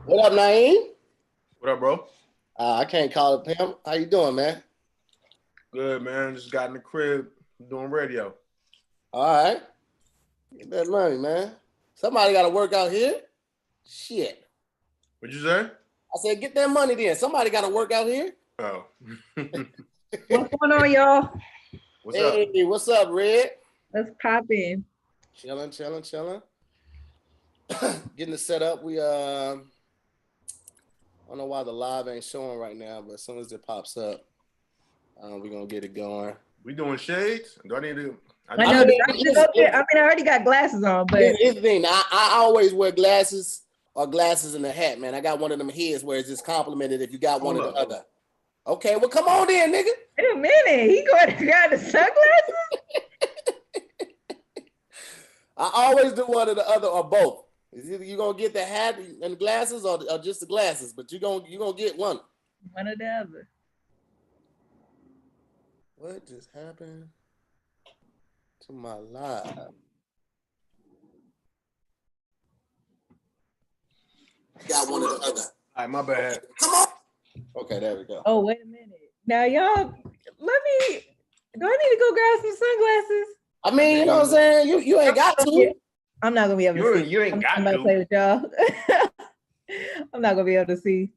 What up, Naeem? What up, bro? I can't call it Pam. How you doing, man? Good, man. Just got in the crib doing radio. All right. Get that money, man. Somebody got to work out here. Shit. What'd you say? I said, get that money then. Somebody got to work out here. Oh. What's going on, y'all? What's up? Hey, what's up, Red? Let's pop in. Chilling. Getting it set up. I don't know why the live ain't showing right now, but as soon as it pops up, we're going to get it going. We doing shades? Do I need to? I already got glasses on, but Here's the thing. I always wear glasses or glasses in the hat, man. I got one of them heads where it's just complimented if you got one or the other. Okay, well, come on then, nigga. Wait a minute. He going to grab the sunglasses? I always do one or the other or both. It's either you're going to get the hat and glasses or just the glasses, but you're gonna get one. One or the other. What just happened to my live? Got one or the other. All right, my bad. Come on. Okay, there we go. Oh, wait a minute. Now, y'all, do I need to go grab some sunglasses? I mean, you know what I'm saying? You ain't got to. I'm not going to be able to see. You ain't got I'm not to. going to play with y'all. I'm not going to be able to see.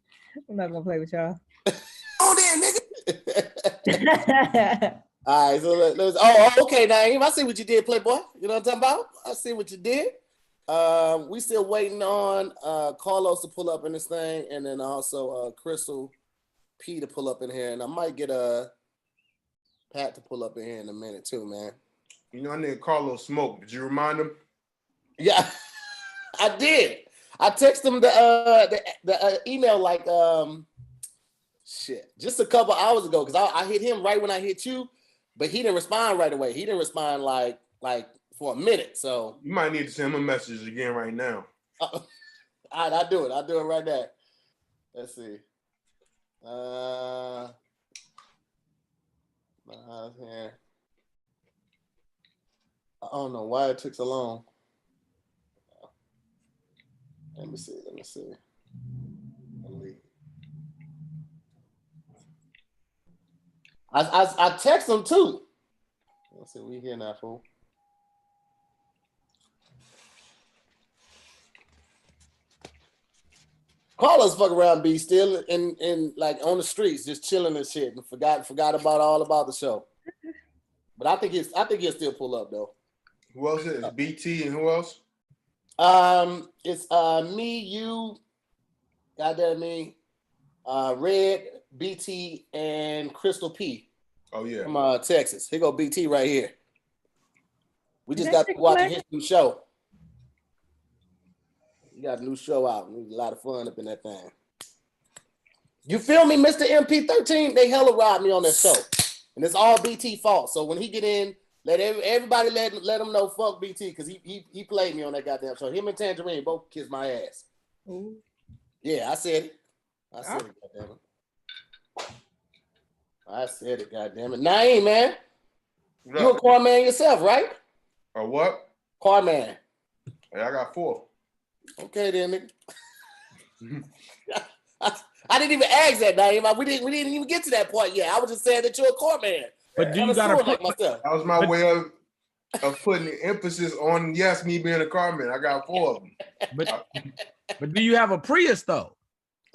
I'm not going to play with y'all. On there, nigga. All right, so let's. Oh, okay, Naeem. I see what you did, Playboy. You know what I'm talking about? I see what you did. We still waiting on Karlous to pull up in this thing, and then also Crystal P to pull up in here, and I might get Pat to pull up in here in a minute too, man. You know, I need Karlous Smoke. Did you remind him? Yeah, I did. I texted him the email like just a couple hours ago because I hit him right when I hit you, but he didn't respond right away. He didn't respond like for a minute. So You might need to send him a message again right now. all right, I'll do it. I'll do it right now. Let's see. Here. I don't know why it took so long. Let me see. I text him too. Let's see. We here now, fool. Karlous fuck around, be still in like on the streets, just chilling and shit, and forgot about all about the show. But I think he'll still pull up though. Who else is it? BT and who else? It's me, you, goddamn me, Red, BT, and Crystal P. Oh yeah. From Texas. Here go BT right here. We just got to watch his new show. You got a new show out. There's a lot of fun up in that thing. You feel me, Mr. MP13? They hella robbed me on that show. And it's all BT fault. So when he get in, everybody let him know fuck BT because he played me on that goddamn show. Him and Tangerine both kissed my ass. Ooh. Yeah, I said it. It, goddamn it. I said it, goddamn it. Naeem, man. You a car man yourself, right? A what? Car man. Yeah, I got 4. Okay then, nigga. I didn't even ask that, Naeem. We didn't even get to that point yet. I was just saying that you're a car man. But do you gotta like myself? That was my way of putting the emphasis on me being a car man. I got 4 of them. But do you have a Prius though?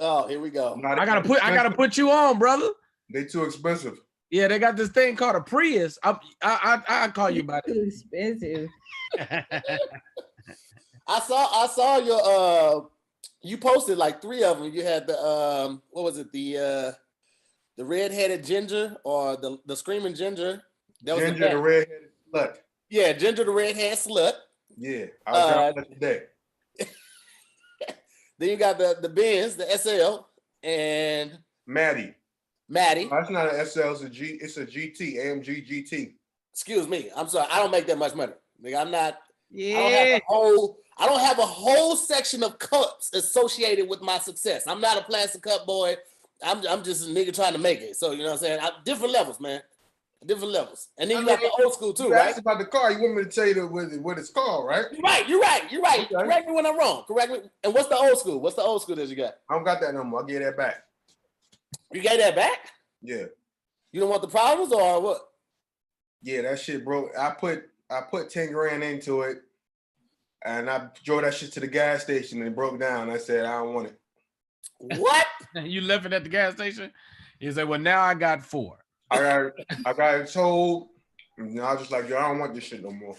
Oh, here we go. I gotta put you on, brother. They too expensive. Yeah, they got this thing called a Prius. I call you about it. Too expensive. I saw your you posted like 3 of them. You had the what was it, the red-headed ginger or the screaming ginger. That was Ginger the red-headed slut. Yeah, Ginger the red-headed slut. Yeah, I was down today. Then you got the Benz, the SL, and Maddie. That's not an SL, it's a GT, AMG GT. Excuse me. I'm sorry. I don't make that much money. Nigga, I'm not. Yeah. I don't have a whole section of cups associated with my success. I'm not a plastic cup boy. I'm just a nigga trying to make it. So you know what I'm saying? Different levels, man. Different levels. And then you got the old school too, you right? asked about the car. You want me to tell you what it's called, right? You're right. Okay. Correct me when I'm wrong. Correct me. And what's the old school? What's the old school that you got? I don't got that no more. I'll get that back. You gave that back? Yeah. You don't want the problems or what? Yeah, that shit broke. I put 10 grand into it, and I drove that shit to the gas station and it broke down. I said, I don't want it. What? You left it at the gas station? You said, well, now I got 4. I got it told, and I was just like, yo, I don't want this shit no more.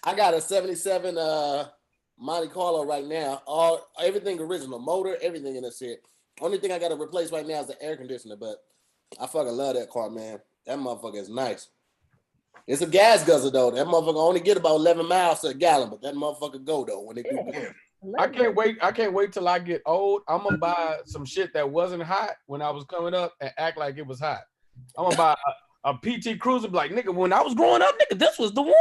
I got a 77 Monte Carlo right now. Everything original, motor, everything in this shit. Only thing I got to replace right now is the air conditioner, but I fucking love that car, man. That motherfucker is nice. It's a gas guzzler though. That motherfucker only get about 11 miles to a gallon, but that motherfucker go though when it do. I can't wait till I get old. I'm gonna buy some shit that wasn't hot when I was coming up and act like it was hot. I'm gonna buy a PT Cruiser, be like, nigga, when I was growing up, nigga, this was the one.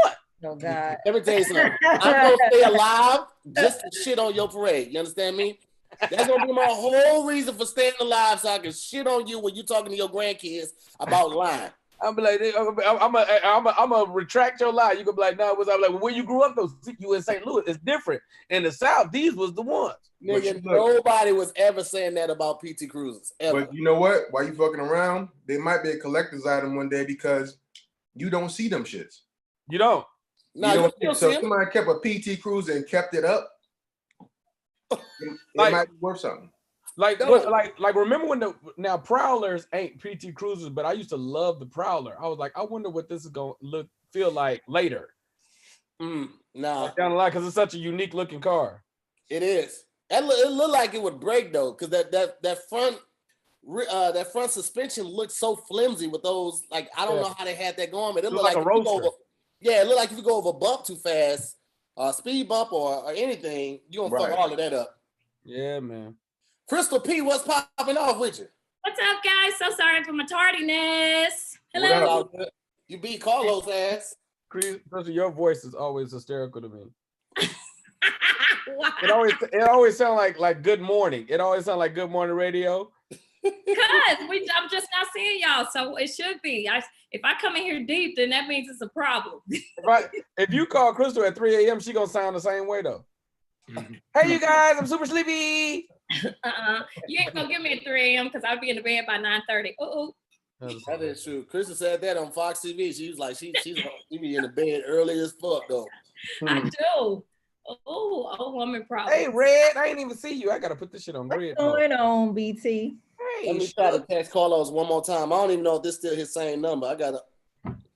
Oh God. Let me tell you something. I'm gonna stay alive just to shit on your parade. You understand me? That's gonna be my whole reason for staying alive, so I can shit on you when you talking to your grandkids about lying. I'm like, I'm gonna retract your lie. You gonna be like, no, I'm like, well, when you grew up though, you in St. Louis, it's different. In the South, these was the ones. Nigga, nobody was ever saying that about PT Cruisers. Ever. But you know what? While you fucking around, they might be a collector's item one day because you don't see them shits. You don't. No, So if somebody kept a PT Cruiser and kept it up, it might be worth something. Like remember when Prowlers ain't PT Cruisers, but I used to love the Prowler. I was like, I wonder what this is gonna feel like later. Nah, down the line, because it's such a unique looking car. It is. It looked like it would break though, because that front suspension looked so flimsy with those. Like I don't know how they had that going, but it looked like a roadster. It looked like if you go over a bump too fast, speed bump or anything, you're gonna fuck all of that up. Yeah, man. Crystal P, what's popping off with you? What's up, guys? So sorry for my tardiness. Hello. You beat Karlous ass. Crystal, your voice is always hysterical to me. It always sounds like good morning. It always sounds like good morning radio. Because I'm just not seeing y'all, so it should be. If I come in here deep, then that means it's a problem. Right. If you call Crystal at 3 a.m., she gonna sound the same way though. Hey, you guys, I'm super sleepy. You ain't gonna give me at 3 a.m. because I'll be in the bed by 9:30. That is true. Crystal said that on Fox TV. She was like, she be in the bed early as fuck though. I do. Oh, woman problem. Hey, Red, I ain't even see you. I gotta put this shit on grid. What's going on, BT? Hey, let me try to text Karlous one more time. I don't even know if this is still his same number.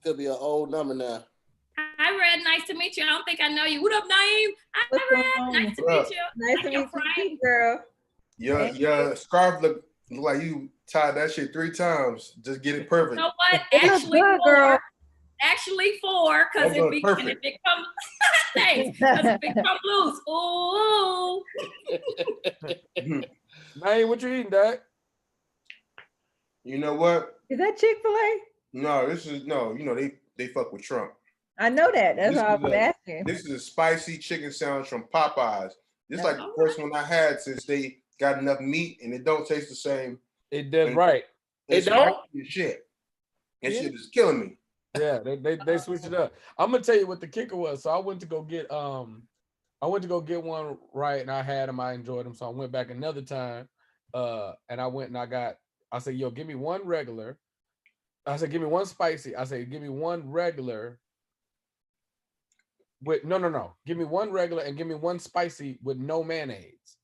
Could be an old number now. Hi, Red. Nice to meet you. I don't think I know you. What up, Naeem? Hi, Red. Nice to meet you. Nice to meet you, girl. Your scarf look like you tied that shit 3 times. Just get it perfect. You know what? Actually, good, 4. Girl. Actually 4, because if it comes, thanks. Because if it comes loose, ooh. Naeem, what you eating, Dad? You know what? Is that Chick-fil-A? No, they fuck with Trump. I know that. That's why I was asking. This is a spicy chicken sandwich from Popeyes. This is like the first one I had since they got enough meat, and it don't taste the same. It does right. It don't. Shit. That shit is killing me. Yeah, they switched it up. I'm gonna tell you what the kicker was. So I went to go get one right, and I had them. I enjoyed them, so I went back another time. And I went and I said, yo, give me one regular. I said, give me one spicy. I said, give me one regular. No. Give me one regular and give me one spicy with no mayonnaise.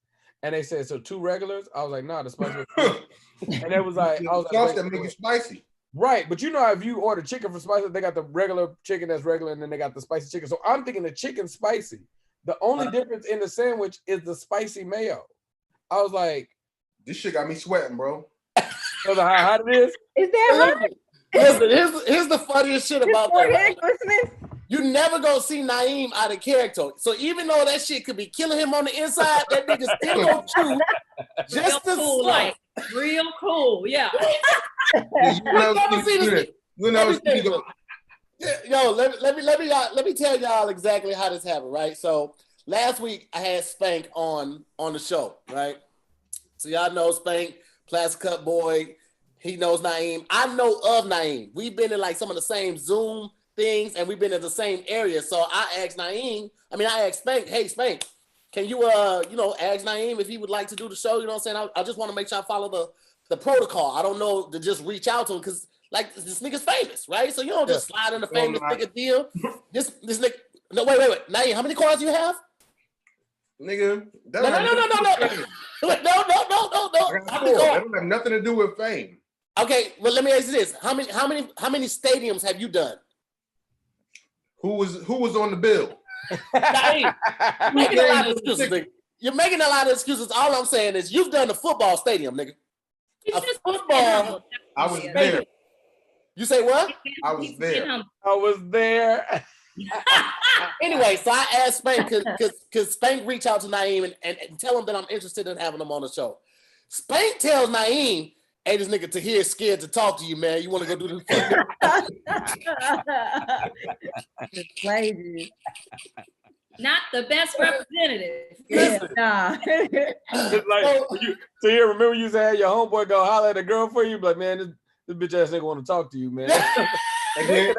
And they said, so 2 regulars? I was like, nah, the spicy. And it was like, sauce that make it spicy. Right, but you know, if you order chicken for spicy, they got the regular chicken that's regular, and then they got the spicy chicken. So I'm thinking the chicken spicy. The only difference in the sandwich is the spicy mayo. I was like, this shit got me sweating, bro. So how hot it is? Is that right? Listen, here's the funniest shit about that. Right? You never gonna see Naeem out of character. So even though that shit could be killing him on the inside, that nigga still gonna chew just the cool, like real cool. Yeah. Yo, let me tell y'all exactly how this happened, right? So last week I had Spank on the show, right? So y'all know Spank, Plastic Cup Boy. He knows Naeem. I know of Naeem. We've been in like some of the same Zoom things, and we've been in the same area. So I asked Spank, hey Spank, can you ask Naeem if he would like to do the show? You know what I'm saying? I just want to make sure I follow the protocol. I don't know to just reach out to him because like this nigga's famous, right? So you don't just slide in the famous nigga deal. This nigga. No, wait. Naeem, how many cards you have? Nigga, No. I don't have nothing to do with fame. Okay, well let me ask you this: how many stadiums have you done? Who was on the bill? You're making a lot of excuses. All I'm saying is you've done the football stadium, nigga. Football. I was there. You say what? I was there. Anyway, so I asked Spank because Spank reached out to Naeem and tell him that I'm interested in having him on the show. Spank tells Naeem, hey, this nigga Tahir is scared to talk to you, man. You want to go do this? Crazy. Not the best representative. Yeah, nah. It's like, Tahir, remember you said your homeboy go holler at a girl for you? Like, man, this bitch ass nigga want to talk to you, man. And then,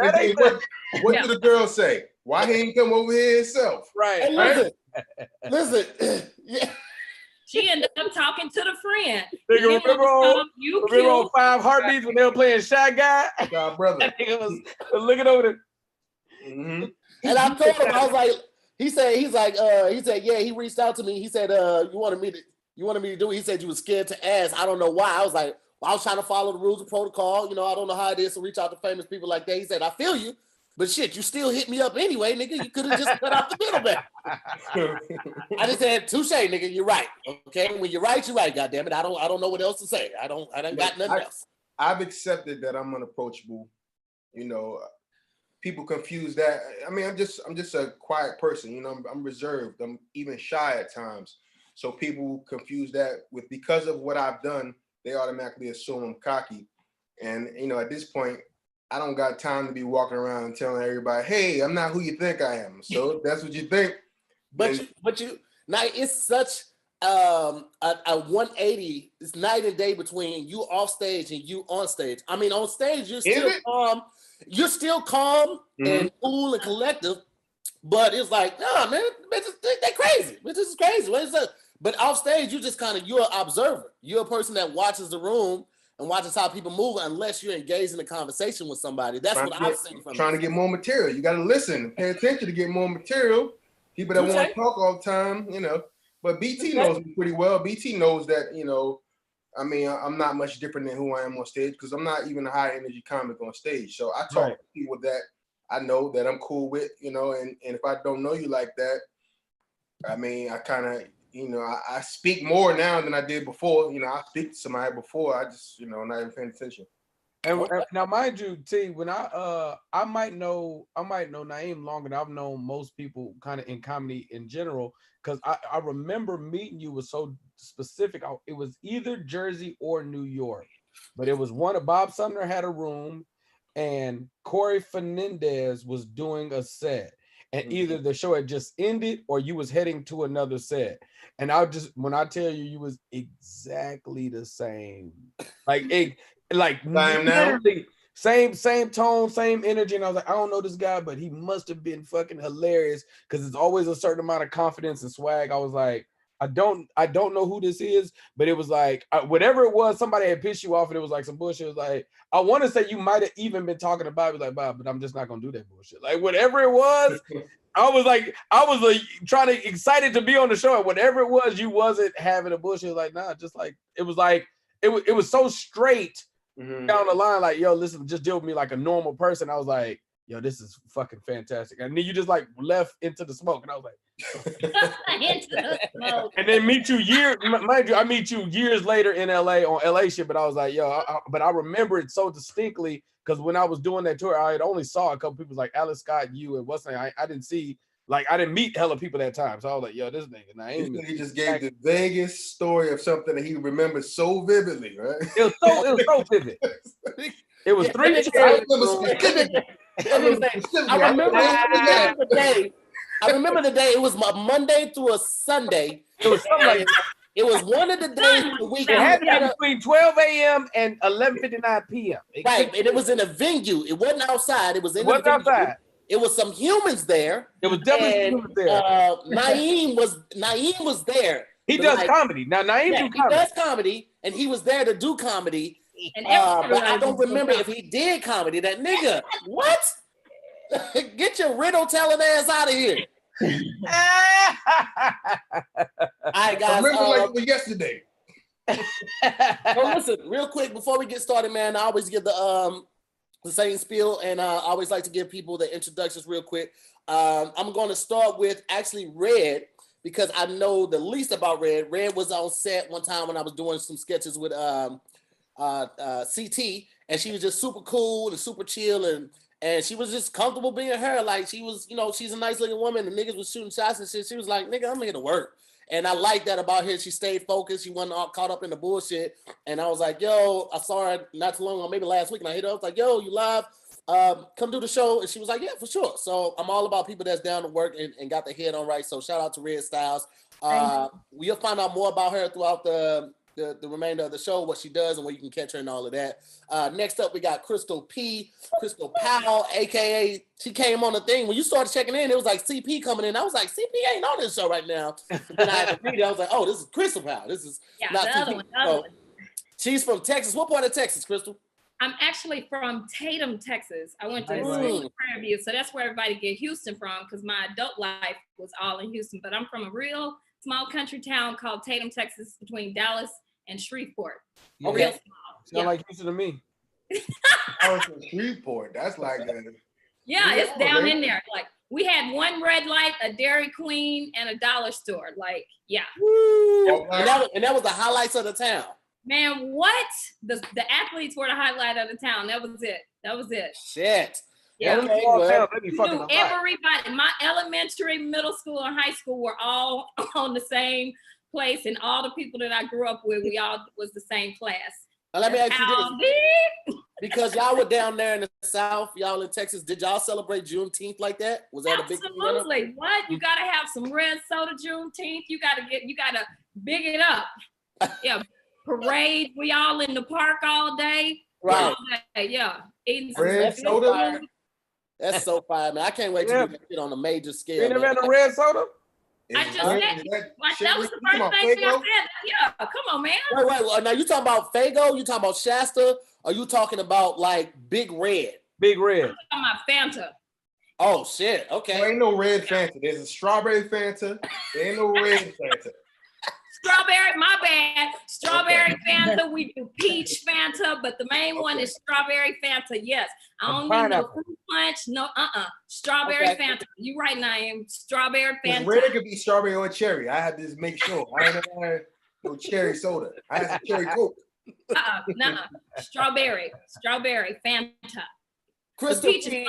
what did the girl say? Why he ain't come over here himself? Right. Hey, listen. Yeah. She ended up talking to the friend. Nigga, remember on 5 Heartbeats when they were playing Shy Guy? Nah, brother. That nigga was looking over there. Mm-hmm. And I told him, I was like, he said, yeah, he reached out to me. He said, you wanted me to do it. He said you was scared to ask. I don't know why. I was like, I was trying to follow the rules of protocol. You know, I don't know how it is to reach out to famous people like that. He said, I feel you, but shit, you still hit me up anyway, nigga. You could have just cut out the middleman. I just said, touche, nigga, you're right. Okay, when you're right, goddammit. I don't know what else to say. I don't got nothing else. I've accepted that I'm unapproachable. You know, people confuse that. I mean, I'm just a quiet person. You know, I'm reserved. I'm even shy at times. So people confuse that with because of what I've done. They automatically assume I'm cocky. And, you know, at this point, I don't got time to be walking around telling everybody, hey, I'm not who you think I am. So if that's what you think. But now it's such a 180, it's night and day between you off stage and you on stage. I mean, on stage, you're still calm. You're still calm and cool and collective. But it's like, nah, man, bitches, they crazy. Bitches is crazy. What is that? But off stage, you just you're an observer. You're a person that watches the room and watches how people move unless you're engaged in a conversation with somebody. That's what I've seen from trying to get more material. You got to listen, pay attention to get more material. People that want to talk all the time, you know. But BT knows me pretty well. BT knows that, you know, I mean, I'm not much different than who I am on stage because I'm not even a high energy comic on stage. So I talk to people that I know that I'm cool with, you know, and if I don't know you like that, I mean, I kind of, you know, I speak more now than I did before. You know, I speak to somebody before. I just, you know, not even paying attention. And now, mind you, T, when I might know Naeem longer than I've known most people kind of in comedy in general, because I remember meeting you was so specific. It was either Jersey or New York, but it was one of Bob Sumner had a room and Corey Fernandez was doing a set. And either the show had just ended or you was heading to another set. And when I tell you, you was exactly the same. Like literally same tone, same energy. And I was like, I don't know this guy, but he must have been fucking hilarious because it's always a certain amount of confidence and swag. I was like, I don't know who this is, but it was like whatever it was, somebody had pissed you off and it was like some bullshit. It was like, I want to say you might have even been talking about it, like, Bob, but I'm just not gonna do that bullshit. Like whatever it was, I was trying to excited to be on the show. And whatever it was, you wasn't having a bullshit. Like, nah, just like it was so straight down the line, like, yo, listen, just deal with me like a normal person. I was like, yo, this is fucking fantastic. And then you just like left into the smoke. And I was like, into the smoke. And then mind you, I meet you years later in LA on LA shit, but I was like, yo, but I remember it so distinctly because when I was doing that tour, I had only saw a couple people like Alex Scott, you, and what's name. I didn't see, like, I didn't meet hella people that time. So I was like, yo, this nigga, Naeem. He just gave the vaguest story of something that he remembers so vividly, right? It was so vivid. It was 3 days. I remember the day. It was a Monday through a Sunday. It was something like It was one of the days of the week. It had to be between 12 a.m. and 11:59 p.m. Right, and it was in a venue. It wasn't outside. It was in it wasn't outside. It was some humans there. It was definitely humans there. Naeem was there. He does comedy. Now Naeem do comedy. He does comedy, and he was there to do comedy. But I don't remember if he did comedy. That nigga, what? Get your riddle telling ass out of here. All right, guys. I remember like it was yesterday. So listen, real quick before we get started, man. I always give the same spiel, and I always like to give people the introductions real quick. I'm going to start with actually Red, because I know the least about Red. Red was on set one time when I was doing some sketches with CT, and she was just super cool and super chill, and she was just comfortable being her. Like, she was, you know, she's a nice looking woman. The niggas was shooting shots and shit. She was like, nigga, I'm here to work. And I like that about her. She stayed focused. She wasn't all caught up in the bullshit. And I was like, yo, I saw her not too long ago, maybe last week, and I hit her. I was like, yo, you live? Come do the show. And she was like, yeah, for sure. So I'm all about people that's down to work and got their head on right. So shout out to Red Styles. We'll find out more about her throughout the remainder of the show, what she does and where you can catch her and all of that. Next up, we got Crystal Powell, aka she came on the thing. When you started checking in, it was like CP coming in. I was like, CP ain't on this show right now. But then I had to read it. I was like, oh, this is Crystal Powell. This is not CP. So, she's from Texas. What part of Texas, Crystal? I'm actually from Tatum, Texas. I went to school in Prairie View, so that's where everybody get Houston from, because my adult life was all in Houston. But I'm from a real small country town called Tatum, Texas, between Dallas and Shreveport. Yeah. Real small. Sound like Houston to me. I was in Shreveport. That's like it's down in there. Like, we had one red light, a Dairy Queen, and a dollar store. Like, yeah. Woo. And that was the highlights of the town. Man, what? The athletes were the highlight of the town. That was it. Shit. Yeah. Okay, well, everybody, my elementary, middle school, and high school were all on the same place, and all the people that I grew up with, we all was the same class. Now, let me ask you this. Because y'all were down there in the South, y'all in Texas, did y'all celebrate Juneteenth like that? Was that a big thing? Absolutely. What? You gotta have some red soda Juneteenth. You gotta big it up. Yeah. Parade. We all in the park all day. Right. All day. Yeah. Eating some red soda. That's so fire, man. I can't wait to do that shit on a major scale. You never had a red soda? I just said that was the first thing I said. Yeah, come on, man. Wait. Now you talking about Faygo? You talking about Shasta? Or you talking about like Big Red? Big Red. I'm talking about Fanta. Oh shit. Okay. There ain't no red Fanta. There's a strawberry Fanta. There ain't no red Fanta. Strawberry, my bad. Strawberry Fanta. We do peach Fanta, but the main one is strawberry Fanta. Yes. I don't need no fruit punch. No, Strawberry Fanta. You right, Naeem. Strawberry Fanta. Red could be strawberry or cherry. I had to make sure. I ain't had no cherry soda. I had some cherry Coke. Strawberry Fanta. Crystal P,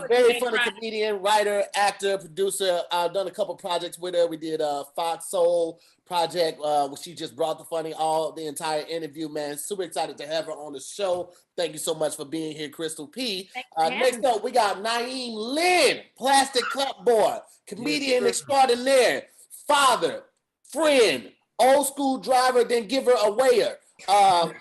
very funny comedian, writer, actor, producer. I've done a couple projects with her. We did a Fox Soul project where she just brought the entire interview, man. Super excited to have her on the show. Thank you so much for being here, Crystal P. Next up, we got Naeem Lynn, Plastic Cup Boy, comedian extraordinaire, father, friend, old school driver, then giver awayer,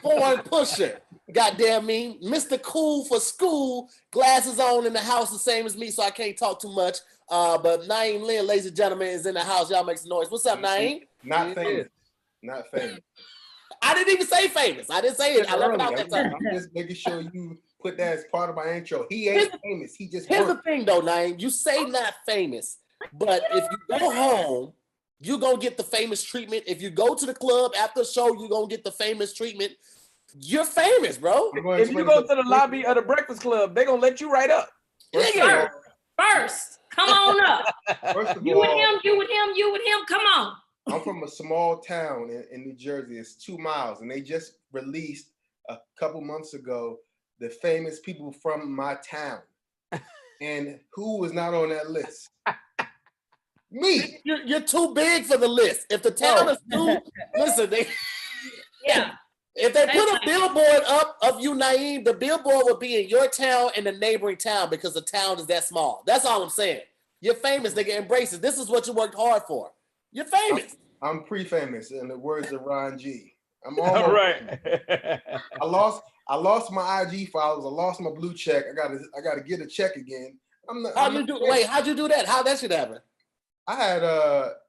foreign pusher. Goddamn me, Mr. Cool for school, glasses on in the house, the same as me, so I can't talk too much. But Naeem Lynn, ladies and gentlemen, is in the house. Y'all make some noise. What's up, Naeem? Not famous. Not famous. I didn't even say famous. I didn't say it. I left it out that time. I'm just making sure you put that as part of my intro. He ain't famous. He just Here's the thing, though, Naeem. You say not famous, but if you go home, you're going to get the famous treatment. If you go to the club after the show, you're going to get the famous treatment. You're famous, bro. If you go to the lobby of the Breakfast Club, they're going to let you right up. First, come on up. First of you all, with him, come on. I'm from a small town in New Jersey. It's 2 miles, and they just released a couple months ago the famous people from my town. And who was not on that list? Me. You're too big for the list. If the town is too, listen, if they put a billboard up of you, Naeem, the billboard would be in your town and the neighboring town because the town is that small. That's all I'm saying. You're famous, nigga. Embrace it. This is what you worked hard for. You're famous. I'm pre-famous in the words of Ron G. I'm All almost right. I lost my IG followers. I lost my blue check. I gotta get a check again. How'd you do that? How'd that shit happen? I had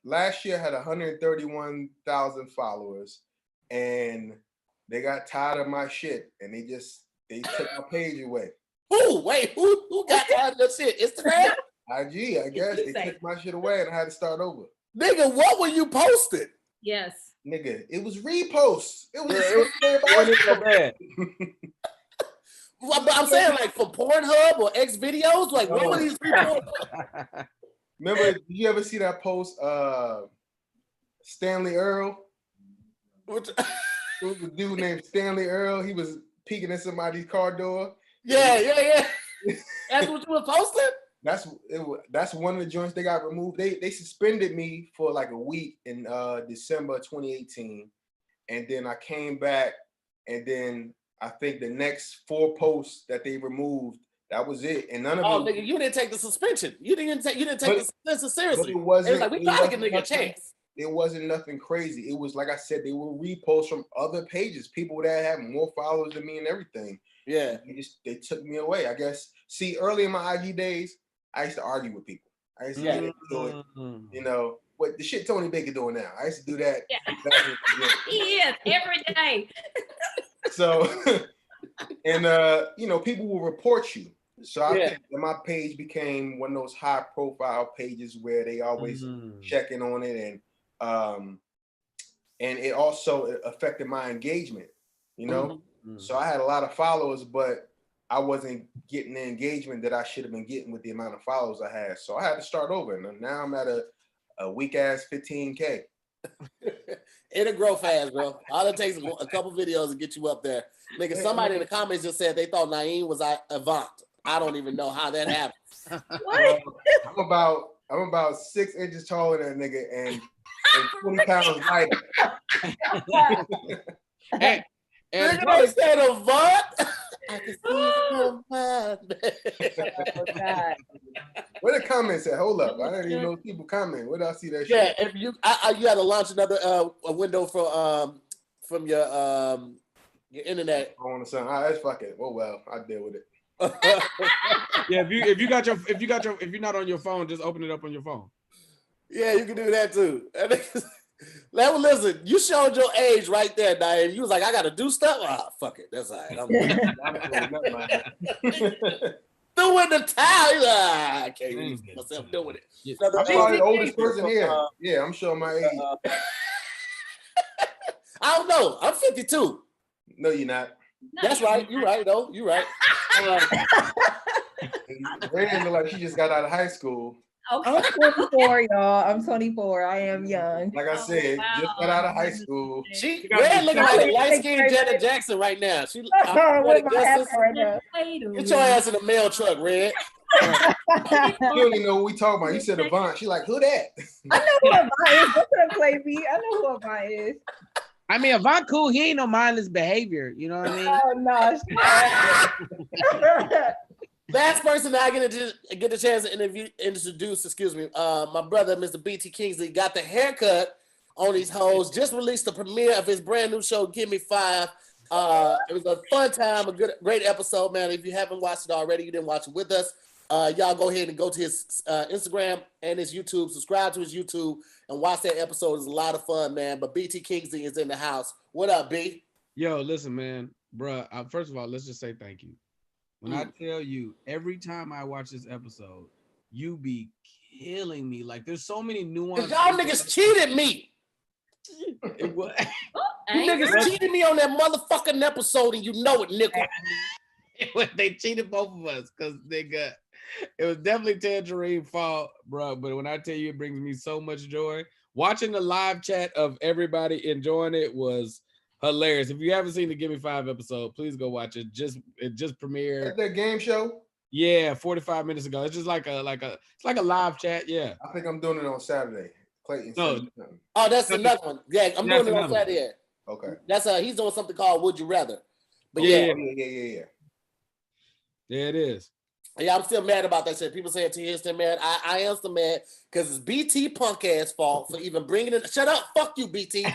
last year I had 131,000 followers, and they got tired of my shit, and they took my page away. Who got tired of that shit? Instagram? IG, I guess they took my shit away, and I had to start over. Nigga, what were you posting? Yes. Nigga, it was reposts. It was so bad. But I'm saying, like, for Pornhub or X videos, like, what were these people? Remember, did you ever see that post? Stanley Earl. It was a dude named Stanley Earl. He was peeking in somebody's car door. Yeah. That's what you were posting? That's one of the joints they got removed. They suspended me for like a week in December 2018, and then I came back, and then I think the next 4 posts that they removed, that was it. And none of them. Nigga, you didn't take the suspension. You didn't take the suspension seriously. It wasn't. Like, we gotta give nigga a chance. It wasn't nothing crazy. It was like I said, they were reposts from other pages, people that have more followers than me and everything. Yeah. They took me away. I guess. See, early in my IG days, I used to argue with people. I used to do it, you know, what the shit Tony Baker doing now. I used to do that. Yeah. He is every day. So, and you know, people will report you. So I think that my page became one of those high profile pages where they always checking on it, and it also affected my engagement, you know. So I had a lot of followers, but I wasn't getting the engagement that I should have been getting with the amount of followers I had. So I had to start over, and now I'm at a weak ass 15K. It'll grow fast, bro. All it takes is a couple videos to get you up there. Nigga, somebody in the comments just said they thought Naeem was Avant. I don't even know how that happened. What? I'm about 6 inches taller than a nigga and 20 pounds lighter. And nigga, they said Avant. I can see your mind. Where the comments at? Hold up. I didn't even know people comment. Where did I see that shit? Yeah, if you you had to launch another a window from your internet. I want to sound. That's fuck it. Oh well, I deal with it. Yeah, if you're not on your phone, just open it up on your phone. Yeah, you can do that too. Listen, you showed your age right there, Diane. You was like, I gotta do stuff. Ah, fuck it. That's all right. Threw in the towel. I can't use myself doing it. Yeah. I'm probably the oldest person here. Yeah, I'm showing my age. I don't know. I'm 52. No, you're not. That's right. You're right, though. You're right. Ray look like she just got out of high school. Okay. I'm 24, y'all. I'm 24. I am young. Like I said, just got out of high school. Red looking like light-skinned Janet Jackson right now. Get your ass in the mail truck, Red. You don't even know what we talking about. You said Avant. She like, who that? I know who Avant is. Don't try to play me. I know who Avant is. I mean, Avant cool. He ain't no mindless behavior. You know what I mean? Oh no. Last person that I get a chance to introduce, my brother, Mr. BT Kingsley, got the haircut on these hoes. Just released the premiere of his brand new show, Give Me 5. It was a fun time, great episode, man. If you haven't watched it already, you didn't watch it with us. Y'all go ahead and go to his Instagram and his YouTube, subscribe to his YouTube, and watch that episode. It's a lot of fun, man. But BT Kingsley is in the house. What up, B? Yo, listen, man. Bruh, first of all, let's just say thank you. When I tell you, every time I watch this episode, you be killing me. Like, there's so many nuances. Y'all niggas cheated me. It was. You niggas cheated me on that motherfucking episode, and you know it, nickel. They cheated both of us because it was definitely Tangerine's fault, bro. But when I tell you, it brings me so much joy. Watching the live chat of everybody enjoying it was hilarious. If you haven't seen the Give Me 5 episode, please go watch it. It just premiered. That game show? Yeah, 45 minutes ago. It's just like a live chat. Yeah. I think I'm doing it on Saturday. Clayton. No. Oh, that's another one. Yeah, I'm doing it on Saturday. Okay. That's he's doing something called Would You Rather. But yeah. Yeah, it is. Yeah, I'm still mad about that shit. People saying Tahir's still mad. I am still mad because it's BT punk ass fault for even bringing it. Shut up. Fuck you, BT.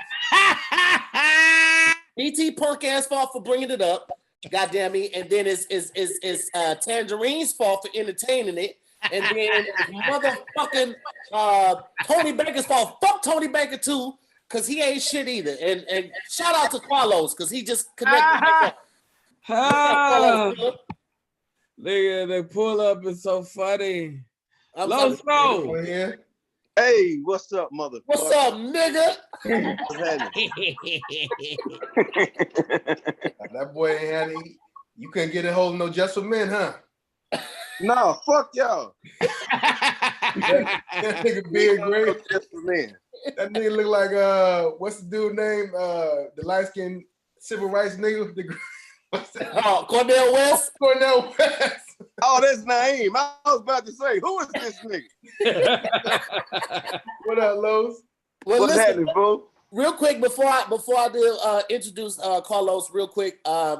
BT punk ass fault for bringing it up. Goddamn me. And then it's Tangerine's fault for entertaining it. And then it's motherfucking Tony Baker's fault. Fuck Tony Baker too, because he ain't shit either. And shout out to Karlous because he just connected. They pull up. It's so funny. Low slow. Hey, what's up, mother? What's up, nigga? That boy ain't had it. You couldn't get a hold of no Just for Men, huh? No, fuck y'all. that nigga beard gray. Just for Men. That nigga look like what's the dude name? The light skinned civil rights nigga. Oh, Cornel West. Cornel West. Oh, that's Naeem. I was about to say, who is this nigga? What up, Lowe's? Well, What's listen, happening, bro? real quick before I do introduce Karlous real quick. I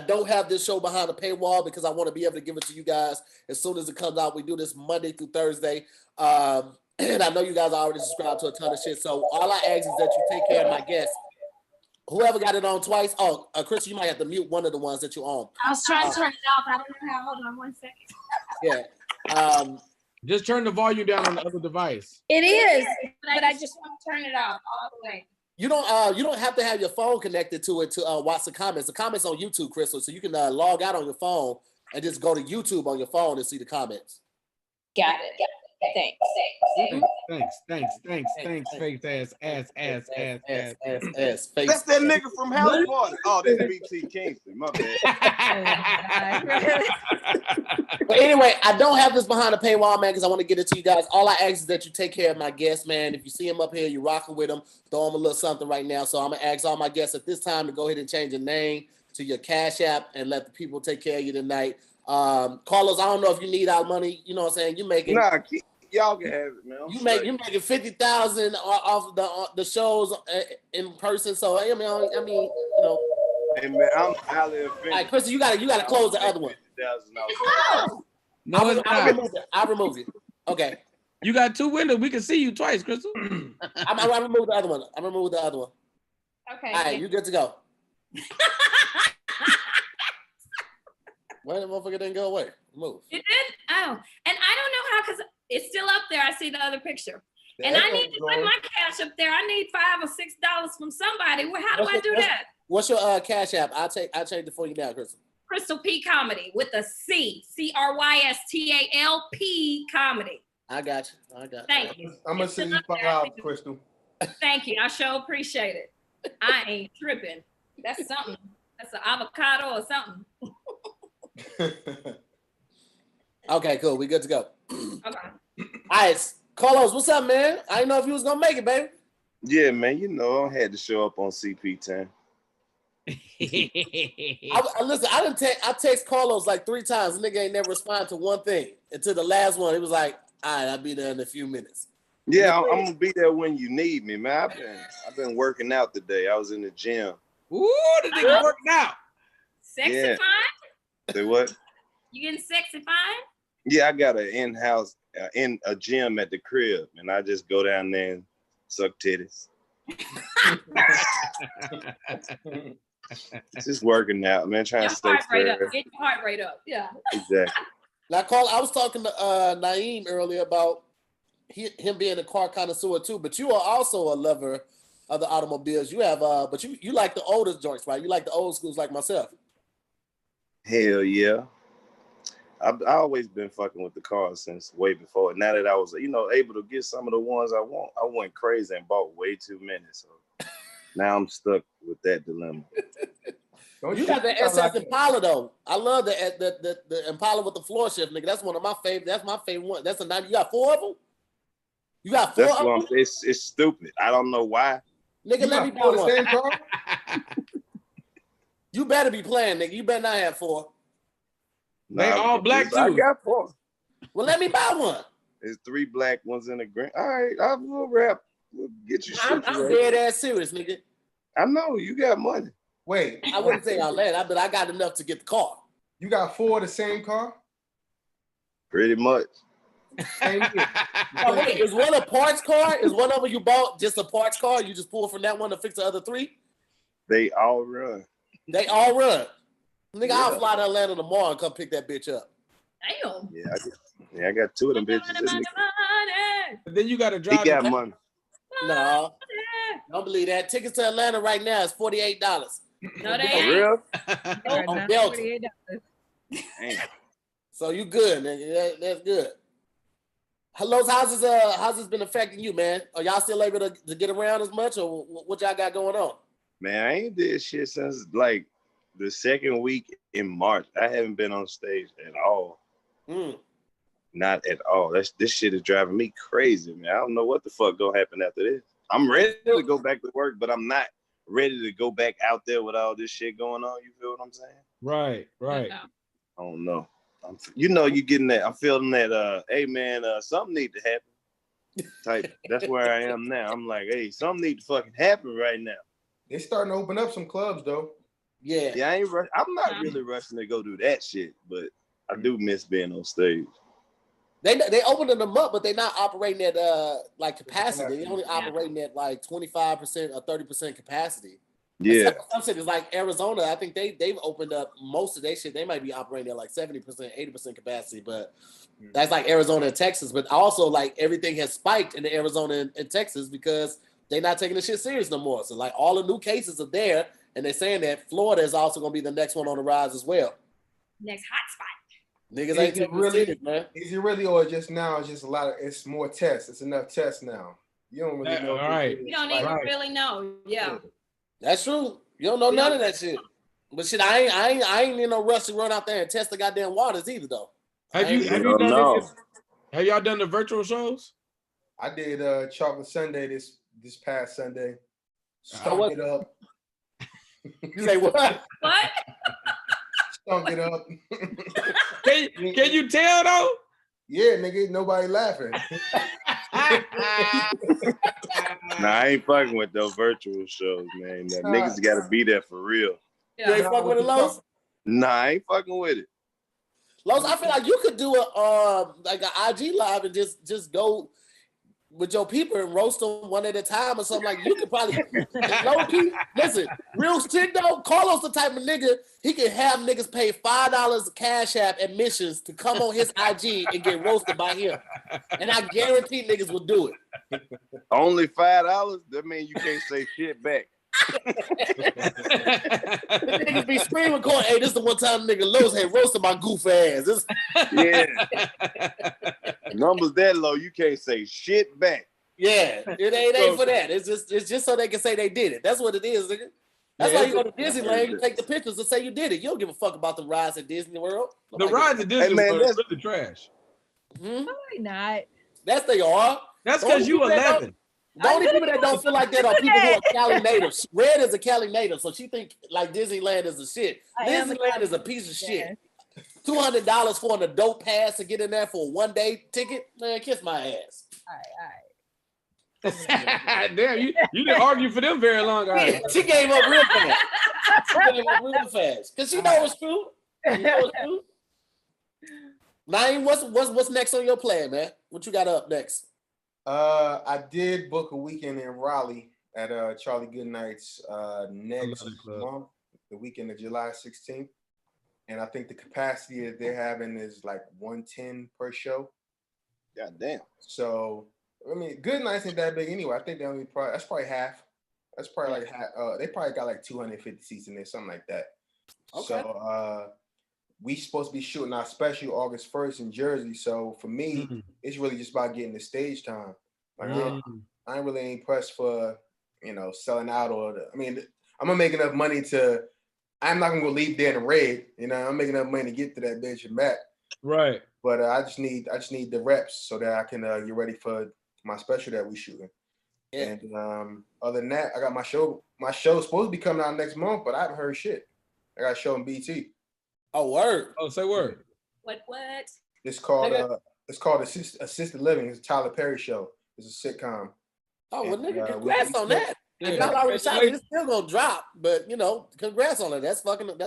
don't have this show behind the paywall because I want to be able to give it to you guys as soon as it comes out. We do this Monday through Thursday. And I know you guys are already subscribed to a ton of shit. So all I ask is that you take care of my guests. Whoever got it on twice. Oh, Chris, you might have to mute one of the ones that you own. I was trying to turn it off. I don't know how. Hold on 1 second. Yeah. Just turn the volume down on the other device. It is, but I just want to turn it off all the way. You don't have to have your phone connected to it to watch the comments. The comments on YouTube, Crystal, so you can log out on your phone and just go to YouTube on your phone and see the comments. Got it. Thanks. Thanks, fake ass. Face. That's that nigga from House Party. Oh, that's BT Kingsley. My bad. But anyway, I don't have this behind the paywall, man, because I want to get it to you guys. All I ask is that you take care of my guests, man. If you see them up here, you're rocking with them, throw them a little something right now. So I'm going to ask all my guests at this time to go ahead and change your name to your Cash App and let the people take care of you tonight. Karlous, I don't know if you need our money. You know what I'm saying? You making y'all can have it, man. You making 50,000 off the shows in person. So I mean, you know. Hey man, I'm highly offended. All right, Chris, you gotta close the other one. No, it's not. I removed it. Okay. You got two windows. We can see you twice, Crystal. I removed the other one. Okay. All right, you good to go. Why the motherfucker didn't go away? Move. It did? Oh, and I don't know how, because it's still up there. I see the other picture. And I need to put my cash up there. I need $5 or $6 from somebody. Well, how do I do that? What's your Cash App? I'll change it for you now, Crystal. Crystal P Comedy with a C. CRYSTALP Comedy. I got you. Thank you. I'm going to send you $5, Crystal. Thank you. I sure appreciate it. I ain't tripping. That's something. That's an avocado or something. Okay, cool. We good to go. Okay. All right, Karlous, what's up, man? I didn't know if you was gonna make it, baby. Yeah, man. You know, I had to show up on CP10. Listen, I text Karlous like 3 times. The nigga ain't never responded to one thing. Until the last one, it was like, all right, I'll be there in a few minutes. Yeah, I'm gonna be there when you need me, man. I've been working out today. I was in the gym. Ooh, the nigga working out. Sexy Yeah. fine? Say what? You getting sexy fine? Yeah, I got an in-house in a gym at the crib, and I just go down there and suck titties. Just working out, man. Trying to stay Get fair. your heart rate up. Yeah. Exactly. Now, Carl, I was talking to Naeem earlier about him being a car connoisseur too, but you are also a lover of the automobiles. You have, but you like the older joints, right? You like the old schools like myself. Hell yeah. I've always been fucking with the cars since way before. Now that I was, able to get some of the ones I want, I went crazy and bought way too many. So now I'm stuck with that dilemma. You got the SS Impala though. I love the Impala with the floor shift, nigga. That's one of my favorite. That's my favorite one. That's a 90. You got 4 of them? You got 4 That's of them? It's stupid. I don't know why. Nigga, let me buy one. You better be playing, nigga. You better not have 4. They all black too. I got 4. Well, let me buy one. There's 3 black ones in the green. All right, we'll wrap. We'll get you shit. I'm dead ass serious, nigga. I know you got money. Wait. I wouldn't say all that, but I got enough to get the car. You got 4 of the same car? Pretty much. Same here. Oh, wait, is one a parts car? Is one of them you bought just a parts car? You just pull from that one to fix the other three? They all run. They all run. Nigga, I'll fly to Atlanta tomorrow and come pick that bitch up. Damn. Yeah, I got two of them bitches. But then you got to drive. He got money. No, don't believe that. Tickets to Atlanta right now is $48. No, they For ain't. real? On Delta. Damn. So you good, nigga. That's good. Hello, how's this been affecting you, man? Are y'all still able to get around as much, or what y'all got going on? Man, I ain't did shit since like the second week in March. I haven't been on stage at all. Not at all. This shit is driving me crazy, man. I don't know what the fuck gonna happen after this. I'm ready to go back to work, but I'm not ready to go back out there with all this shit going on. You feel what I'm saying? Right. I don't know. You getting that. I'm feeling that. Hey man, something need to happen. Type. That's where I am now. I'm like, hey, something need to fucking happen right now. They're starting to open up some clubs though. Yeah. I'm not really rushing to go do that shit, but I do miss being on stage. They opened them up, but they're not operating at like capacity. They're only operating at like 25% or 30% capacity. Yeah. Some cities like Arizona, I think they've opened up most of their shit. They might be operating at like 70%, 80% capacity, but that's like Arizona and Texas. But also like everything has spiked in Arizona and Texas because they're not taking the shit serious no more. So like all the new cases are there, and they're saying that Florida is also going to be the next one on the rise as well. Next hot spot. Niggas ain't taking it serious, man. Is it really, or just now? It's just it's more tests. It's enough tests now. You don't really know. Right. You don't even really know. Yeah. That's true. You don't know none of that shit. But shit, I ain't in no rush to run out there and test the goddamn waters either, though. Have y'all done the virtual shows? I did Chocolate Sunday this past Sunday. Stunk it up. You say what? What? Stunk it up. Can you tell though? Yeah, nigga, nobody laughing. Nah, I ain't fucking with those virtual shows, man. Niggas gotta be there for real. You ain't fucking with it, Los? Nah, I ain't fucking with it. Los, I feel like you could do a like an IG live and just go with your people and roast them one at a time or something. Like you could probably low key. Listen, real shit though. Karlous the type of nigga he can have niggas pay $5 Cash App admissions to come on his IG and get roasted by him, and I guarantee niggas will do it. Only $5? That means you can't say shit back. Niggas be screaming, recording. Hey, this is the one time nigga Los had roasted my goof ass. Yeah. Numbers that low, you can't say shit back. Yeah, it ain't for that. It's just so they can say they did it. That's what it is, nigga. That's why you go to Disneyland, you take the pictures and say you did it. You don't give a fuck about the rides at Disney World. The rides at Disney World is really trash. No, not. That's they are. That's because you 11. The only people that don't feel like that are people who are Cali natives. Red is a Cali native, so she think like Disneyland is a shit. Disneyland is a piece of shit. $200 for an adult pass to get in there for a one-day ticket? Man, kiss my ass. All right. Damn, you didn't argue for them very long. All right. She gave up real fast. Because she know it's true. You know it's true. Naeem, what's next on your plan, man? What you got up next? I did book a weekend in Raleigh at Charlie Goodnight's next month, the weekend of July 16th. And I think the capacity that they're having is like 110 per show. God damn. So, I mean, Goodnight's ain't that big anyway. I think that's probably half. That's probably like half. They probably got like 250 seats in there, something like that. Okay. So, we supposed to be shooting our special August 1st in Jersey. So for me, it's really just about getting the stage time. Like I ain't really impressed for, selling out I'm gonna make enough money I'm not gonna go leave there in the red. I'm making enough money to get to that bitch and back. Right. But I just need the reps so that I can get ready for my special that we shooting. Yeah. And other than that, I got my show. My show's supposed to be coming out next month, but I haven't heard shit. I got a show in BT. Oh, word. Oh, say word. What? It's called Assisted Living. It's a Tyler Perry show. It's a sitcom. Oh, well, nigga, congrats on that. Yeah. Y'all already shot it. It's still gonna drop, but congrats on it. That's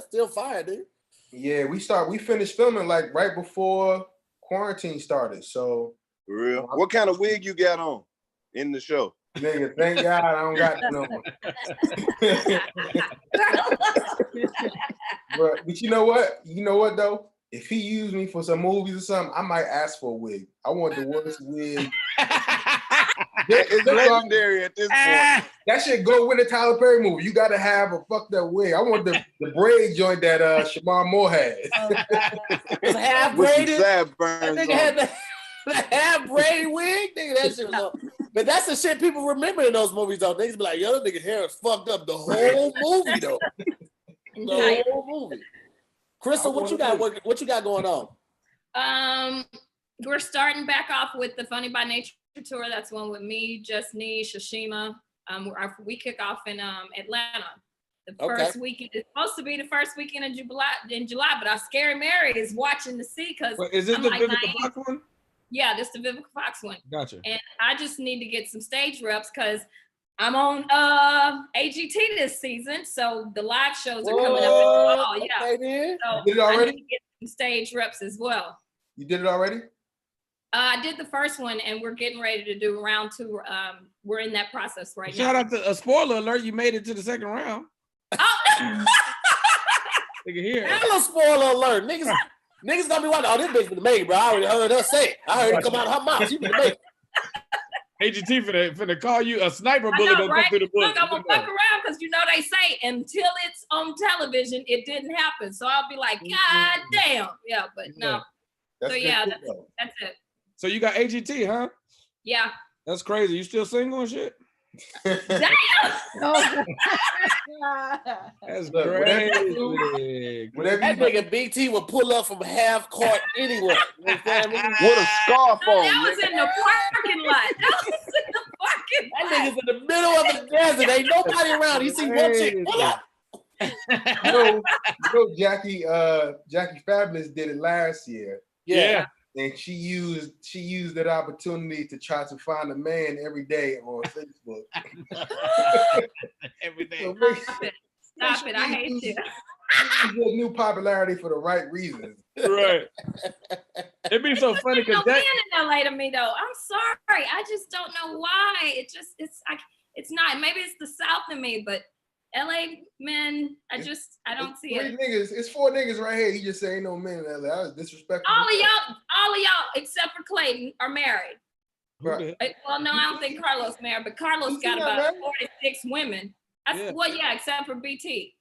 still fire, dude. Yeah, we finished filming like right before quarantine started. So, For real? What kind of wig you got on in the show? nigga, thank God I don't got no one. But you know what? You know what though? If he used me for some movies or something, I might ask for a wig. I want the worst wig. It's legendary at this point. That shit go with the Tyler Perry movie. You gotta have a fucked up wig. I want the braid joint that Shamar Moore had. Half With some braided. sideburns That nigga had the half braided wig. Nigga, that shit was up. But that's the shit people remember in those movies though. Niggas be like, yo, that nigga hair is fucked up the whole movie though. The whole movie. Crystal, what you got going on? We're starting back off with the Funny by Nature tour. That's one with me, Just Nee, Shashima. We kick off in Atlanta. The first weekend is supposed to be the first weekend in July, but our Scary Mary is watching to see because is this the Vivica Fox one? Yeah, this is the Vivica Fox one. Gotcha. And I just need to get some stage reps because I'm on AGT this season, so the live shows are coming up as well. Yeah. Okay, so you did it already? I need to get some stage reps as well. You did it already? I did the first one, and we're getting ready to do round 2. We're in that process right now. Shout out to a spoiler alert! You made it to the second round. Oh, Nigga here. Hell a spoiler alert. Niggas gonna be watching. Oh, this bitch been made, bro. I already heard her say it. I heard it come out of her mouth. She been made. AGT finna call you a sniper bullet. I know, right? Through the Look, I'm gonna fuck around because they say until it's on television, it didn't happen. So I'll be like, God damn, yeah, but no. That's that's it. So you got AGT, huh? Yeah. That's crazy. You still single and shit? Damn. That's crazy. That nigga BT would pull up from half court anywhere. You know what with a scarf on. That was in the parking lot. That nigga's in the middle of the desert. Ain't nobody around. You see one chick pull up. Jackie Fabulous did it last year. Yeah. And she used that opportunity to try to find a man every day on Facebook. Every day. So Stop it. I hate you. Get new popularity for the right reasons. Right. It'd be so funny because that in LA to me though. I'm sorry. I just don't know why. It's not. Maybe it's the South in me, but LA men, I don't see it. It's 4 niggas right here. He just say ain't no men in LA. I was disrespectful. All of y'all, except for Clayton, are married. Right. Well, no, I don't think Karlous married, but Karlous got about 46 women. Well, yeah, except for BT.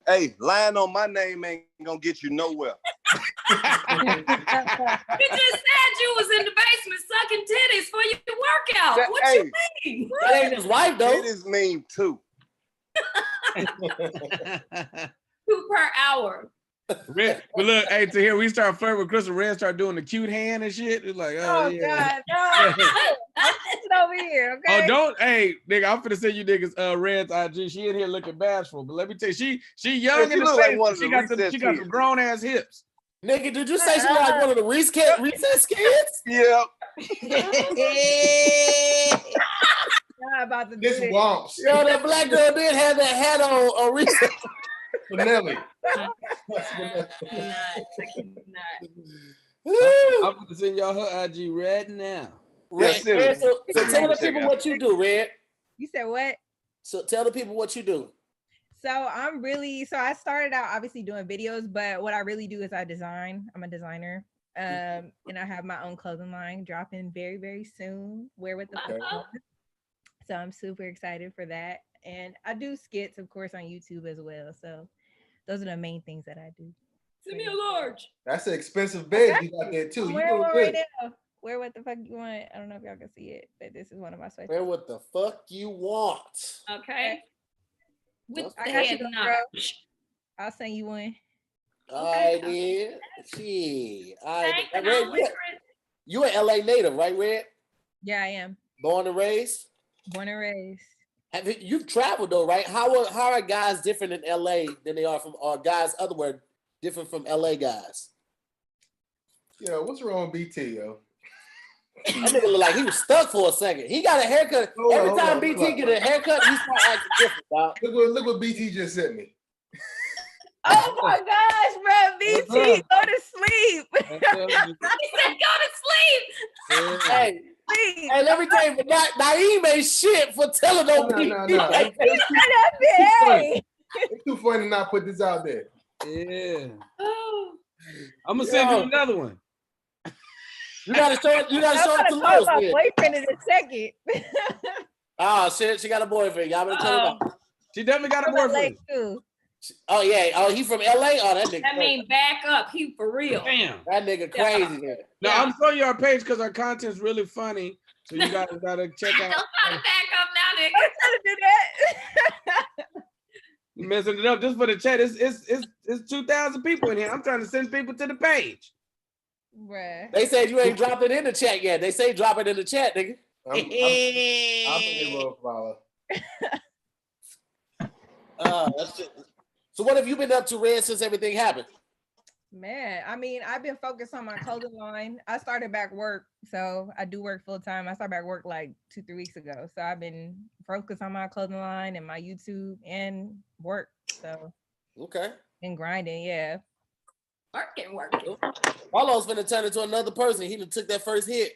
Hey, lying on my name ain't gonna get you nowhere. You just said you was in the basement sucking titties for your workout. What you mean? That ain't his wife though. Titties mean 2. 2 per hour. Red, but look, hey, to here we start flirting with Crystal. Red start doing the cute hand and shit. It's like, oh yeah. God, no. I'm sitting over here, okay? Oh, don't, hey, nigga, I'm finna send you niggas Red's IG. She in here looking bashful, but let me tell you, she young in the face. Like she got some grown ass hips. Nigga, did you say she like one of the recess kids? Yep. About to This do womps. Yo, that black girl did have that hat on recess. Nelly. I'm gonna send y'all her IG right now. Red, so tell the people what you do, Red. You said what? So tell the people what you do. So I started out obviously doing videos, but what I really do is I design. I'm a designer. And I have my own clothing line dropping very, very soon. Wear with the fuck. So I'm super excited for that. And I do skits, of course, on YouTube as well. So those are the main things that I do. Send me a large. That's an expensive bed you got there too. Wear one right now. Wear what the fuck you want. I don't know if y'all can see it, but this is one of my sweatshirts. Wear what the fuck you want. Okay. With the I head notch. I'll send you one. I did. Shit. You an LA native, right, Red? Yeah, I am. Born and raised? Born and raised. You've traveled though, right? How are guys different in LA than they are from, or guys otherwhere different from LA guys? Yo, what's wrong with BT, yo? That nigga look like he was stuck for a second. He got a haircut. Every time BT get a haircut, he start acting different, dog. Look what BT just sent me. Oh my gosh, bro. BT, go to sleep. He said, "Go to sleep." Hey, hey, let me tell you, but Naeem ain't shit for telling no people. No. It's too funny to not put this out there. Yeah. I'm gonna send you another one. You gotta show it. You gotta show it to call Lowe's. my boyfriend in a second. Oh shit, she got a boyfriend. Y'all better tell her about. She definitely got a boyfriend. Oh yeah. Oh, he from LA. Oh, that nigga. That mean back up. He for real. Damn. That nigga crazy. Yeah. Now I'm showing you our page because our content's really funny. So you guys gotta check out. Don't try to back up now, nigga. I'm trying to do that. You messing it up just for the chat. It's 2,000 people in here. I'm trying to send people to the page. Bruh. They said you ain't dropped it in the chat yet. They say drop it in the chat, nigga. I'm a little follow. That's it. So what have you been up to, Red, since everything happened? Man, I mean, I've been focused on my clothing line. I started back work, so I do work full time. I started back work like 2-3 weeks ago. So I've been focused on my clothing line and my YouTube and work. So okay, been grinding, yeah. Working. Carlos finna turn into another person. He done took that first hit.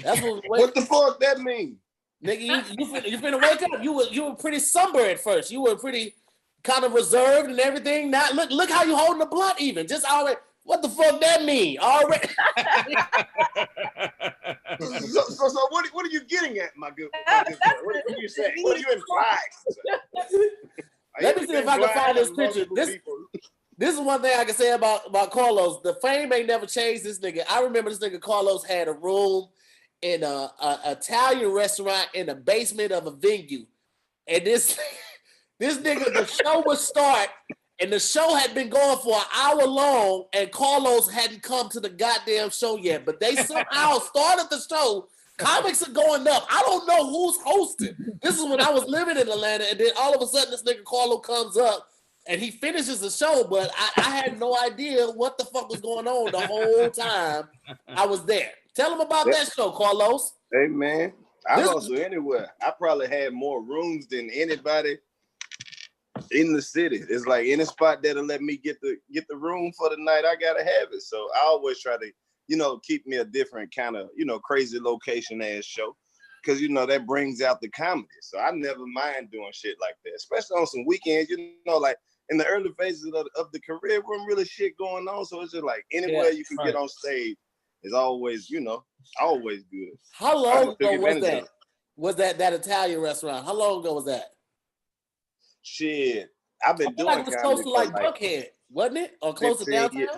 That's what the fuck that mean? Nigga, you finna wake up. You were pretty somber at first. You were pretty kind of reserved and everything. Now look how you holding the blunt even. Just already. What the fuck that mean? Already. so what are you getting at, my good friend? What are you saying? What are you implying? Let me see if I can find this picture. This is one thing I can say about Karlous. The fame ain't never changed this nigga. I remember this nigga Karlous had a room in a Italian restaurant in the basement of a venue. And this nigga, the show would start, and the show had been going for an hour long, and Karlous hadn't come to the goddamn show yet. But they somehow started the show. Comics are going up. I don't know who's hosting. This is when I was living in Atlanta, and then all of a sudden this nigga Karlous comes up, and he finishes the show, but I had no idea what the fuck was going on the whole time I was there. Tell him about that show, Karlous. Hey, man. I hustle anywhere. I probably had more rooms than anybody in the city. It's like any spot that'll let me get the room for the night, I gotta have it. So I always try to, keep me a different kind of, crazy location ass show. Because, that brings out the comedy. So I never mind doing shit like that, especially on some weekends, like, in the early phases of the career, wasn't really shit going on. So it's just like anywhere you can get on stage is always, always good. How long ago was that? Was that Italian restaurant? How long ago was that? Shit, I've been doing it was close to like Buckhead, wasn't it? Or close to downtown? Yeah.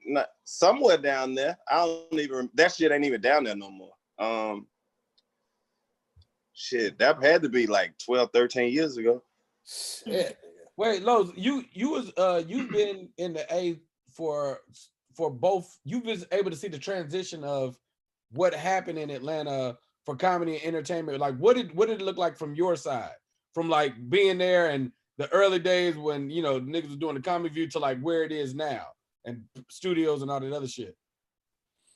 Not, somewhere down there. I don't even, that shit ain't even down there no more. Shit, that had to be like 12, 13 years ago. Shit. Wait, Lowe's, you've been in the A for both. You've been able to see the transition of what happened in Atlanta for comedy and entertainment. Like, what did it look like from your side? From like being there and the early days when niggas was doing the Comedy View to like where it is now and studios and all that other shit.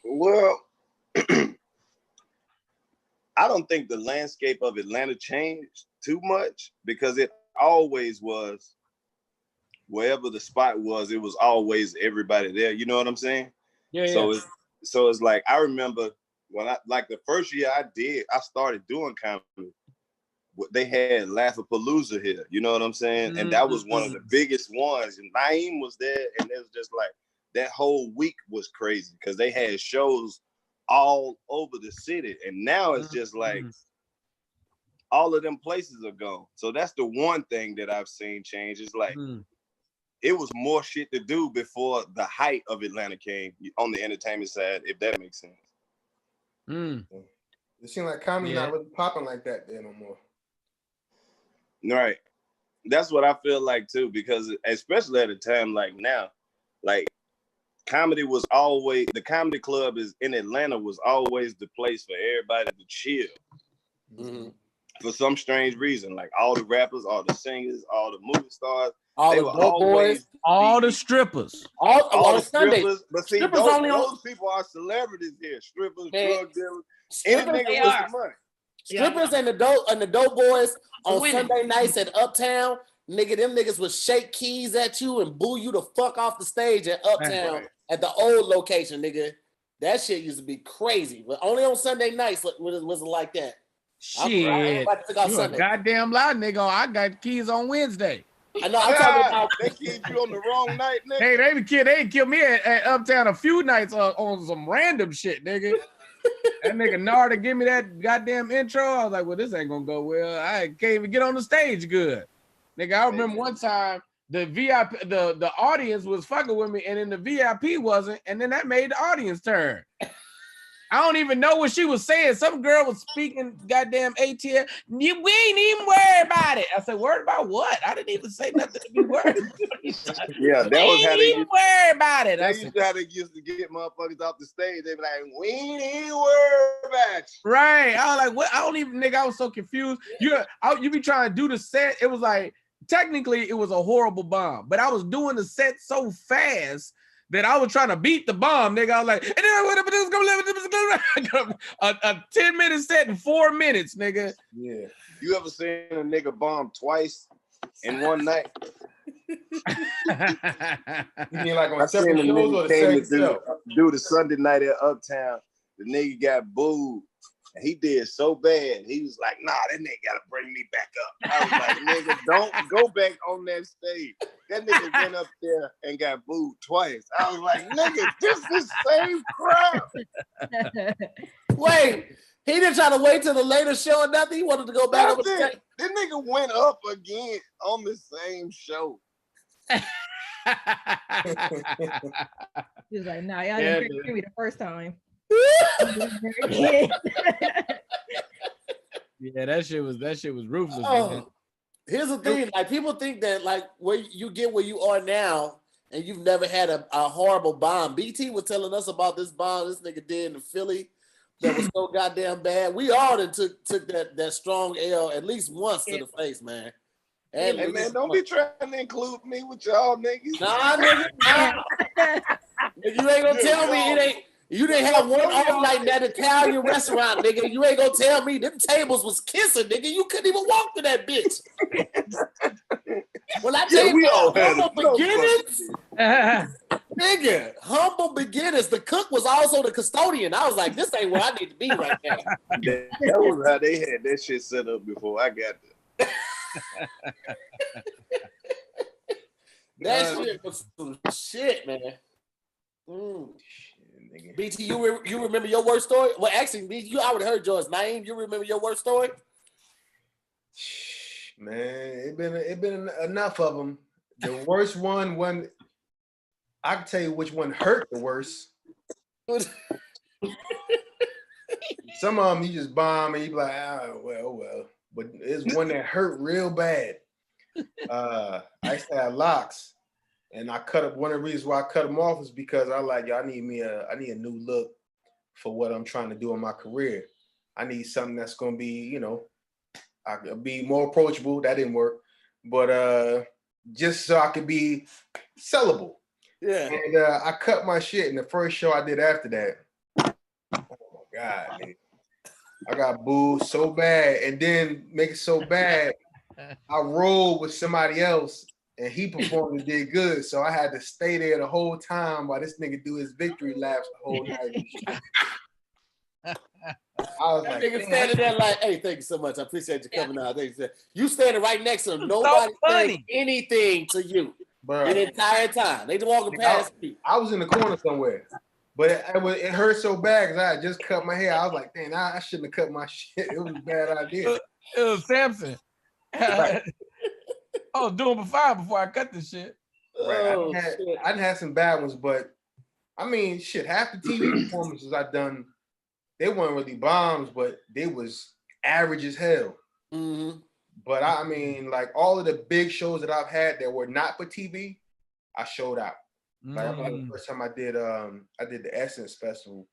Well, I don't think the landscape of Atlanta changed too much because it always was, wherever the spot was, it was always everybody there. You know what I'm saying? Yeah. So it's like, I remember when the first year I started doing comedy, they had Laugh-A-Palooza here. You know what I'm saying? Mm-hmm. And that was one of the biggest ones. And Naeem was there, and it was just like, that whole week was crazy because they had shows all over the city. And now it's just like, all of them places are gone. So that's the one thing that I've seen change. It's like, it was more shit to do before the height of Atlanta came on the entertainment side, if that makes sense. It seems like comedy's not really popping like that there no more. Right. That's what I feel like too, because especially at a time like now, like comedy was always, the comedy club in Atlanta was always the place for everybody to chill. Mm-hmm. For some strange reason, like all the rappers, all the singers, all the movie stars, all the dope boys, all the strippers, all the strippers. But see, those people are celebrities here. Strippers, drug dealers, any nigga with the money. Strippers and the dope boys on Sunday nights at Uptown. nigga, them niggas would shake keys at you and boo you the fuck off the stage at Uptown at the old location, nigga. That shit used to be crazy, but only on Sunday nights was it like that. Shit, you a goddamn lie, nigga. I got keys on Wednesday. I know. I'm talking about they killed you on the wrong night, nigga. Hey, they killed me at Uptown a few nights on some random shit, nigga. That nigga Narda give me that goddamn intro. I was like, well, this ain't gonna go well. I can't even get on the stage good. Nigga, I remember one time the VIP, the audience was fucking with me, and then the VIP wasn't, and then that made the audience turn. I don't even know what she was saying. Some girl was speaking goddamn ATL. We ain't even worried about it. I said, worried about what? I didn't even say nothing to be worried about. Yeah, that was how they ain't worried about it. They used to get motherfuckers off the stage. They be like, we ain't worried about you. Right. I was like, what? I don't even, nigga, I was so confused. You be trying to do the set. It was like, technically, it was a horrible bomb, but I was doing the set so fast that I was trying to beat the bomb, nigga. I was like, and then a 10-minute set in 4 minutes, nigga. Yeah. You ever seen a nigga bomb twice in one night? You mean like on separate shows or the same do the Sunday night at Uptown. The nigga got booed. And he did so bad. He was like, nah, that nigga gotta bring me back up. I was like, nigga, don't go back on that stage. That nigga went up there and got booed twice. I was like, nigga, this is the same crowd. Wait, he didn't try to wait till the later show or nothing. He wanted to go back up. That nigga went up again on the same show. He was like, nah, y'all didn't hear me the first time. Yeah, that shit was ruthless. Oh, here's the thing: like people think that like where you get where you are now, and you've never had a horrible bomb. BT was telling us about this bomb this nigga did in Philly that was so goddamn bad. We all took that strong L at least once to the face, man. And hey, man, don't be trying to include me with y'all niggas. Nah, nigga, nah. You ain't gonna tell me it ain't. You didn't have one off night in that Italian restaurant, nigga. You ain't gonna tell me them tables was kissing, nigga. You couldn't even walk to that bitch. Well, I tell you, humble beginners, nigga, humble beginners. The cook was also the custodian. I was like, this ain't where I need to be right now. That was how they had that shit set up before I got there. That shit was some shit, man. BT, you remember your worst story? Well, actually, BT, I would have heard yours. Naeem, you remember your worst story? Man, it been enough of them. The worst one, I can tell you which one hurt the worst. Some of them you just bomb and you be like, well. But it's one that hurt real bad. I used to have locks. And I cut up. One of the reasons why I cut them off is because I like, y'all need a new look for what I'm trying to do in my career. I need something that's gonna be, I could be more approachable. That didn't work, but just so I could be sellable. Yeah. And I cut my shit in the first show I did after that. Oh my God, man. I got booed so bad, and then make it so bad, I rolled with somebody else. And he performed and did good, so I had to stay there the whole time while this nigga do his victory laps the whole night. I was like, nigga standing there like, hey, thank you so much. I appreciate you coming out. You standing right next to him. Nobody saying anything to you the entire time. They just walking past you. I was in the corner somewhere, but it hurt so bad because I had just cut my hair. I was like, damn, I shouldn't have cut my shit. It was a bad idea. It was Samson. Right. I was doing fine before I cut this shit. Right. I done had some bad ones, but I mean, shit, half the TV performances I've done, they weren't really bombs, but they was average as hell. Mm-hmm. But I mean, like all of the big shows that I've had that were not for TV, I showed out. Like I remember the first time I did the Essence Festival,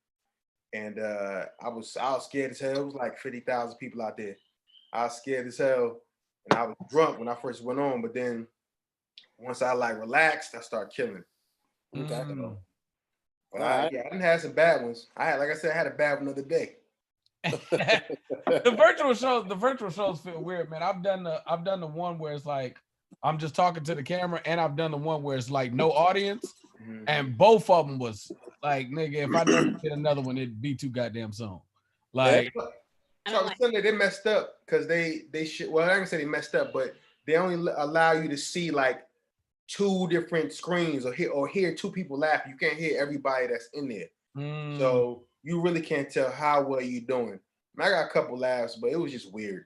and I was scared as hell. It was like 50,000 people out there. I was scared as hell. And I was drunk when I first went on, but then once I like relaxed, I started killing. Okay. But I didn't have some bad ones. I had a bad one the other day. The virtual shows feel weird, man. I've done the one where it's like I'm just talking to the camera, and I've done the one where it's like no audience, and both of them was like, nigga, if I never did another one, it'd be too goddamn soon. Like, Chocolate Sunday, they messed up because they should. Well, I didn't say they messed up, but they only allow you to see like 2 different screens or hear 2 people laugh. You can't hear everybody that's in there, so you really can't tell how well you're doing. I got a couple laughs, but it was just weird.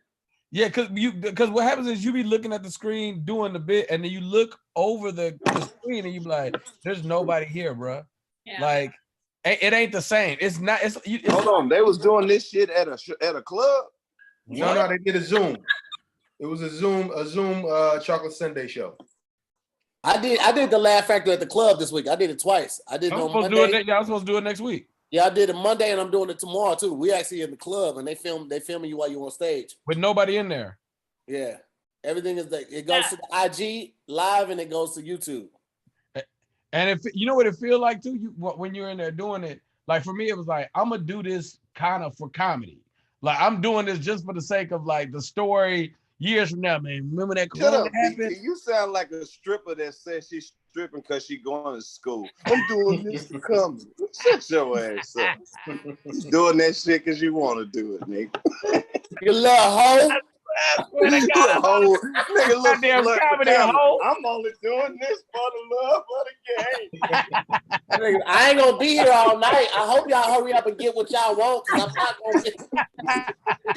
Yeah, because what happens is you be looking at the screen doing the bit, and then you look over the screen and you be like, "There's nobody here, bro." Yeah. Like, it ain't the same. It's not. It's hold on. They was doing this shit at a club. No, they did a Zoom. It was a Zoom Chocolate Sunday show. I did the Laugh Factory at the club this week. I did it twice. I did it on Monday. I was supposed to do it next week. Yeah, I did it Monday, and I'm doing it tomorrow too. We actually in the club, and they filming you while you're on stage with nobody in there. Yeah, everything is like it goes to the IG live, and it goes to YouTube. And if you know what it feel like too, when you're in there doing it, like for me, it was like I'm gonna do this kind of for comedy. Like I'm doing this just for the sake of like the story. Years from now, man. Remember that corona happened? You sound like a stripper that says she's stripping because she's going to school. I'm doing this for comedy. Shut your ass up. You doing that shit because you want to do it, nigga. You little hoe. Nigga, look, comedy hoe. I'm only doing this for the love of the game. I ain't gonna be here all night. I hope y'all hurry up and get what y'all want, because I'm not gonna get.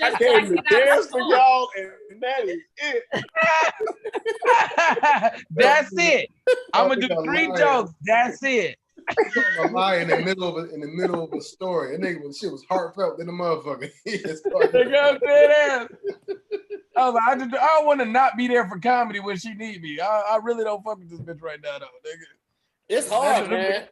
I came to dance for y'all, and that is it. That's it. I'm gonna do 3 jokes. That's it. I'm lying in the middle of a story. That nigga shit was heartfelt than the motherfucker. I don't want to not be there for comedy when she need me. I really don't fuck with this bitch right now, though, nigga. It's hard, man.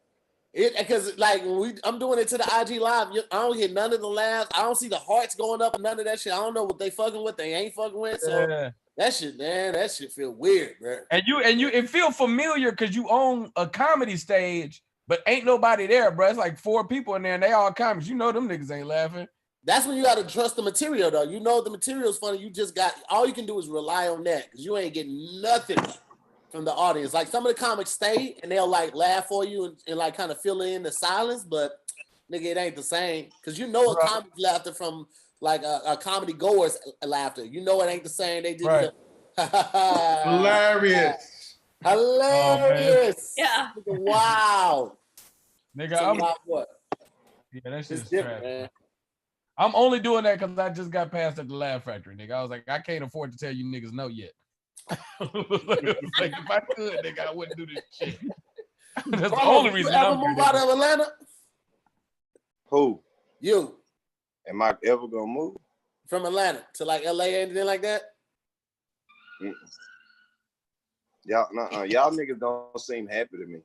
Because like when I'm doing it to the IG live, I don't hear none of the laughs. I don't see the hearts going up and none of that shit. I don't know what they fucking with. They ain't fucking with. So that shit, man, that shit feel weird, bro. And it feel familiar because you own a comedy stage, but ain't nobody there, bro. It's like 4 people in there, and they all comics. You know them niggas ain't laughing. That's when you got to trust the material, though. You know the material's funny. You just got, all you can do is rely on that, because you ain't getting nothing from the audience. Like some of the comics stay and they'll like laugh for you and like kind of fill in the silence, but nigga, it ain't the same. Because you know a comic's laughter from like a comedy goer's laughter. You know it ain't the same. They did hilarious. Hilarious. Yeah. Wow. Nigga, yeah, that shit's different, man. I'm only doing that because I just got passed at the Laugh Factory, nigga. I was like, I can't afford to tell you niggas no yet. Like if I could, nigga, I wouldn't do this shit. That's the only reason. You ever move out of Atlanta? Who? You. Am I ever gonna move from Atlanta to like LA, anything like that? Y'all niggas don't seem happy to me.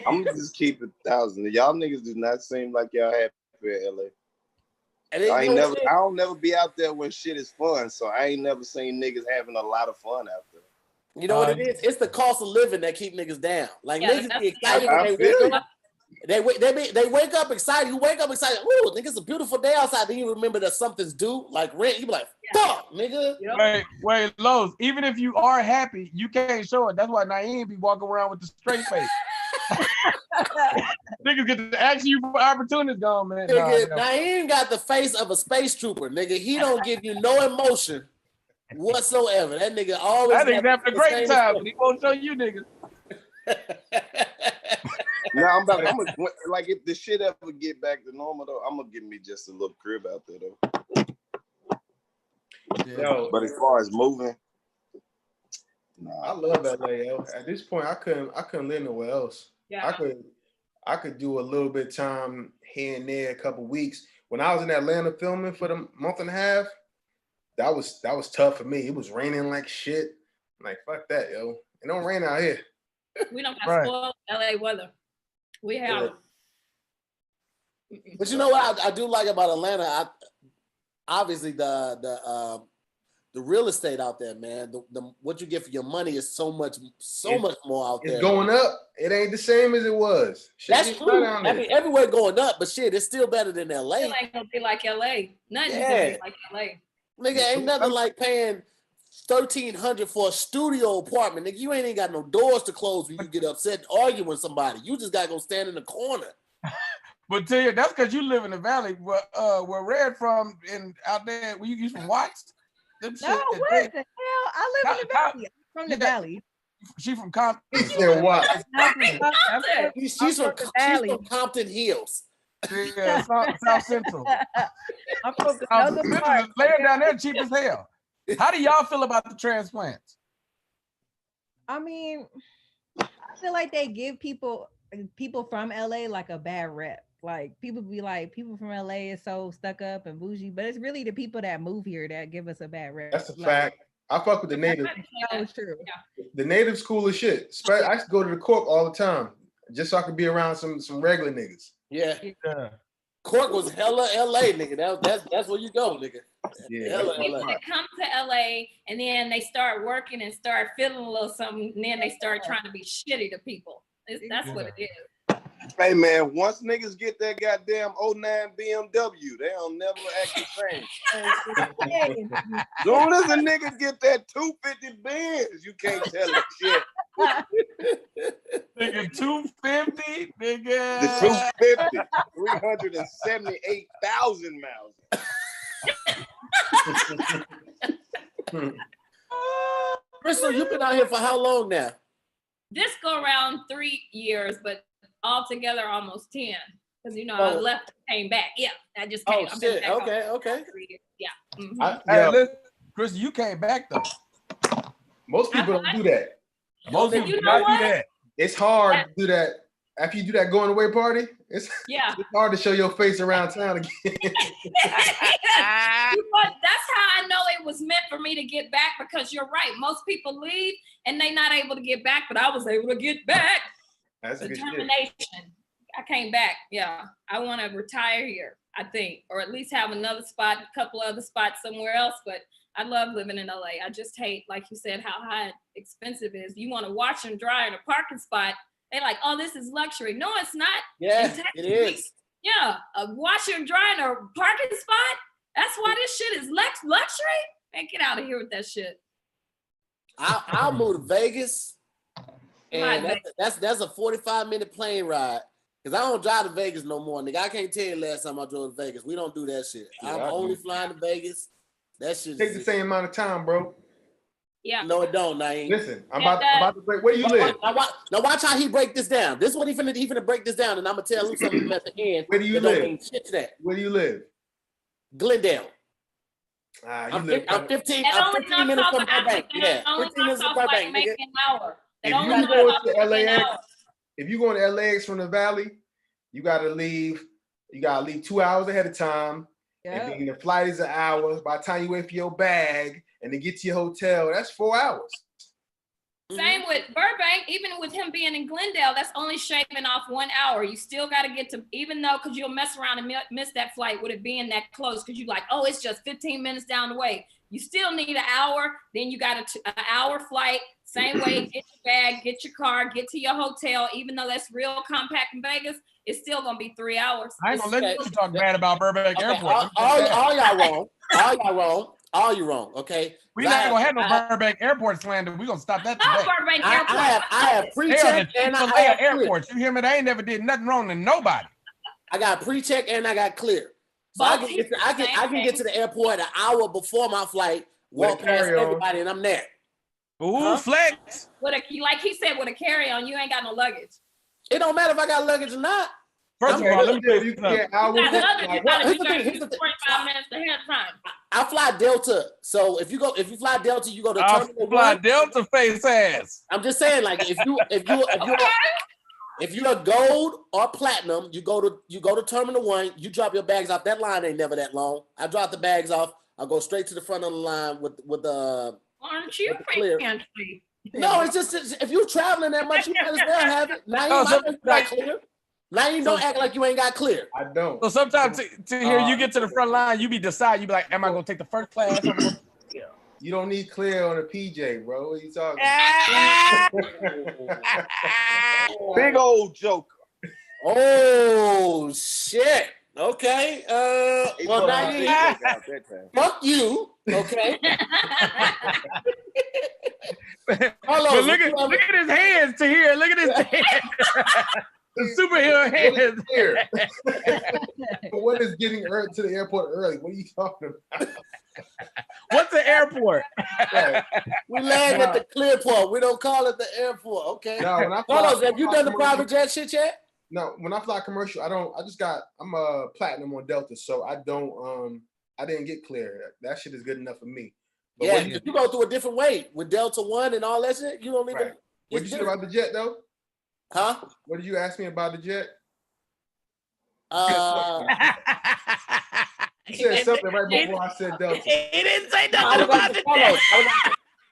I'm gonna just keep it 1,000. Y'all niggas do not seem like y'all happy in LA. I don't never be out there when shit is fun, so I ain't never seen niggas having a lot of fun out there. You know what it is? It's the cost of living that keep niggas down. Like niggas be excited when they wake up excited. You wake up excited. Ooh, nigga, it's a beautiful day outside. Then you remember that something's due, like rent. You be like, fuck, nigga. Wait, Lowe's. Even if you are happy, you can't show it. That's why Naeem be walking around with the straight face. Niggas get to ask you for opportunities, gone, man. Nigga, Naeem got the face of a space trooper. Nigga, he don't give you no emotion whatsoever. That nigga always. I think having a great time, but he won't show you niggas. Now I'm like if the shit ever get back to normal though, I'm gonna give me just a little crib out there though. Yeah. But as far as moving, nah. I love LA, yo. At this point, I couldn't live nowhere else. Yeah. I could do a little bit of time here and there, a couple weeks. When I was in Atlanta filming for the month and a half, that was tough for me. It was raining like shit. I'm like, fuck that, yo. It don't rain out here. We don't have spoiled LA weather. We have. But you know what I do like about Atlanta? Obviously the real estate out there, man. The what you get for your money is so much more out there. It's going up. It ain't the same as it was. That's true. I mean, everywhere going up, but shit, it's still better than LA. It ain't gonna be like LA. Nothing's gonna be like LA. Nigga, ain't nothing like paying $1,300 for a studio apartment. Nigga, you ain't even got no doors to close when you get upset arguing with somebody. You just gotta go stand in the corner. But tell you, that's because you live in the valley. Where Red from out there, where you from Watts? No, what the hell? I live in the valley. I'm from the valley. She from Compton. She's from Watts. She's from Compton Hills. Yeah, South Central. I'm from South Central. Laying down there cheap as hell. How do y'all feel about the transplants? I mean, I feel like they give people from LA like a bad rep. Like people be like, people from LA is so stuck up and bougie, but it's really the people that move here that give us a bad rep. That's a fact. I fuck with the natives. That's true. The natives cool as shit. I used to go to the Cork all the time just so I could be around some regular niggas. Yeah. Cork was hella LA, nigga. That's where you go, nigga. Yeah. Hella LA. They come to LA and then they start working and start feeling a little something, and then they start trying to be shitty to people. That's what it is. Hey man, once niggas get that goddamn 09 BMW, they don't never act the same. Soon as a nigga get that 250 Benz, you can't tell it shit. Nigga, 250, nigga. The 250, 378,000 miles. Crystal, you've been out here for how long now? This go around 3 years, but altogether almost 10. Because I left and came back. Yeah, I just came. Oh shit. Okay. Yeah. Mm-hmm. Hey, listen, Chris, you came back though. Most people don't do that. Most people do not do that. It's hard to do that. After you do that going away party, it's hard to show your face around town again. That's how I know it was meant for me to get back, because you're right. Most people leave and they're not able to get back, but I was able to get back. That's determination. I came back. Yeah. I want to retire here, I think, or at least have another spot, a couple other spots somewhere else. But I love living in LA. I just hate, like you said, how high and expensive it is. You want to wash and dry in a parking spot. They're like, oh, this is luxury. No, it's not. Yeah, it is. Yeah, a washer and dryer in a parking spot. That's why this shit is luxury. Man, get out of here with that shit. I'll move to Vegas, and that's a 45-minute plane ride. Cause I don't drive to Vegas no more, nigga. I can't tell you last time I drove to Vegas. We don't do that shit. Yeah, I'm only flying to Vegas. That shit takes the same amount of time, bro. Yeah. No, it don't, Naeem. Listen, I'm about to break. Where do you live? Now watch how he break this down. This is what he finna break this down, and I'm gonna tell him something at the end. Where do you live? Shit to that. Where do you live? Glendale. I'm 15 minutes from Burbank. Yeah, 15 minutes from Burbank. If you go to LAX from the Valley, you gotta leave 2 hours ahead of time. And then the flight is an hour. By the time you wait for your bag and to get to your hotel, that's 4 hours. Same with Burbank. Even with him being in Glendale, that's only shaving off 1 hour. You still got to get to, even though, because you'll mess around and miss that flight with it being that close, because you're like, oh, it's just 15 minutes down the way. You still need an hour. Then you got an hour flight. Same way, get your bag, get your car, get to your hotel. Even though that's real compact in Vegas, it's still gonna be 3 hours. I ain't gonna let you talk bad about Burbank Airport. All y'all wrong. All you wrong. Okay. We're not gonna have no Burbank Airport slander. We're gonna stop that today. Burbank Airport. I have pre-check and I have airports. You hear me? They ain't never did nothing wrong to nobody. I got pre-check and I got clear. So I can get to the airport an hour before my flight, walk past everybody, and I'm there. Ooh, flex. Like he said, with a carry-on, you ain't got no luggage. It don't matter if I got luggage or not. First of all, let me tell you something. Here's the 45 minutes ahead of time. I fly Delta, so if you fly Delta, you go to Terminal 1. Fly Delta face ass. I'm just saying, like if you're gold or platinum, you go to Terminal 1. You drop your bags off. That line ain't never that long. I drop the bags off. I go straight to the front of the line with the. Aren't you fancy? No, it's just if you're traveling that much, you might as well have it. Now you got clear. Now you don't act like you ain't got clear. I don't. So sometimes to hear you get to the front line, you be like, am I gonna take the first class? You don't need clear on a PJ, bro. What are you talking about? Big old joker. Oh shit. Okay. Well, now fuck you. Okay. Carlos, look at his hands, Tahir. Look at his hands. The superhero hands. What is getting to the airport early? What are you talking about? What's the airport? Right. We land at the Clearport. We don't call it the airport. Okay. No, when I Carlos, have you done the private jet shit yet? No, when I fly commercial, I'm a platinum on Delta, so I didn't get clear. That shit is good enough for me. But yeah, you go through a different way with Delta One and all that shit. You don't even. Right. What did you say about the jet though? Huh? What did you ask me about the jet? You said something right before I said Delta. He didn't say nothing about the jet.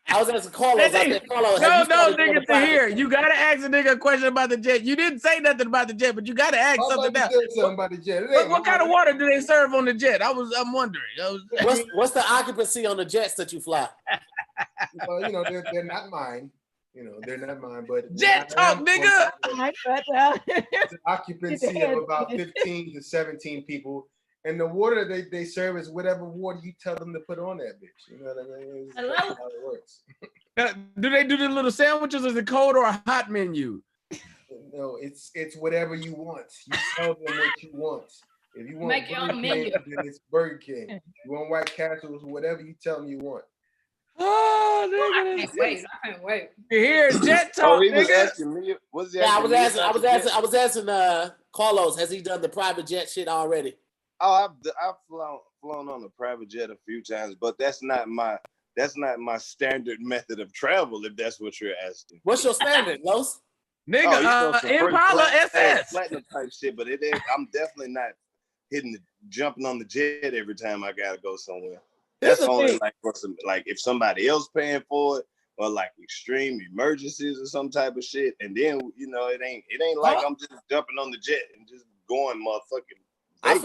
I was asking Carlos. I said, Carlos, no, nigga, Tahir. You gotta ask a nigga a question about the jet. You didn't say nothing about the jet, but you gotta ask something else. Something about the jet. What kind of water do they serve on the jet? I'm wondering. What's the occupancy on the jets that you fly? Well, they're not mine. They're not mine, but jet talk, nigga. The occupancy of about 15 to 17 people. And the water they serve is whatever water you tell them to put on that bitch. You know what I mean? That's how it works. Do they do the little sandwiches? Is it cold or a hot menu? No, it's whatever you want. You tell them what you want. If you want Make your own menu, then it's Burger King. You want White Castles, whatever you tell them you want. Oh, nigga, I can't wait. You hear jet talk, he was nigga? asking me. I was asking Carlos, has he done the private jet shit already? Oh, I've flown on a private jet a few times, but that's not my standard method of travel. If that's what you're asking. What's your standard, Los? Nigga, Impala SS. Platinum type shit, but it ain't. I'm definitely not jumping on the jet every time I gotta go somewhere. That's only like for some, like if somebody else paying for it, or like extreme emergencies or some type of shit. And then it ain't like I'm just jumping on the jet and just going motherfucking. I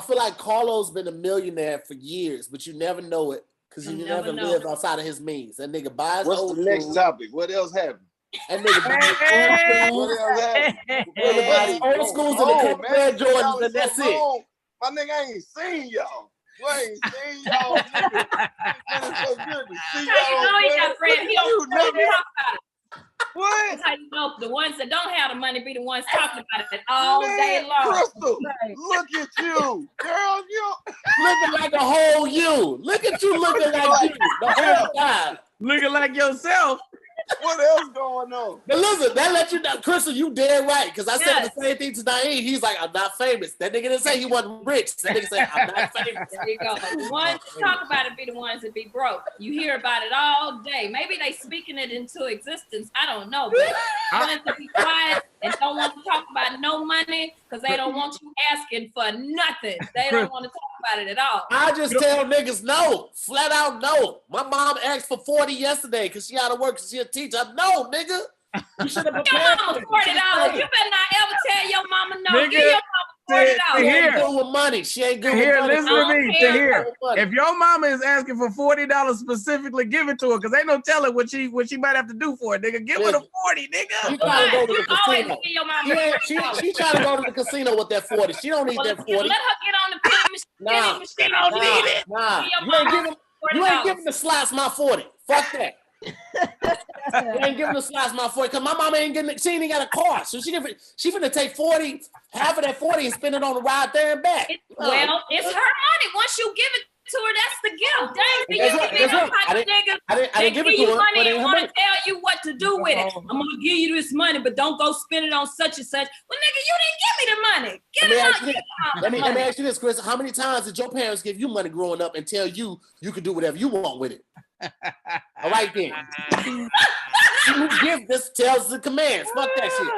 feel like Carlos been a millionaire for years, but you never know it because you never live outside of his means. That nigga buys. What's the next topic? What else happened? That nigga buys what else happened? Old schools and the couple Red Jordans, and that's it. My nigga, I ain't seen y'all. I ain't seen y'all. Nigga. It's so good to see y'all. You know he got friends. He don't talk about it. What? That's how you know the ones that don't have the money be the ones talking about it all day long. Crystal, look at you, girl. You looking like a whole you. Look at you looking like you the whole time. Looking like yourself. What else going on? But listen, that let you know, Crystal, you dead right. Because I said the same thing to Naeem. He's like, I'm not famous. That nigga didn't say he wasn't rich. That nigga said, I'm not famous. There you go. The ones that talk about it be the ones that be broke. You hear about it all day. Maybe they speaking it into existence. I don't know. But ones that be quiet and don't want to talk about no money because they don't want you asking for nothing. They don't want to talk about it at all. I just tell niggas no. Flat out no. My mom asked for 40 yesterday because she out of work because she a teacher. No, nigga. You should have prepared. Your mama $40. You better not ever tell your mama no. Nigga, give your mama $40. She ain't good with money. She ain't good with money. Listen to me. If your mama is asking for $40 specifically, give it to her because ain't no telling what she might have to do for it, nigga. Give her the 40, nigga. She trying to go to the casino. Give your mama she trying to go to the casino with that 40. She don't need that 40. Let her get on the penny machine. Nah. You ain't giving the slots my 40. Fuck that. You ain't giving the slots my 40 because my mama ain't getting it. She ain't even got a car, so she finna take 40, half of that 40 and spend it on the ride there and back. Well, it's her money. Once you give it to her, that's the gift. Dang, I didn't give it to her. Money and want to tell you what to do with it. I'm gonna give you this money, but don't go spend it on such and such. Well, nigga, you didn't give me the money. Let me ask you this, Chris. How many times did your parents give you money growing up and tell you you could do whatever you want with it? All right then. You give this tells the commands. Fuck that shit.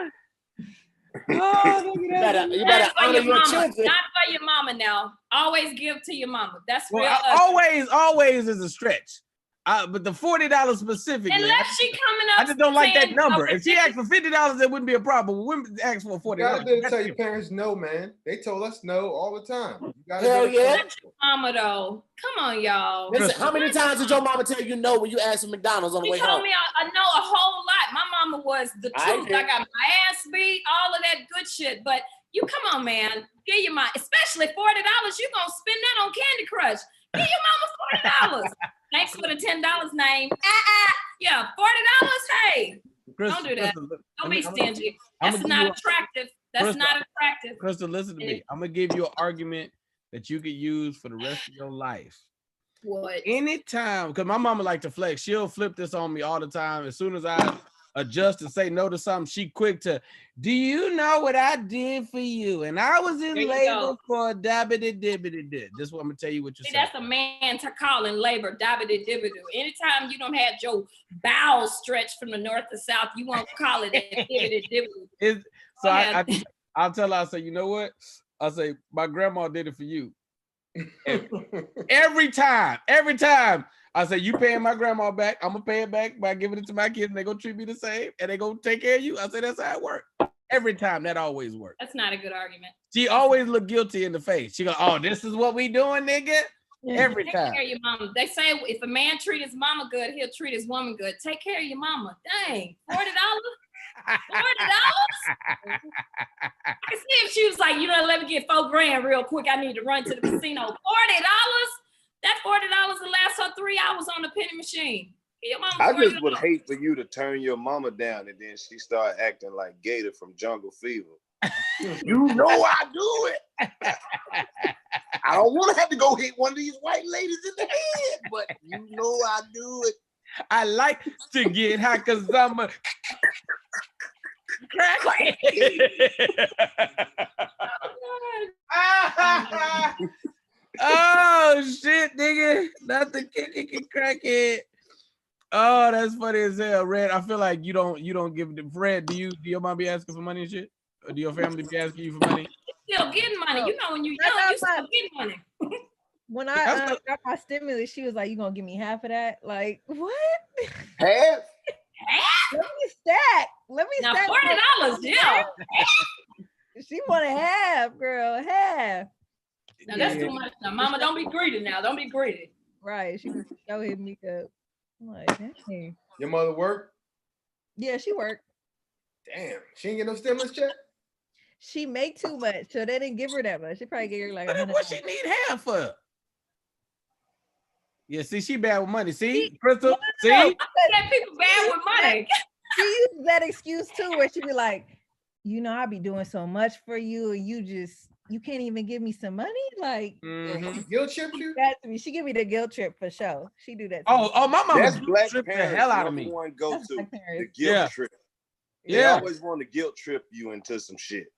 You better honor your children. Not for your mama now. Always give to your mama. That's real. Always is a stretch. But the $40 specifically. Unless she coming up. I just don't like that number. If she asked for $50, that wouldn't be a problem. But women ask for $40. You gotta tell your parents no, man. They told us no all the time. Hell yeah. Mama though. Come on, y'all. Listen, how many times did your mama tell you no when you asked for McDonald's on the way home? She told me I know a whole lot. My mama was the truth. I got my ass beat, all of that good shit. But you come on, man. Give your mom, especially $40, you gonna spend that on Candy Crush. Give your mama $40. Thanks for the $10 name. Yeah, $40. Hey, don't do that. Don't be stingy. That's not attractive. That's not attractive. Crystal, listen to me. I'm gonna give you an argument that you could use for the rest of your life. What? Anytime, because my mama like to flex. She'll flip this on me all the time. As soon as I adjust and say no to something, she quick to, do you know what I did for you? And I was in labor for a dabbity-dibbity-did. This is what I'm gonna tell you what you said. That's a man to call in labor, dabbity-dibbity. Anytime you don't have your bowels stretched from the north to south, you won't call it a dibbity-dibbity. So I'll tell her, I say, you know what? I say, my grandma did it for you. Every time I say, you paying my grandma back, I'm gonna pay it back by giving it to my kids, and they gonna treat me the same, and they gonna take care of you. I say, that's how it works. Every time, that always works. That's not a good argument. She always look guilty in the face. She go, oh, this is what we doing, nigga. Every Take time. care of your mama. They say if a man treat his mama good, he'll treat his woman good. Take care of your mama. Dang, $40. $40? I can see if she was like, you know, let me get $4,000 real quick. I need to run to the casino. $40? That $40 will last her 3 hours on the penny machine. I just would hate for you to turn your mama down and then she start acting like Gator from Jungle Fever. You know I do it. I don't want to have to go hit one of these white ladies in the head, but you know I do it. I like to get high because I'm a crack. Oh shit, nigga. Not the kicking crackhead. Oh, that's funny as hell, Red. I feel like you don't give them. Fred, do your mom be asking for money and shit? Or do your family be asking you for money? Still getting money. You know when you young, you still getting money. When I got my stimulus, she was like, "You gonna give me half of that?" Like, what? Half? Let me stack. Now $40, yeah. She want a half, girl, half. Now that's too much. Now, mama, don't be greedy. Now, don't be greedy. Right? She was so hit me up. I'm like, dang. Your mother work? Yeah, she worked. Damn, she ain't get no stimulus check. She make too much, so they didn't give her that much. She probably gave her like $100. What she need half for? Yeah, see, she bad with money. See, Crystal, see? That people bad with money. She uses that excuse too, where she be like, you know, I be doing so much for you, and you can't even give me some money. Like, guilt trip you? That's me. She give me the guilt trip for sure. She do that. Oh, my mama That's black trip the parents hell out of me. One go That's to the guilt Yeah. trip. Yeah. They always want to guilt trip you into some shit.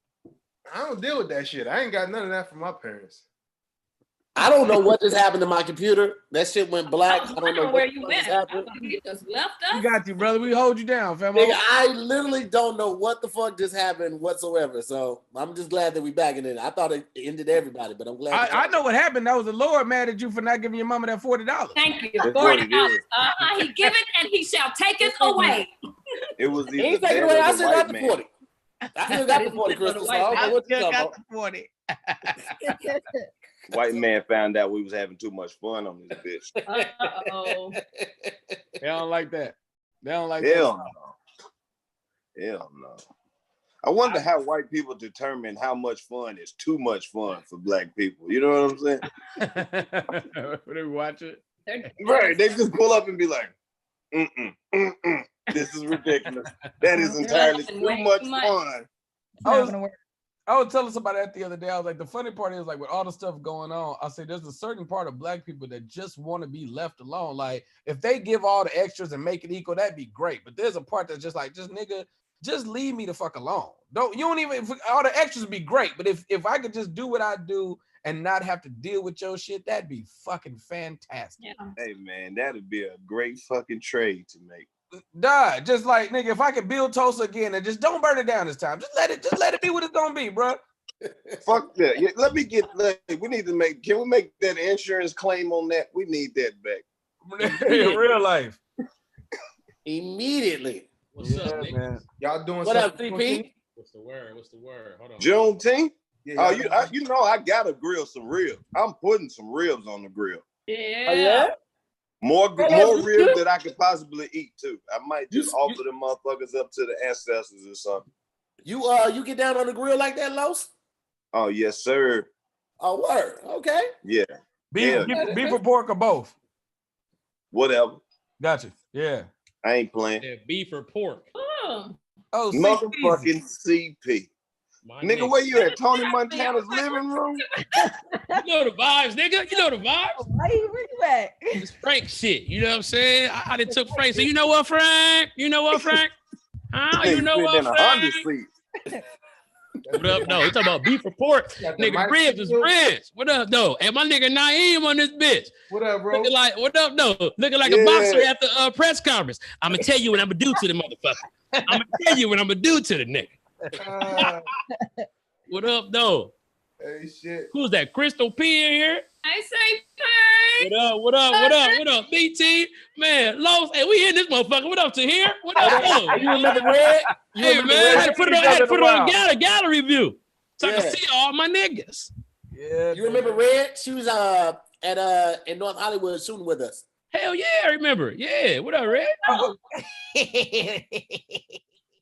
I don't deal with that shit. I ain't got none of that from my parents. I don't know what just happened to my computer. That shit went black. I don't know where you just went. happened. You just left us. We got you, brother. We hold you down, fam. Nigga, I literally don't know what the fuck just happened whatsoever. So I'm just glad that we back in it. I thought it ended everybody, but I'm glad. I know what happened. That was the Lord mad at you for not giving your mama that $40. Thank you. That's what it $40. is. He give it and he shall take it away. It was He ain't either taking that away. or I the still white got the man. 40. I still got the 40, Crystal. So I don't know what you talking about. 40. White man found out we was having too much fun on this bitch. Uh-oh. They don't like that. They don't like Hell that. no. Hell no. I wonder how white people determine how much fun is too much fun for black people. You know what I'm saying? When they watch it. Right. They just pull up and be like, this is ridiculous. That is entirely too much fun. I was telling somebody that the other day. I was like, the funny part is, like, with all the stuff going on, I say there's a certain part of black people that just want to be left alone. Like, if they give all the extras and make it equal, that'd be great. But there's a part that's just like, nigga, just leave me the fuck alone. All the extras would be great. But if I could just do what I do and not have to deal with your shit, that'd be fucking fantastic. Yeah. Hey man, that'd be a great fucking trade to make. Duh, just like, nigga, if I could build Tulsa again and just don't burn it down this time. Just let it be what it's gonna be, bro. Fuck that. Yeah, we need to can we make that insurance claim on that? We need that back. In real life. Immediately. What's up, nigga? Man. Y'all doing What up, something? CP? What's the word? Hold on. Juneteenth? Yeah, You know I gotta grill some ribs. I'm putting some ribs on the grill. Yeah. Oh, yeah? More you ribs do? that I could possibly eat too. I might just offer them motherfuckers up to the ancestors or something. You get down on the grill like that, Los? Oh yes, sir. Oh, word. Okay. Yeah. Beef or pork or both? Whatever. Gotcha. Yeah. I ain't playing. Yeah, beef or pork. Oh, Motherfucking CP. Nigga, where you at? Tony Montana's living room? You know the vibes, nigga. You know the vibes. Where you at? It's Frank shit. You know what I'm saying? I done took Frank. So you know what, Frank? You know what, Frank? Huh? You know what, Frank? What up? No, we talking about beef or pork. Nigga, ribs is ribs. What up, though? And my nigga Naeem on this bitch. What up, bro? Looking like, what up, though? Looking like a boxer at the press conference. I'm gonna tell you what I'm gonna do to the motherfucker. I'm gonna tell you what I'm gonna do to the nigga. What up, though? Hey, shit. Who's that? Crystal P in here? I say pay. What up? What up? What up? What up? BT, man, Los. Hey, we in this motherfucker. What up, Tahir? What up, though? You remember Red? Hey, man, I had to put it on gallery view so I can see all my niggas. Yeah. You remember Red? She was in North Hollywood shooting with us. Hell yeah, I remember. Yeah, what up, Red?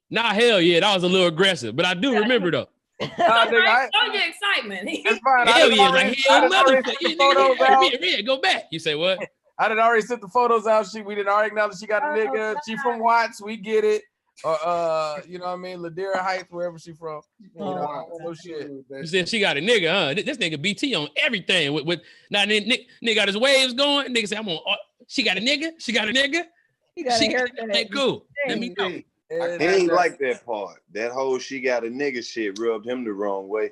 Nah, hell yeah, that was a little aggressive, but I do remember though. Nigga, show your excitement. It's fine. Hell yeah, like hell motherfucker. Red, go back. You say what? I did already sent the photos out. We didn't already acknowledge she got a nigga. She from Watts. We get it. You know what I mean? Ladera Heights, wherever she from. You know, no shit. You said she got a nigga, huh? This nigga BT on everything. With now, nigga got his waves going. Nigga say, I'm on. She got a nigga. She got a nigga. He got a haircut. Hey, cool. Let me know. He ain't like that part. That whole she got a nigga shit rubbed him the wrong way.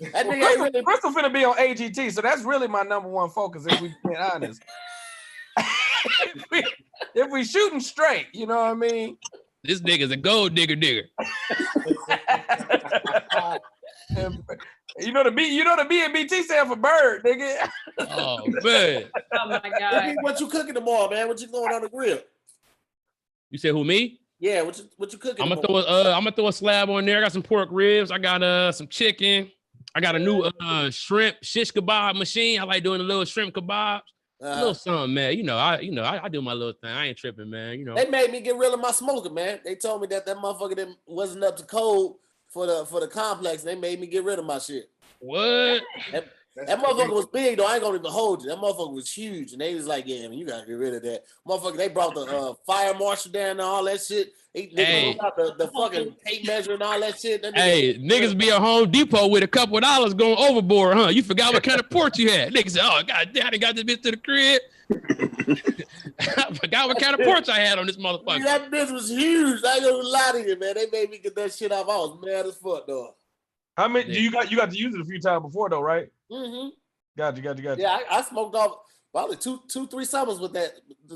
Crystal finna be on AGT, so that's really my number one focus, if we being honest. if we shooting straight, you know what I mean? This nigga's a gold digger. You know the B and BT stand for bird, nigga. Oh man. Oh my god. What you cooking tomorrow, man? What you throwing on the grill? You said who, me? Yeah, what you cooking? I'm gonna throw a slab on there. I got some pork ribs. I got some chicken. I got a new shrimp shish kebab machine. I like doing the little shrimp kebabs. A little something, man. I do my little thing. I ain't tripping, man. You know. They made me get rid of my smoker, man. They told me that motherfucker wasn't up to code for the complex. They made me get rid of my shit. What? That motherfucker was big though. I ain't gonna even hold you. That motherfucker was huge, and they was like, "Yeah, man, you gotta get rid of that motherfucker." They brought the fire marshal down and all that shit. They brought the fucking tape measure and all that shit. Niggas be at Home Depot with a couple of dollars going overboard, huh? You forgot what kind of porch you had. Niggas said, "Oh God, I got this bitch to the crib." I forgot what kind of porch I had on this motherfucker. That bitch was huge. I ain't gonna lie to you, man. They made me get that shit off. I was mad as fuck, though. How many? You got to use it a few times before, though, right? Mm-hmm. Got you. Yeah, I smoked off probably 2-3 summers with the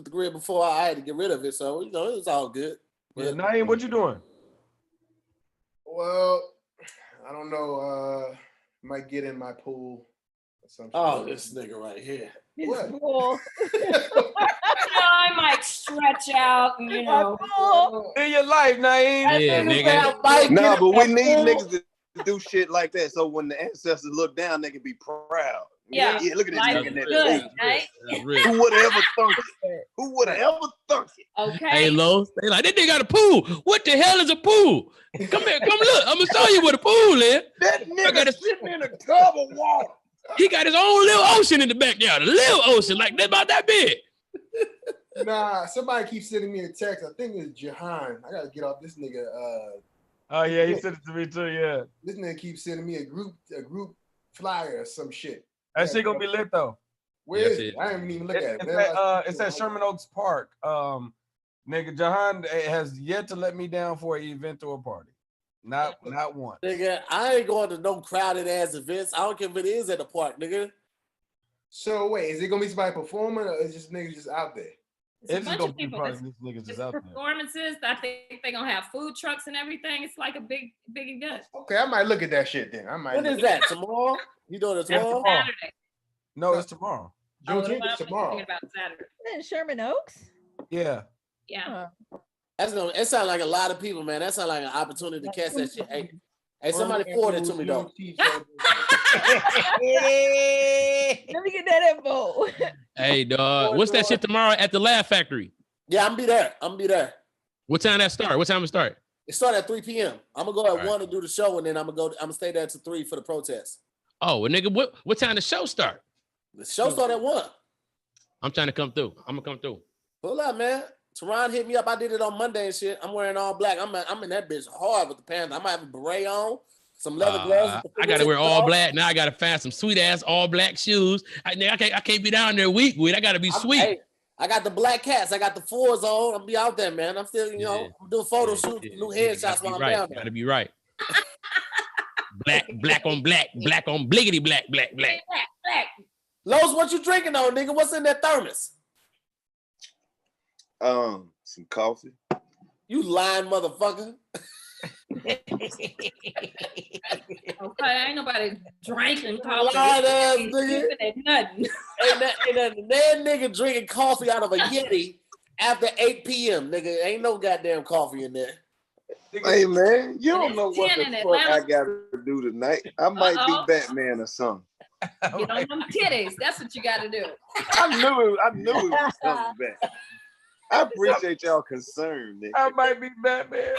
grill before I had to get rid of it. So, it was all good. Yeah, Naeem, what you doing? Well, I don't know. Might get in my pool or something. Oh, this nigga right here. What? I might stretch out, and, in your life, Naeem. Yeah, nigga. Nah, but we need niggas to do shit like that, so when the ancestors look down, they can be proud. Yeah, look at this nigga in that good, pool. right? Who would have ever thunk it? Who would have ever thunk it? Okay. Hey, Lo, they like, that nigga got a pool. What the hell is a pool? Come here, come look. I'm gonna show you what a pool is. That nigga sitting in a tub of water. He got his own little ocean in the backyard. A little ocean, like that, about that big. Nah, somebody keeps sending me a text. I think it's Jahan. I gotta get off this nigga. Oh yeah, he sent it to me too. Yeah. This nigga keeps sending me a group flyer or some shit. That shit gonna be lit though. Where is it? I didn't even look at it. It's at Sherman Oaks Park. Nigga, Jahan has yet to let me down for an event or a party. Not one. Nigga, I ain't going to no crowded ass events. I don't care if it is at the park, nigga. So wait, is it gonna be somebody performing or is just niggas just out there? It's just gonna be probably these niggas just out there. Performances. I think they're gonna have food trucks and everything. It's like a big event. Okay, I might look at that shit then. When is that? Tomorrow? You doing it tomorrow? Saturday. No, it's tomorrow. Juneteenth is tomorrow. About Saturday. In Sherman Oaks? Yeah. Yeah. It sounds like a lot of people, man. That sounds like an opportunity to catch that shit. Hey, somebody forward it to me though. Let me get that info. Hey, dog. What's that shit tomorrow at the Laugh Factory? Yeah, I'm gonna be there. What time that start? What time it start? It started at 3 p.m. I'm gonna go at 1 to do the show, and then I'm gonna stay there to 3 for the protest. Oh, well, nigga, what time the show start? The show started at 1. I'm trying to come through. I'm gonna come through. Pull up, man. Teron hit me up. I did it on Monday and shit. I'm wearing all black. I'm in that bitch hard with the pants. I might have a beret on, some leather gloves. I gotta wear all black. Now I gotta find some sweet ass all black shoes. I can't be down there weak with. I gotta be sweet. Hey, I got the black cats. I got the 4s on. I'll be out there, man. I'm still, I'm doing photo shoots, new headshots while I'm down there. Gotta be right. black on black on bliggity black. Los, what you drinking on, nigga? What's in that thermos? Some coffee. You lying motherfucker. Okay, ain't nobody drinking coffee. Lying ass nigga. Nothing. Ain't that nigga drinking coffee out of a Yeti after 8 p.m. Nigga, ain't no goddamn coffee in there. Hey man, you don't know what the fuck I gotta do tonight. I might be Batman or something. Get on them titties. That's what you gotta do. I knew it was coming back. I appreciate y'all concern, nigga. I might be Batman.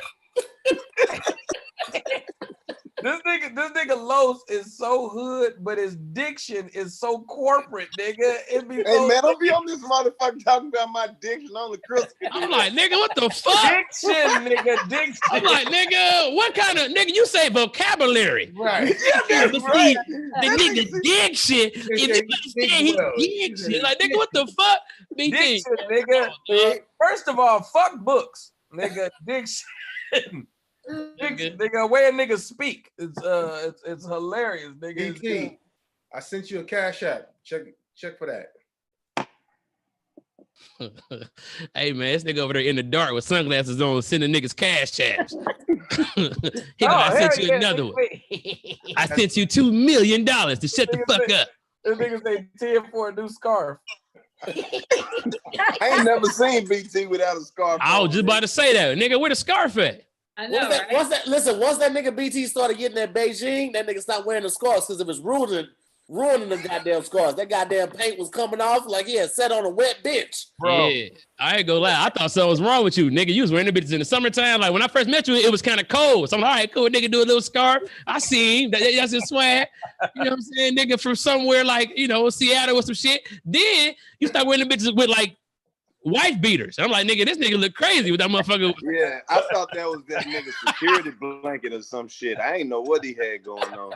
This nigga Los is so hood, but his diction is so corporate, nigga. It be hey man, don't be on this motherfucker talking about my diction on the Christmas. I'm like, nigga, what the fuck? Diction, nigga, diction. I'm like, nigga, what kind of nigga? You say vocabulary, right? Yeah, right. The nigga diction. If you understand, he diction. Like, nigga, what the fuck? Diction, nigga. First of all, fuck books, nigga. Diction. Nigga, way a nigga speak. It's hilarious, nigga. BT, I sent you a cash app. Check for that. Hey man, this nigga over there in the dark with sunglasses on, sending niggas cash apps. I sent you another one. I sent you $2 million to shut the fuck up. This nigga say 10 for a new scarf. I ain't never seen BT without a scarf. I was just about to say that, nigga. Where the scarf at? I know, right? Listen, once that nigga BT started getting that Beijing, that nigga stopped wearing the scarves because it was ruining the goddamn scarves. That goddamn paint was coming off like he had sat on a wet bench. Bro. Yeah, I ain't gonna lie. I thought something was wrong with you, nigga. You was wearing the bitches in the summertime. Like when I first met you, it was kind of cold. So I'm like, all right, cool. Nigga, do a little scarf. I seen that's his swag. You know what I'm saying? Nigga from somewhere like, Seattle or some shit. Then you start wearing the bitches with like wife beaters. I'm like, nigga, this nigga look crazy with that motherfucker. Yeah, I thought that was that nigga security blanket or some shit. I ain't know what he had going on.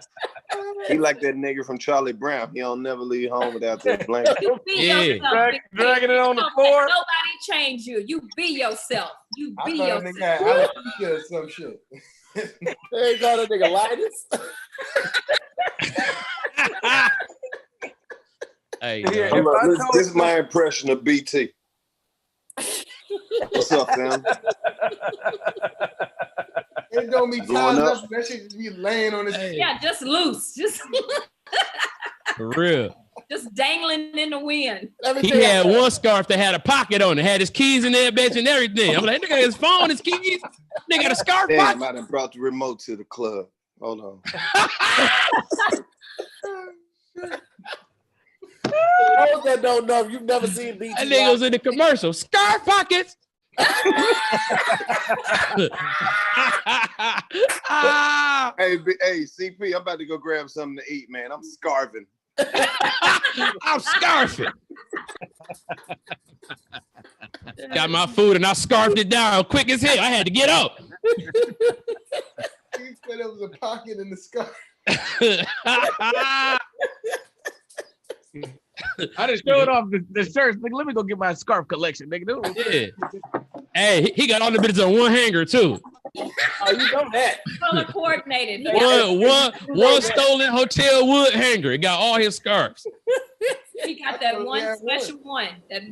He like that nigga from Charlie Brown. He don't never leave home without that blanket. You be yourself. Dragging it on the floor. Nobody change you. You be yourself. You be yourself. I thought that nigga had some shit. They ain't got a nigga Linus. Hey, this is my impression of BT. What's up, fam? It don't be tied up. That shit just be laying on his head. Yeah, just loose. Just for real. Just dangling in the wind. He had one scarf that had a pocket on it, had his keys in there, bitch, and everything. I'm like, nigga, his phone, his keys. Nigga got a scarf pocket. I done brought the remote to the club. Hold on. Those that don't know, you've never seen BT. That nigga was in the commercial. Scarf pockets. Hey, CP, I'm about to go grab something to eat, man. I'm scarving. I'm scarfing. Got my food and I scarfed it down quick as hell. I had to get up. He said it was a pocket in the scarf. I just showed off the shirts. Nigga, let me go get my scarf collection, nigga. Yeah. Hey, he got all the bitches on one hanger too. Oh, you know that. Color coordinated. One stolen hotel wood hanger. It got all his scarves. He got that one special one. That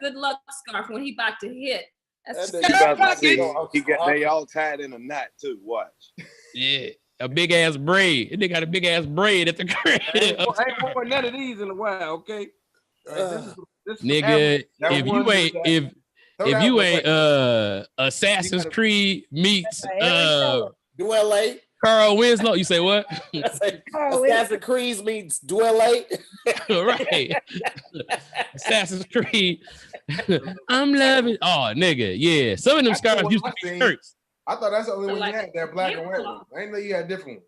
good luck scarf when he about to hit. That's they all tied in a knot too. Watch. Yeah. A big ass braid. They got a big ass braid at the crib. I ain't worn none of these in a while, okay? This nigga, if you ain't Assassin's Creed meets Duel Carl Winslow, you say what? Assassin's Creed meets Duel Right. Assassin's Creed. I'm loving. Oh, nigga, yeah. Some of them scarves used to be shirts. I thought that's the only one you had, that black and white one. I didn't know you had different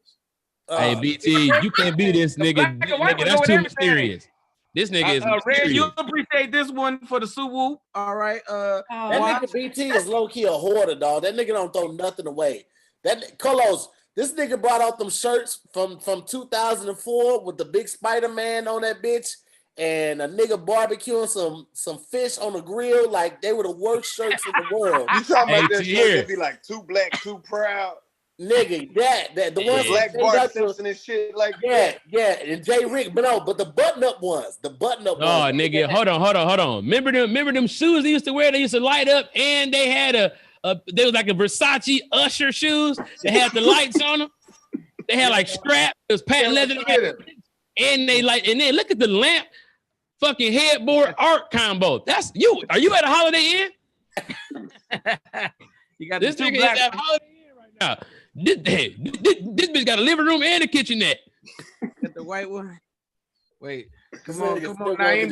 ones. Hey, BT, you can't be this nigga. Nigga, that's too mysterious. This nigga is Red, you appreciate this one for the Suwoo. All right. That nigga BT is low-key a hoarder, dog. That nigga don't throw nothing away. That Karlous, this nigga brought out them shirts from 2004 with the big Spider-Man on that bitch and a nigga barbecuing some fish on the grill. Like they were the worst shirts in the world. You talking about that shirt that be like too black, too proud? Nigga, that the ones Black Bart Simpson and shit like that. Yeah, and J. Rick, but the button-up ones. Oh, nigga, hold on. Remember them shoes they used to wear? They used to light up, and they had they was like a Versace Usher shoes. They had the lights on them. They had like strap. It was patent leather. And then look at the lamp, fucking headboard art combo. That's you. Are you at a Holiday Inn? You got this nigga is at Holiday Inn right now. This bitch got a living room and a kitchenette. Got the white one. Wait, come on, Naeem.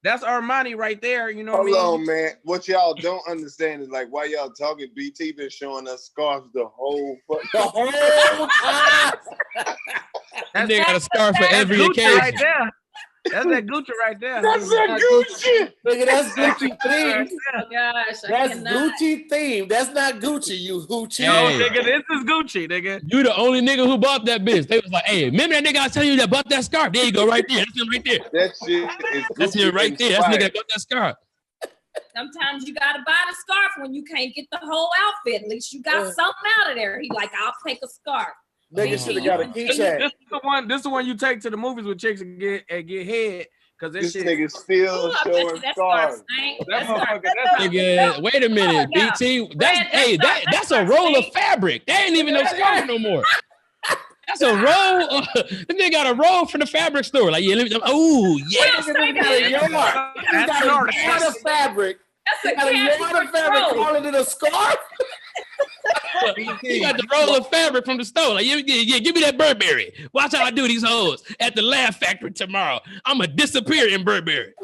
That's Armani right there. You know what I mean? Hold on, man. What y'all don't understand is like why y'all talking. BT been showing us scarves the whole time. That nigga got a scarf for every occasion. Right there. That's that Gucci right there. That's that Gucci. Nigga, that's Gucci theme. Oh gosh, that's Gucci theme. That's not Gucci, you hoochie. Hey. No, nigga, this is Gucci, nigga. You the only nigga who bought that bitch. They was like, hey, remember that nigga I was telling you that bought that scarf? There you go, right there. That's him right there. That shit is That's him right there. That's nigga that bought that scarf. Sometimes you gotta buy the scarf when you can't get the whole outfit. At least you got something out of there. He like, I'll take a scarf. Nigga should have got a keychain. This is the one you take to the movies with chicks and get head. Cause this nigga still showing scars. Nigga, wait a minute, BT. That's a roll of fabric. That ain't even no scarf no more. That's a roll. This nigga got a roll from the fabric store. Like, yeah, let me. Oh, yeah. That's a yard of fabric. That's a yard of fabric. Calling it a scarf. You got the roll of fabric from the store. Like, yeah, give me that Burberry. Watch how I do these hoes at the Laugh Factory tomorrow. I'm gonna disappear in Burberry.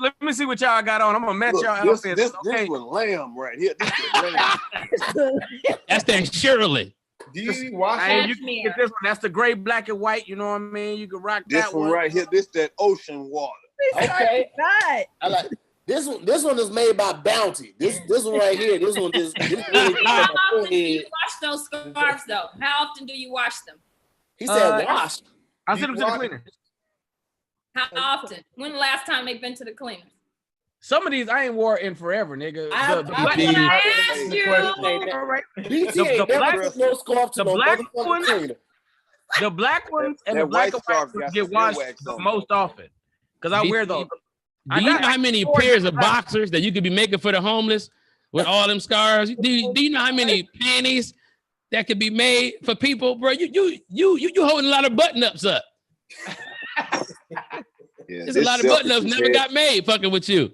Let me see what y'all got on. I'm gonna match y'all outfits. This was lamb right here. This is lamb. That's that Shirley. Do you watch it? You can get this one. That's the gray, black, and white. You know what I mean? You can rock this that one right here. This that ocean water. Okay. I like. This one is made by Bounty. This one right here. This really how often do you wash those scarves though? How often do you wash them? He said wash. I sent them to the cleaner. How often? When the last time they've been to the cleaner? Some of these I ain't wore in forever, nigga. The black ones and the black and white get washed the most often because I wear those. Do you know how many pairs of boxers that you could be making for the homeless with all them scars? Do you know how many panties that could be made for people, bro? You holding a lot of button-ups up. There's a lot of button-ups never got made fucking with you.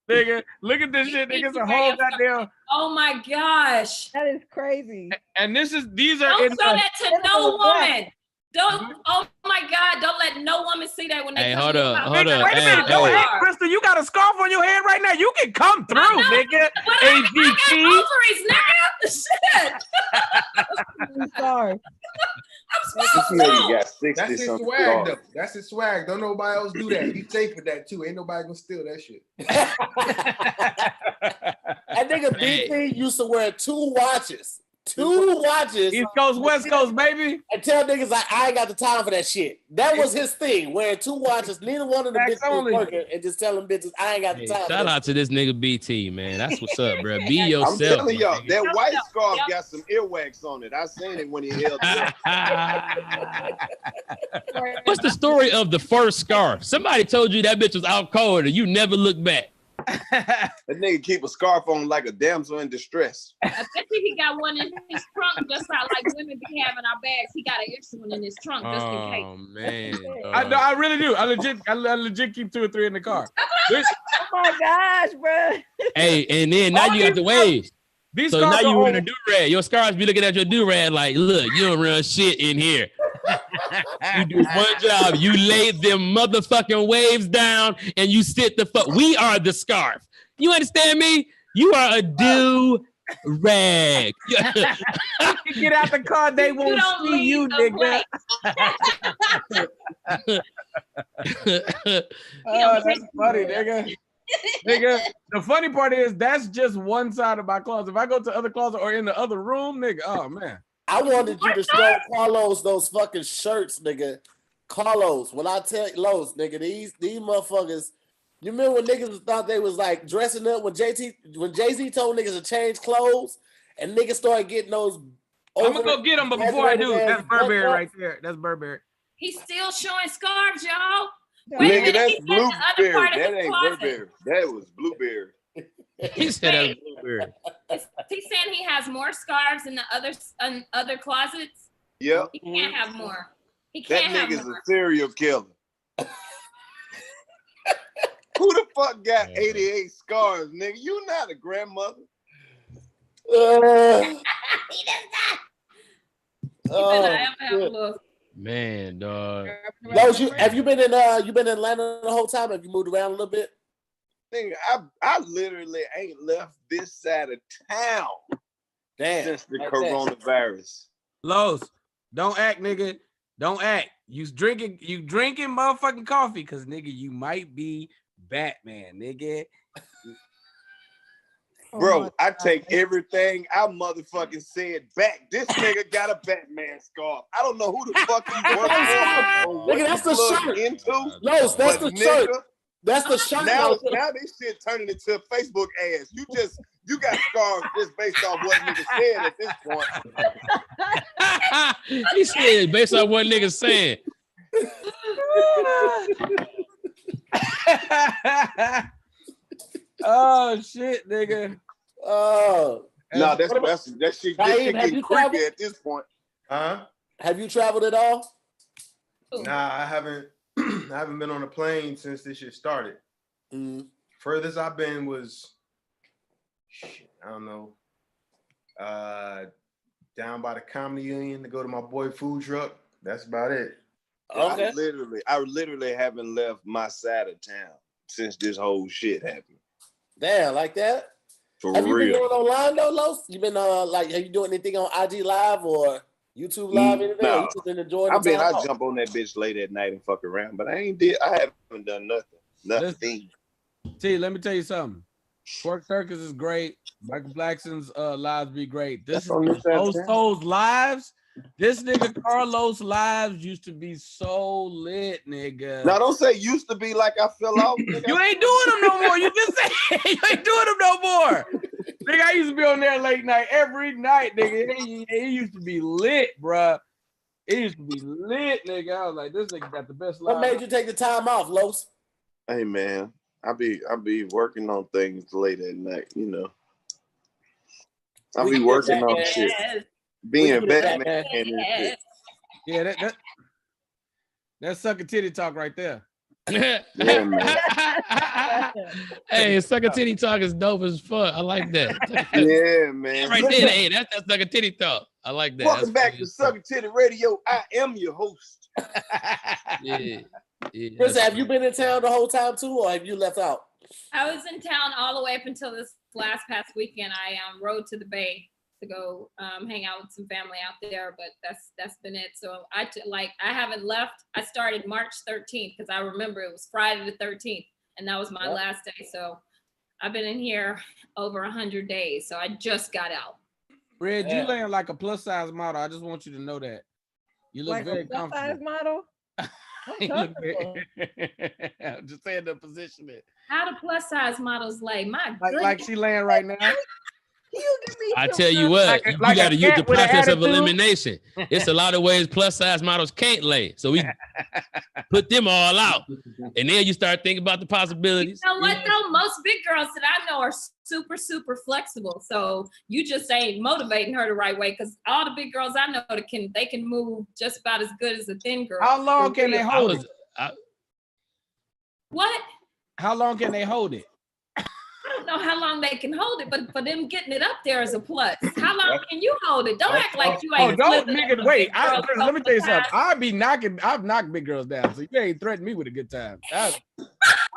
Nigga, look at this shit, nigga. It's a whole goddamn. Oh my gosh. That is crazy. And these are don't show that to no woman. Don't, oh my God, don't let no woman see that when they come. Hold up. Wait a minute, hey, Crystal, you got a scarf on your head right now. You can come through, nigga. I got ovaries, nigga. Shit. I'm sorry. That's his swag, though. That's his swag. Don't nobody else do that. He's safe with that, too. Ain't nobody gonna steal that shit. That nigga BT used to wear 2 watches. 2 watches. East Coast, West Coast, baby. And tell niggas I ain't got the time for that shit. That was his thing, wearing 2 watches. Neither one of the bitches was working, and just telling bitches I ain't got the time. Shout out to this nigga BT, man. That's what's up, bro. Be yourself. I'm telling y'all, that white scarf got some earwax on it. I seen it when he held it. What's the story of the first scarf? Somebody told you that bitch was out cold and you never looked back. That nigga keep a scarf on like a damsel in distress. I bet he got one in his trunk, just like women be having our bags. He got an extra one in his trunk just in case. Oh man, I really do. I legit keep 2 or 3 in the car. Oh my gosh, bro. Hey, and then now you got the waves. So now you wearing a do-rag. Your scars be looking at your do-rag like, look, you don't run shit in here. You do one job. You lay them motherfucking waves down and you sit the fuck. We are the scarf. You understand me? You are a do Rag. Get out the car, they won't see you, nigga. Oh, that's funny, nigga. Nigga, the funny part is that's just one side of my closet. If I go to other closet or in the other room, nigga, oh man. I wanted you to show Karlous those fucking shirts, nigga. Karlous, when I tell you, Los, nigga, these motherfuckers. You remember when niggas thought they was like dressing up when Jay-Z told niggas to change clothes and niggas started getting those. I'm gonna go get them, but before I do, that's Burberry right there. That's Burberry. He's still showing scarves, y'all. Nigga, that's Blueberry. That ain't Burberry. That was Blueberry. He said that was Blueberry. He's saying he has more scarves in the other closets. Yep. He can't have more. He can't that have nigga's more. A serial killer. Who the fuck got 88 scars, nigga? You not a grandmother. He does not. Man, dog. Los, have you been in Atlanta the whole time? Have you moved around a little bit? Nigga, I literally ain't left this side of town since the coronavirus. Los, don't act, nigga. Don't act. You drinking motherfucking coffee, cause nigga, you might be Batman, nigga. Bro, I take everything I motherfucking said back. This nigga got a Batman scarf. I don't know who the fuck he works for. Nigga, that's the shirt. Los, that's the shirt. That's the shirt. Now this shit turning into a Facebook ass. You got scarves just based off what nigga said at this point. He said based on what niggas saying. Oh shit, nigga. Oh no, that shit getting creepy at this point. Have you traveled at all? Nah, I haven't. I haven't been on a plane since this shit started. Furthest I've been was, I don't know, down by the Comedy Union to go to my boy food truck. That's about it. Okay. I literally haven't left my side of town since this whole shit happened. Damn, like that? For have real. You been going online though, Los? You been have you doing anything on IG Live or YouTube Live? Anything? No. Or you just been enjoying I jump on that bitch late at night and fuck around, but I haven't done nothing. Nothing. T, let me tell you something. Twerk Circus is great. Michael Blackson's lives be great. This those lives. This nigga Karlous lives used to be so lit, nigga. Now don't say used to be like I fell off. Nigga. You ain't doing them no more. You just say you ain't doing them no more. Nigga, I used to be on there late night every night, nigga. It used to be lit, bruh. It used to be lit, nigga. I was like, this nigga got the best life. What made you take the time off, Los? Hey man, I be working on things late at night, you know. I be working on shit. Being Batman and shit. Yeah, that's sucker titty talk right there. Yeah, man. Hey, sucker titty talk is dope as fuck. I like that. Yeah, man. Right there, hey, that's sucker titty talk. I like that. Welcome back to Sucker Titty Radio. I am your host. Yeah. Chris, have you been in town the whole time too, or have you left out? I was in town all the way up until this past weekend. I rode to the Bay to go hang out with some family out there, but that's been it. So I haven't left. I started March 13th because I remember it was Friday the 13th, and that was my last day. So I've been in here over 100 days. So I just got out. Red, you laying like a plus size model. I just want you to know that. You look like very comfortable. Plus size model. I'm just saying the positioning. How do plus size models lay? My like she laying right now. I tell you what, you got to use the process of elimination. It's a lot of ways plus size models can't lay. So we put them all out. And then you start thinking about the possibilities. You know what though? Most big girls that I know are super, super flexible. So you just ain't motivating her the right way, because all the big girls I know they can move just about as good as a thin girl. How long can they hold it? What? How long can they hold it? I don't know how long they can hold it, but for them getting it up there is a plus. How long can you hold it? Don't act like you ain't. Don't nigga, wait. Let me tell you something. I've knocked big girls down, so you ain't threatened me with a good time. I've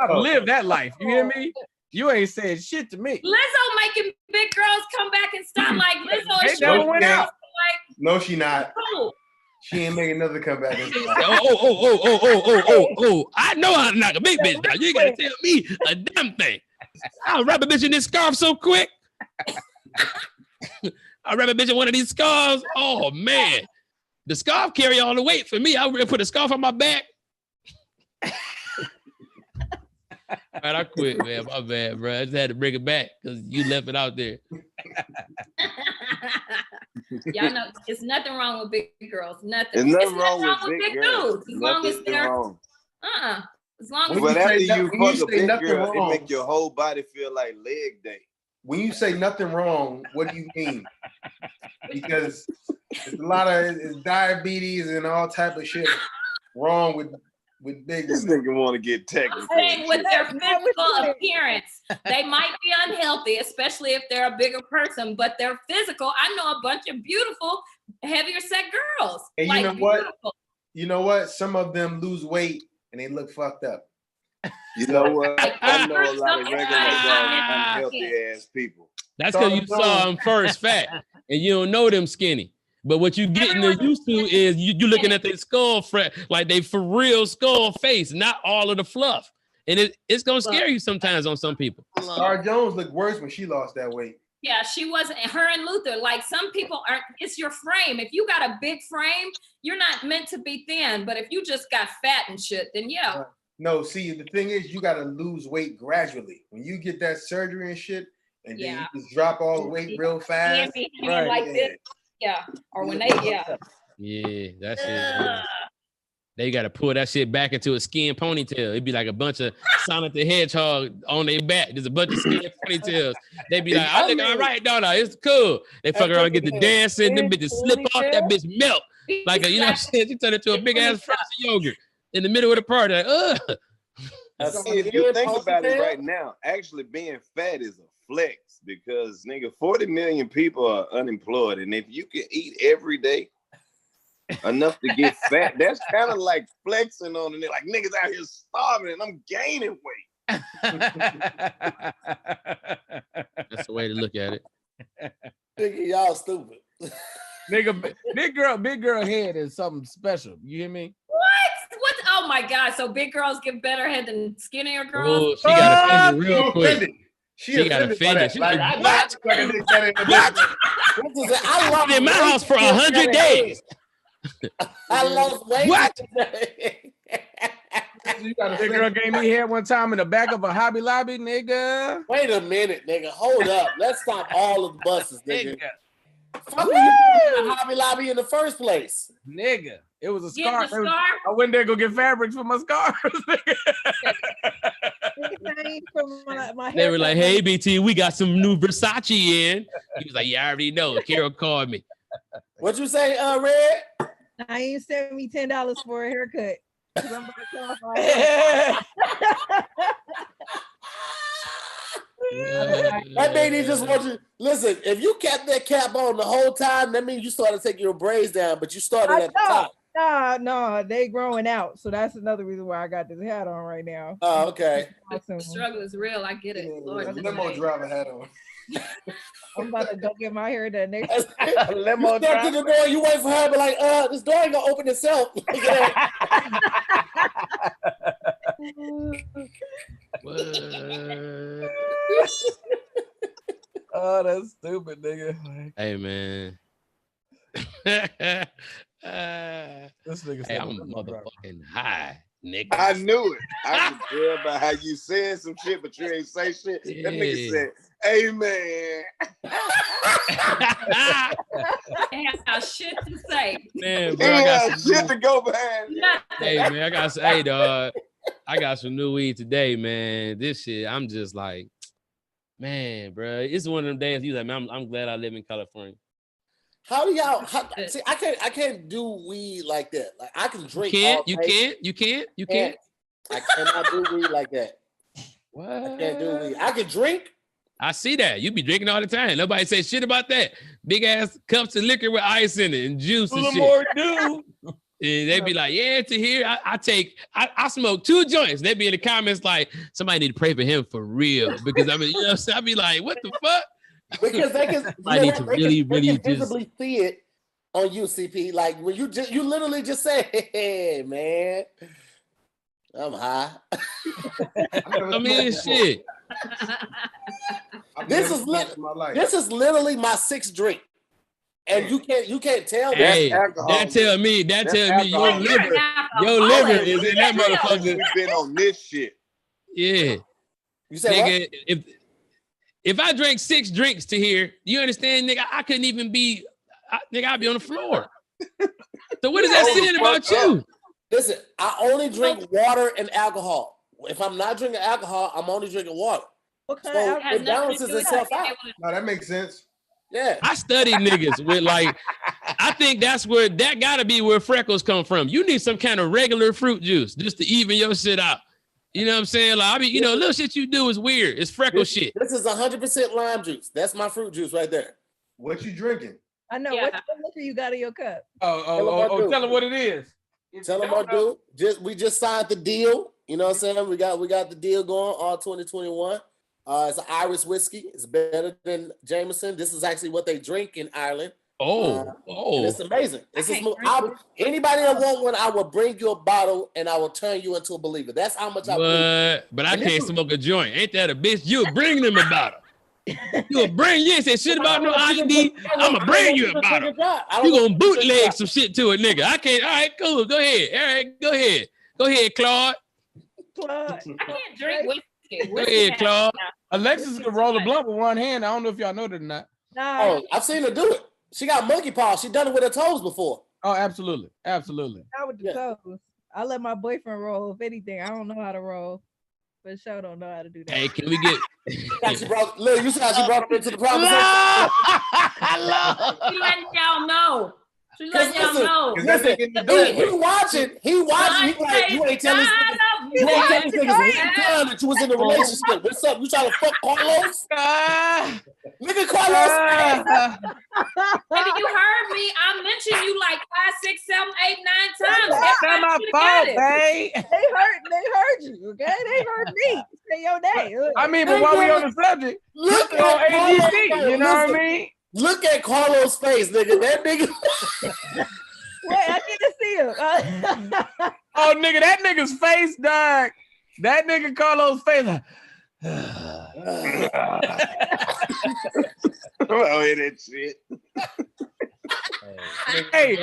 lived that life. You hear me? You ain't saying shit to me. Lizzo making big girls come back and stop. Like Lizzo is They never went out. No, she not. Oh. She ain't making another comeback. Oh. I know how to knock a big bitch down. You ain't gotta tell me a damn thing. I'll wrap a bitch in this scarf so quick. I'll wrap a bitch in one of these scarves. Oh man. The scarf carry all the weight for me. I would put a scarf on my back. All right, I quit, man. My bad, bro. I just had to bring it back because you left it out there. Y'all know it's nothing wrong with big girls. Nothing. There's nothing wrong with big girls. Dudes. As long as they're as long as but after you fuck a big girl, wrong, it make your whole body feel like leg day. When you say nothing wrong, what do you mean? Because there's a lot of diabetes and all type of shit wrong with big. This nigga want to get technical. I'm saying with their physical appearance, they might be unhealthy, especially if they're a bigger person. But their physical, I know a bunch of beautiful, heavier set girls. And like, you know what? You know what? Some of them lose weight and they look fucked up. You know what? I know a lot of regular unhealthy ass people. That's because you saw them first fat and you don't know them skinny. But what you getting used to is you looking at their skull like they for real skull face, not all of the fluff. And it's gonna scare you sometimes on some people. Star Jones looked worse when she lost that weight. Yeah, she wasn't. Her and Luther, like some people aren't. It's your frame. If you got a big frame, you're not meant to be thin. But if you just got fat and shit, then yeah. No, see, the thing is, you got to lose weight gradually. When you get that surgery and shit, and then you just drop all the weight real fast. Right. Like this. Yeah. Or when they, Yeah, that's it. They got to pull that shit back into a skin ponytail. It'd be like a bunch of Sonic the Hedgehog on their back. There's a bunch of skin ponytails. They'd be like, I look all right, don't I? It's cool. They fuck around and get the dancing. Them bitches slip off, that bitch melt. Like, you know what I'm saying? She turned into a big ass frozen yogurt in the middle of the party. Like, ugh. If you think about it right now, actually being fat is a flex because, nigga, 40 million people are unemployed. And if you can eat every day, enough to get fat, that's kind of like flexing on it. Like niggas out here starving and I'm gaining weight. That's the way to look at it. Nigga, y'all stupid. Nigga, big girl head is something special. You hear me? What? Oh my God! So big girls get better head than skinnier girls? Ooh, she got offended real quick. She got offended. She's like, what? I love in my house for 100 days. I lost weight. What? Big girl gave me hair one time in the back of a Hobby Lobby, nigga. Wait a minute, nigga. Hold up. Let's stop all of the buses, nigga. Fuck you in the Hobby Lobby in the first place, nigga. It was a scarf. I went there to go get fabrics for my scarves. They were like, "Hey, BT, we got some new Versace in." He was like, "Yeah, I already know." Carol called me. What'd you say, Red? I ain't sent me $10 for a haircut. I'm that means he just wants you. Listen, if you kept that cap on the whole time, that means you started taking your braids down, but you started at the top. No, they growing out. So that's another reason why I got this hat on right now. Oh, okay. The struggle is real. I get it. Lord, limo driver hat on. I'm about to go get my hair done next. Limo driver. To the door, you wait for her, but like, this door ain't gonna open itself. Oh, that's stupid, nigga. Hey, man. This nigga hey, I'm motherfucking high, nigga. I knew it. I could tell by how you said some shit, but you ain't say shit. Yeah. That nigga said, "Hey, man." Ain't shit to say. Man, bro, I got some shit to go behind. Hey, man, hey, dog. I got some new weed today, man. This shit, I'm just like, man, bro. It's one of them days. You like, man, I'm glad I live in California. How do y'all see? I can't do weed like that. Like I can drink. You can't. I cannot do weed like that. What? I can't do weed. I can drink. I see that. You be drinking all the time. Nobody say shit about that. Big ass cups of liquor with ice in it and juice and shit. More do. And they be like, yeah, Tahir, I smoke 2 joints. They be in the comments like, somebody need to pray for him for real. Because I mean, you know what I'm saying? I be like, what the fuck? Because they can, really visibly see it on you, CP. Like when you literally just say, hey, man, I'm high. I mean, shit. This is literally my 6th drink. And you can't tell me. Hey, that tell me your liver is in that motherfucker. We've been on this shit. Yeah. You said nigga, what? If I drank 6 drinks to here, you understand, nigga, I couldn't even be, nigga, I'd be on the floor. So what is that saying about you? Listen, I only drink water and alcohol. If I'm not drinking alcohol, I'm only drinking water. What kind so of it balances itself out. No, that makes sense. Yeah. I studied niggas with like, I think that gotta be where freckles come from. You need some kind of regular fruit juice just to even your shit out. You know what I'm saying? Like, I mean, little shit you do is weird. It's freckle shit. This is 100% lime juice. That's my fruit juice right there. What you drinking? I know. What liquor you got in your cup? Oh, tell them what it is. Tell them what do. We just signed the deal. You know what I'm saying? We got the deal going all 2021. It's an Irish whiskey. It's better than Jameson. This is actually what they drink in Ireland. It's amazing. Anybody that want one, I will bring you a bottle and I will turn you into a believer. That's how much I believe. But I can't smoke a joint. Ain't that a bitch? You'll bring them a bottle. You'll bring, you ain't say shit about no ID. I'm going to bring you a bottle. You going to bootleg some shit to a nigga. I can't. All right, cool. Go ahead. All right, go ahead. Go ahead, Claude. I can't drink whiskey. Go ahead, Claude. Alexis can roll a blunt with one hand. I don't know if y'all know that or not. Oh, I've seen her do it. She got monkey paws. She done it with her toes before. Oh, absolutely. Absolutely. Not with the toes. I let my boyfriend roll. If anything, I don't know how to roll. But sure don't know how to do that. Hey, can we get... Lynn, you saw she brought him into the conversation. She letting y'all know. She letting y'all know. Listen, he watching. He like, you ain't telling niggas that you was in a relationship. What's up? You trying to fuck Karlous? Nigga, Karlous. Maybe you heard me. I mentioned you like 5, 6, 7, 8, 9 times. That's not my fault, babe. They heard you, okay? They heard me. Say your name. I mean, but while we on the subject, look on AGC, you know what I mean? Look at Karlous' face, nigga. That nigga. Wait, I didn't see him. Oh, nigga, that nigga's face, dog. That nigga Karlous' face. Oh, yeah, that shit. Hey,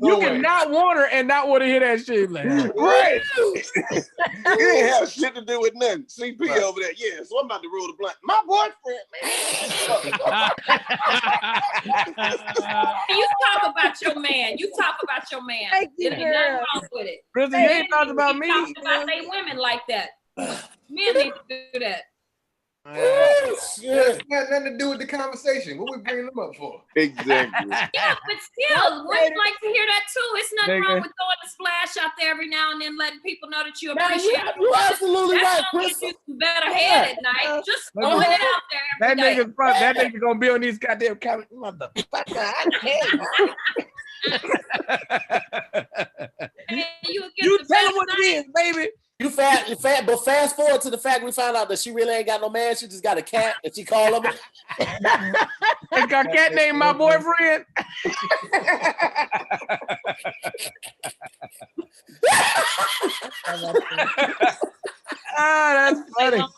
you cannot want her and not want to hear that shit. Like, right. It didn't have shit to do with nothing. CP over there. Yeah, so I'm about to roll the blunt. My boyfriend, man. You talk about your man. You talk about your man. Thank you, There's nothing wrong with it. Kristen, you ain't talking about me. Talk about they women like that. Men need to do that. It's got nothing to do with the conversation. What we bringing them up for? Exactly. Yeah, but still, women like to hear that too. It's nothing wrong with throwing a splash out there every now and then, letting people know that you appreciate it. You're absolutely right, Chris. You better head at night. Just throwing it out there every day. That nigga gonna be on these goddamn comments. Motherfucker, you tell him what it is, baby. You fat, but fast forward to the fact we found out that she really ain't got no man. She just got a cat and she called him. I got a cat named my boyfriend. That's funny. Don't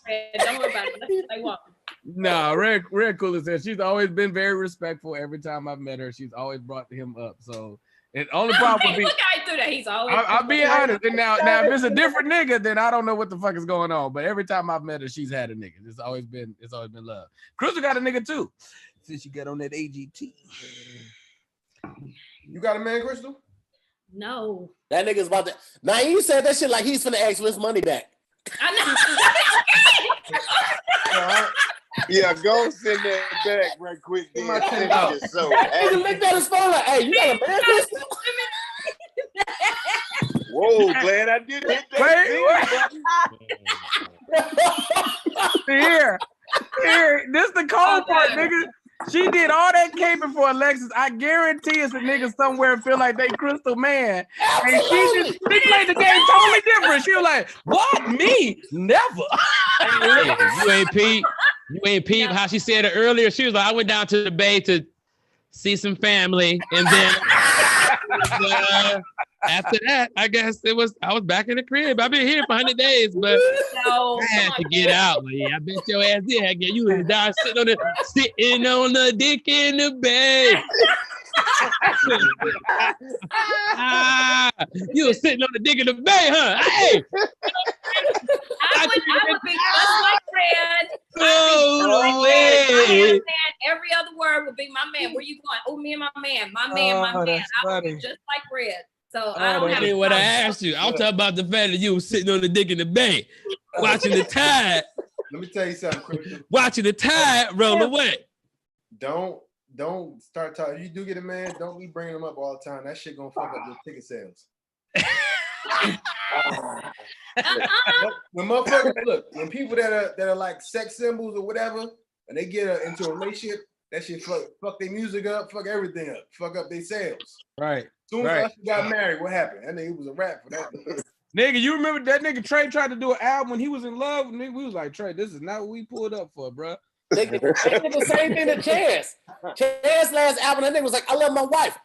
worry about it. They walk. No, Red Cooler said she's always been very respectful. Every time I've met her, she's always brought him up. So the only problem would be, look how he threw that. He's always. I'll be honest. And now if it's a different nigga, then I don't know what the fuck is going on. But every time I've met her, she's had a nigga. It's always been love. Crystal got a nigga too. Since she got on that AGT. You got a man, Crystal? No. That nigga's about to. Now you said that shit like he's finna ask for his money back. I know. Yeah, go send that back right quick. So, Nigga looked at his phone like, hey, you got a man, Crystal? Whoa, glad I did hit that. Here, this the cold part, nigga. She did all that caping for Alexis. I guarantee it's a nigga somewhere feel like they Crystal Man. And she played the game totally different. She was like, what? Me? Never. You ain't peep. You ain't peep how she said it earlier. She was like, I went down to the Bay to see some family. And then after that, I guess I was back in the crib. I've been here for 100 days, but I had to get out. But yeah, I bet your ass did. You was down sitting on the dick in the Bay. You were sitting on the dick in the Bay, huh? Hey. I would be just like Red. Oh, way. Every other word would be my man. Where you going? Oh, me and my man. My man. I would be just like Red. So I don't have what I asked you. I'm talking about the fact that you were sitting on the dick in the Bay, watching the tide. Let me tell you something, Christian. Watching the tide roll away. Don't start talking. You do get a man, don't be bringing them up all the time. That shit gonna fuck up your ticket sales. When motherfuckers look, when people that are like sex symbols or whatever, and they get into a relationship, that shit fuck their music up, fuck everything up, fuck up their sales. Right. Soon as Usher got married, what happened? That nigga was a rap for that. Nigga, you remember that nigga Trey tried to do an album when he was in love? Nigga, we was like, Trey, this is not what we pulled up for, bro. They did the same thing to Chance. Chance's last album, that nigga was like, I love my wife.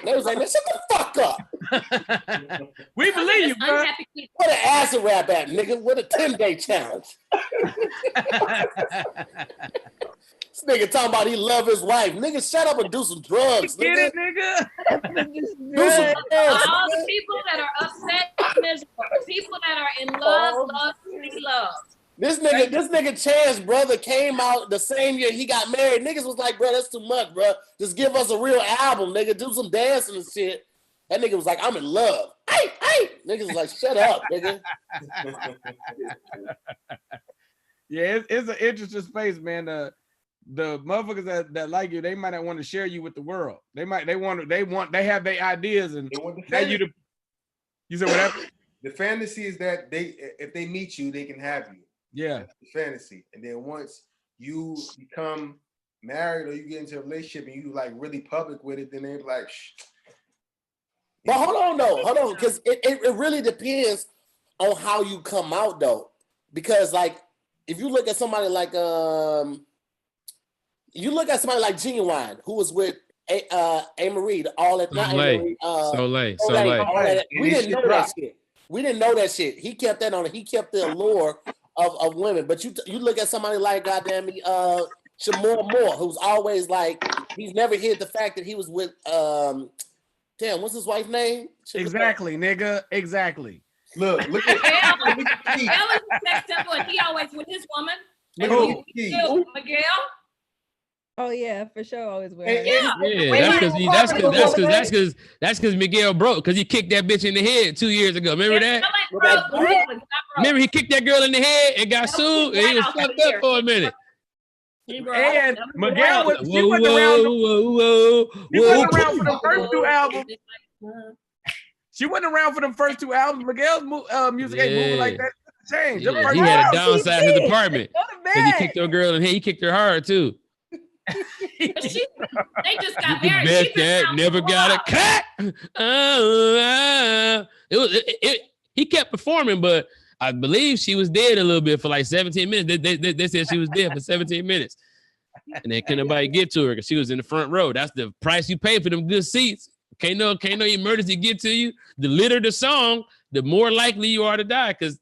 They was like, man, shut the fuck up. We believe you, bro. What an acid rap at, nigga. What a 10-day challenge. This nigga talking about he love his wife. Nigga, shut up and do some drugs. Get it, nigga? Do some drugs. All the people that are upset, miserable. People that are in love to be loved. This nigga Chan's brother came out the same year he got married. Niggas was like, bro, that's too much, bro. Just give us a real album, nigga. Do some dancing and shit. That nigga was like, I'm in love. Hey. Niggas was like, shut up, nigga. Yeah, it's an interesting space, man. The motherfuckers that like you, they might not want to share you with the world. They have their ideas and you said whatever. The fantasy is that if they meet you, they can have you. Yeah. That's the fantasy. And then once you become married or you get into a relationship and you like really public with it, then they're like, shh. But hold on, because it really depends on how you come out though. Because like if you look at somebody like Genuine, who was with A-Marie, all that Soleil. We didn't know that shit. We didn't know that shit. He kept that on it. He kept the allure of women. But you look at somebody like goddamn Shamor Moore, who's always like, he's never hid the fact that he was with what's his wife's name? Exactly, nigga. Exactly. Look at Miguel is a sex symbol and he always with his woman. Miguel. Oh yeah, for sure. Always wear. That's because Miguel broke because he kicked that bitch in the head 2 years ago. Remember that? Remember he kicked that girl in the head and got sued and he was fucked up for a minute. And Miguel wasn't around for the first two albums. She wasn't around for the first two albums. Miguel's music ain't moving like that. Change. Yeah, he had to downsize his apartment because he kicked her girl in the head. He kicked her hard too. They just got married. Never got a cut. He kept performing, but I believe she was dead a little bit for like 17 minutes. They said she was dead for 17 minutes. And then couldn't nobody get to her because she was in the front row. That's the price you pay for them good seats. Can't no emergency get to you. The later the song, the more likely you are to die because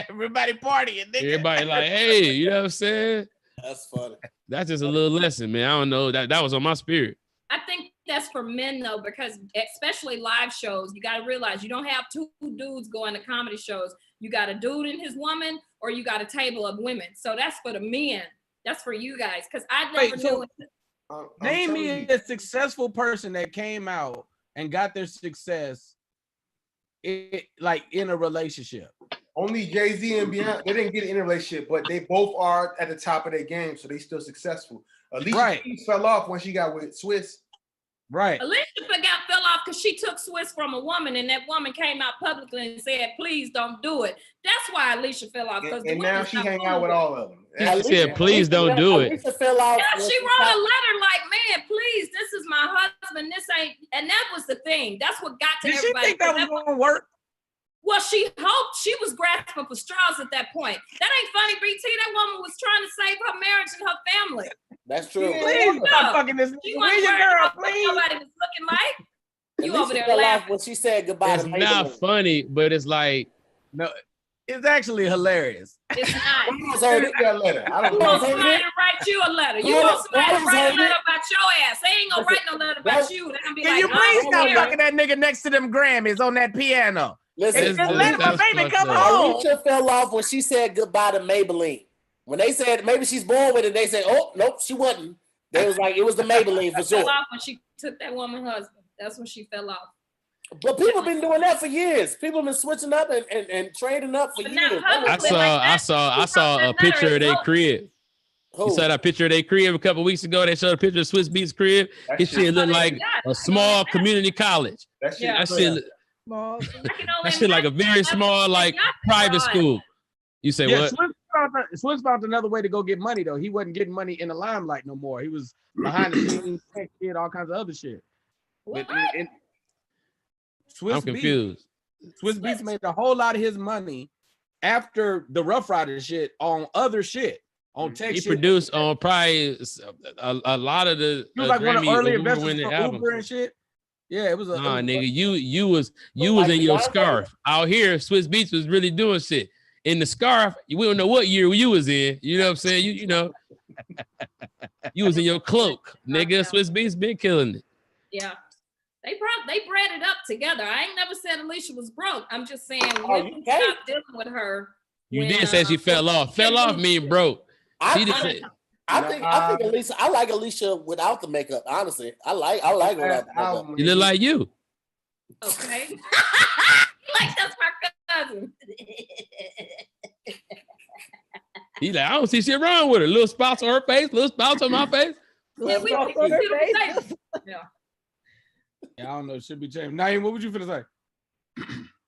everybody partying. Nigga. Everybody like, hey, you know what I'm saying? That's funny. That's just a little lesson, man. I don't know. That was on my spirit. I think that's for men though, because especially live shows, you got to realize you don't have two dudes going to comedy shows. You got a dude and his woman, or you got a table of women. So that's for the men. That's for you guys, because I never knew. Name me a successful person that came out and got their success, like in a relationship. Only Jay-Z and Beyonce, they didn't get in a relationship, but they both are at the top of their game, so they still successful. Alicia Keys fell off when she got with Swiss. Right. Alicia fell off because she took Swiss from a woman, and that woman came out publicly and said, "Please don't do it." That's why Alicia fell off. And now she hang out with all of them. She said, "Please don't do it." Alicia fell off. Yeah, she wrote a letter like, "Man, please, this is my husband. This ain't." And that was the thing. That's what got to everybody. Did she think that was gonna work? Well, she hoped. She was grasping for straws at that point. That ain't funny, BT. That woman was trying to save her marriage and her family. That's true. Please stop fucking this. Where's your girl, please? Nobody was looking like. You Alicia over there fell off laughing. when she said goodbye It's to not Maybelline. funny, but it's like No, it's actually hilarious. It's not. Who heard that letter? I You don't want know. somebody to write you a letter. You want somebody to write a letter about your ass. They ain't gonna write no letter about you. They're gonna be Can like, you please "Oh, stop yeah." fucking that nigga next to them Grammys on that piano? Listen, Just let my baby come home. Alicia fell off when she said goodbye to Maybelline. When they said maybe she's born with it, they said, "Oh, nope, she wasn't." They was like, it was the Maybelline for She fell sure. off when she took that woman's husband. That's when she fell off. But people been doing that for years. People been switching up and trading up for But not years. publicly. I saw a picture of their crib. You saw that picture of their crib a couple weeks ago. They showed a picture of Swiss Beats crib. His shit looked like a small community college. That shit. That shit, that shit like a very small like private school. You say what? Swiss found another way to go get money though. He wasn't getting money in the limelight no more. He was behind the scenes, did all kinds of other shit. What? I'm confused. Swiss Beats made a whole lot of his money after the Rough Rider shit on other shit. On tech He shit. produced on probably a lot of the He was like one of the early investors for albums. Uber and shit. Yeah, it was a Nah, nigga, you was in your scarf. Out here, Swiss Beats was really doing shit. In the scarf, we don't know what year you was in. You know what I'm saying? You know, you was in your cloak, nigga. Swiss Beats been killing it. Yeah. They bred it up together. I ain't never said Alicia was broke. I'm just saying you when can't. stopped dealing with her. You when, did say she fell off. Fell off mean broke. I think Alicia. I like Alicia without the makeup. Honestly, I like without the makeup. You look like you. Okay. Like that's my cousin. He like, I don't see shit wrong with her. Little spots on her face, little spots on my face. Yeah, we see the face. Yeah. Yeah, I don't know. Should be changed. Naeem, what would you finna say?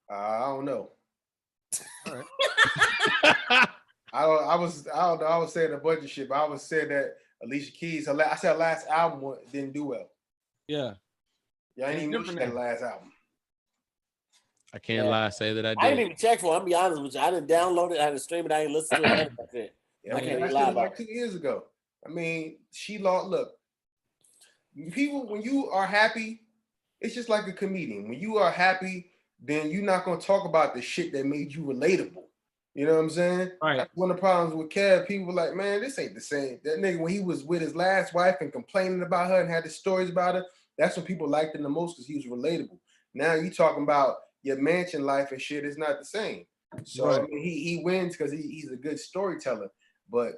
I don't know. All right. I don't know. I was saying a bunch of shit, but I was saying that Alicia Keys, I said her last album didn't do well. Yeah. Yeah, I ain't even listen to that last album. I can't lie, say that I did. I didn't even check for it. I'll be honest with you. I didn't download it. I didn't stream it. I didn't listen to it. That's it. Yeah, I can't that lie shit was about like 2 years ago. I mean, she lost. Look, people, when you are happy, it's just like a comedian. When you are happy, then you're not gonna talk about the shit that made you relatable. You know what I'm saying? Right. That's one of the problems with Kev. People were like, man, this ain't the same. That nigga, when he was with his last wife and complaining about her and had the stories about her, that's when people liked him the most because he was relatable. Now you talking about your mansion life and shit, it's not the same. So Right. I mean, he wins because he's a good storyteller. But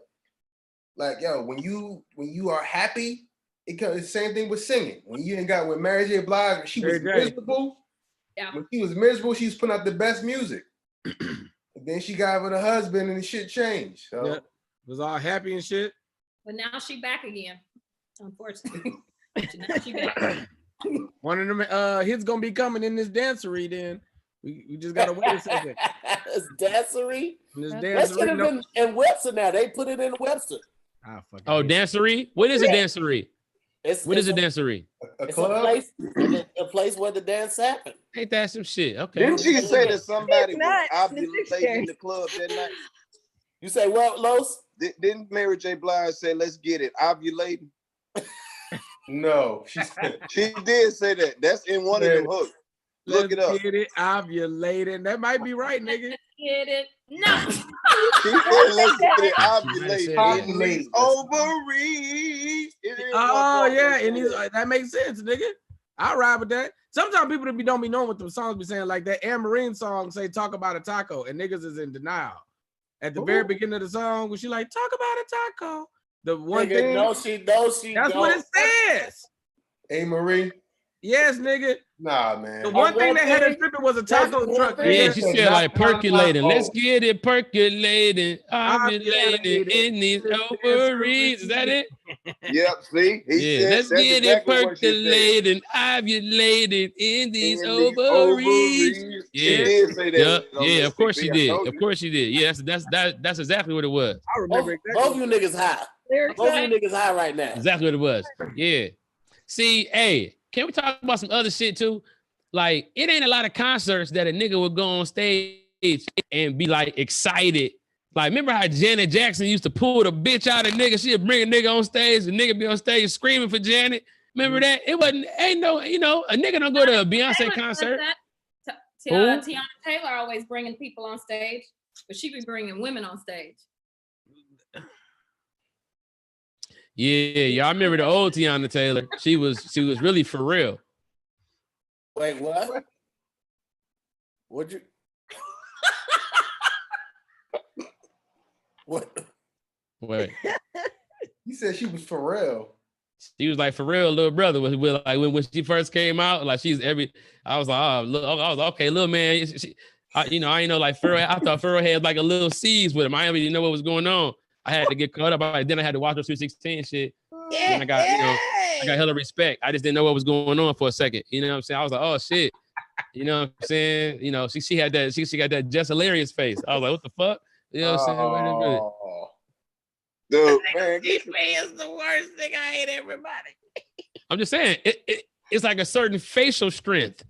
like, yo, when you are happy, it's the same thing with singing. When you ain't got with Mary J. Blige, when she was miserable. Yeah. When she was miserable, she was putting out the best music. And then she got with her husband and the shit changed. So Yeah. Was all happy and shit. But now she back again. Unfortunately. Now she back. One of them hits gonna be coming in this dancery then. We just gotta wait a second. It's dancery. This That should have been in Webster now. They put it in Webster. Oh, dancery? What is a dancery? What is a dancery? It's a place where the dance happens. Ain't that some shit? Okay. Didn't she say that somebody was ovulating in the club that night? You say what, Los? Didn't Mary J. Blige say, let's get it, ovulating? No, she did say that. That's in one of them hooks. Look it up. Get it ovulating. That might be right, nigga. Get it? No. She said, let's get it ovulating. Ovaries. Oh yeah, and that makes sense, nigga. I ride with that. Sometimes people don't be knowing what the songs be saying. Like that Anne Marine song say "Talk About a Taco" and niggas is in denial. At the very beginning of the song, when she like talk about a taco, the one Nigga, thing. no, she. That's what it says. Hey Marie, Yes, nigga. Nah, man. The one thing that had her tripping was a taco truck. Yeah, Nigga. she said like percolating. Let's taco. get it percolating. Ovulating in these ovaries. Is that it? Yep, see? He said Let's that's get exactly it what she said. percolating, ovulating in these In these ovaries. ovaries. Yeah. She did say that. Yeah, of course she I did. told Of you. course she did. Yeah, that's exactly what it was. I remember Both you niggas high. Both you niggas high right now. Exactly what it was. Yeah. See, hey, can we talk about some other shit too? Like, it ain't a lot of concerts that a nigga would go on stage and be like excited. Like, remember how Janet Jackson used to pull the bitch out of nigga? She'd bring a nigga on stage, and nigga be on stage screaming for Janet. Remember that? It ain't no, a nigga don't go to a Beyonce concert. Tiana Taylor always bringing people on stage, but she be bringing women on stage. Yeah, y'all remember the old Tiana Taylor? She was really for real. Wait, what? What'd you? What? Wait. He said she was for real. She was like for real, little brother. Like when she first came out, like I was like, oh, look, I was okay, little man. I ain't know like Pharrell. I thought Pharrell had like a little seeds with him. I didn't really know what was going on. I had to get caught up. Then I had to watch her 316 shit. Yeah. And I got hella respect. I just didn't know what was going on for a second. You know what I'm saying? I was like, oh shit. You know what I'm saying? You know, she got that just hilarious face. I was like, what the fuck? You know what I'm saying? Wait a minute. Dude, man, is the worst thing. I hate everybody. I'm just saying, it's like a certain facial strength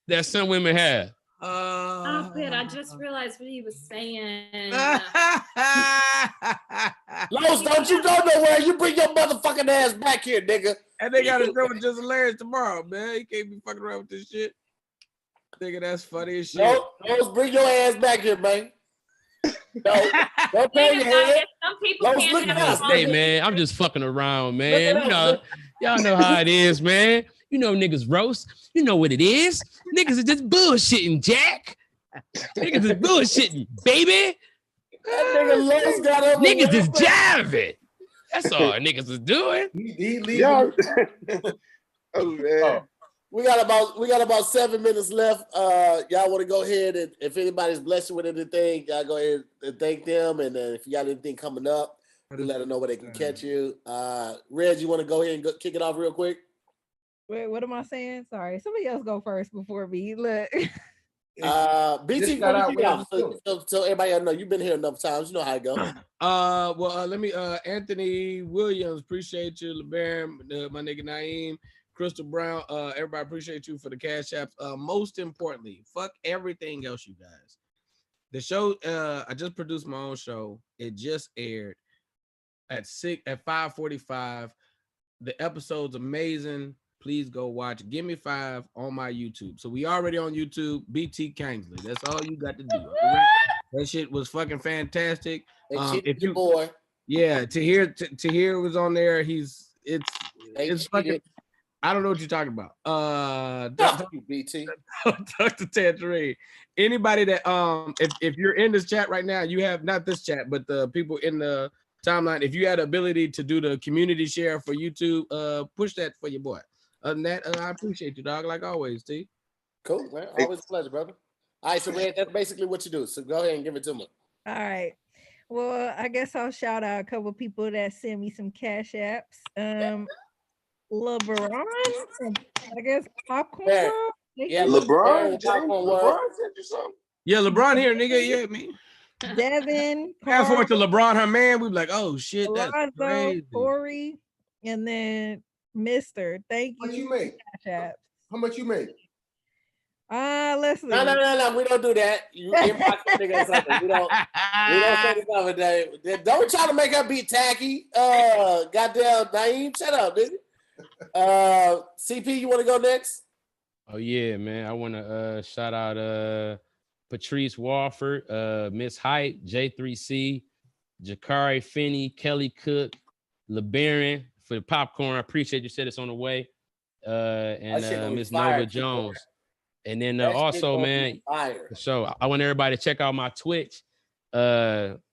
that some women have. I just realized what he was saying. Los, don't you go nowhere. You bring your motherfucking ass back here, nigga. And they got a show with Just Hilarious tomorrow, man. You can't be fucking around with this shit. Nigga, that's funny as shit. Los, bring your ass back here, man. No, don't tell your head. Some people can't have Hey, man, I'm just fucking around, man. You know, y'all know how it is, man. You know niggas roast. You know what it is. Niggas is just bullshitting, Jack. Niggas is bullshitting, baby. That nigga Los got up. Niggas is jiving. That's all niggas is doing. Oh, man. We got about 7 minutes left. Y'all want to go ahead and if anybody's blessed you with anything, y'all go ahead and thank them. And then if you got anything coming up, you let them know where they can catch you. Reg, you want to go ahead and kick it off real quick? Wait, what am I saying? Sorry, somebody else go first before me. Look. BT, so everybody know you've been here enough times. You know how it goes. Let me Anthony Williams, appreciate you. LeBaron, my nigga Naeem, Crystal Brown, everybody appreciate you for the cash apps. Most importantly, fuck everything else, you guys. The show, I just produced my own show. It just aired at 5:45. The episode's amazing. Please go watch. Give me 5 on my YouTube. So we already on YouTube. BT Kingsley. That's all you got to do. Right? That shit was fucking fantastic. If you boy, yeah, Tahir was on there. It's fucking. I don't know what you're talking about. BT. Dr. Tangerine. Anybody that if you're in this chat right now, you have not this chat, but the people in the timeline. If you had the ability to do the community share for YouTube, push that for your boy. Other than that, I appreciate you, dog, like always, T. Cool, man. Always a pleasure, brother. All right, so Red, that's basically what you do. So go ahead and give it to me. All right. Well, I guess I'll shout out a couple of people that send me some cash apps. LeBron, I guess Popcorn. Yeah, LeBron sent you something. Yeah, LeBron here, nigga. Yeah, me. Devin. Fast forward to LeBron, her man. We be like, oh shit, that's crazy. Corey, and then Mr. Thank you. How much you make? How much you make? Listen. No. We don't do that. You inbox nigga something. We don't say something that. Don't try to make her be tacky. Goddamn Naeem, shut up, nigga. CP, you want to go next? Oh yeah, man. I want to shout out Patrice Walford, Miss Height, J3C, Jakari Finney, Kelly Cook, LeBaron for the popcorn. I appreciate you said it's on the way. And Miss Nova Jones. And then also, man, so I want everybody to check out my Twitch. Twitch.tv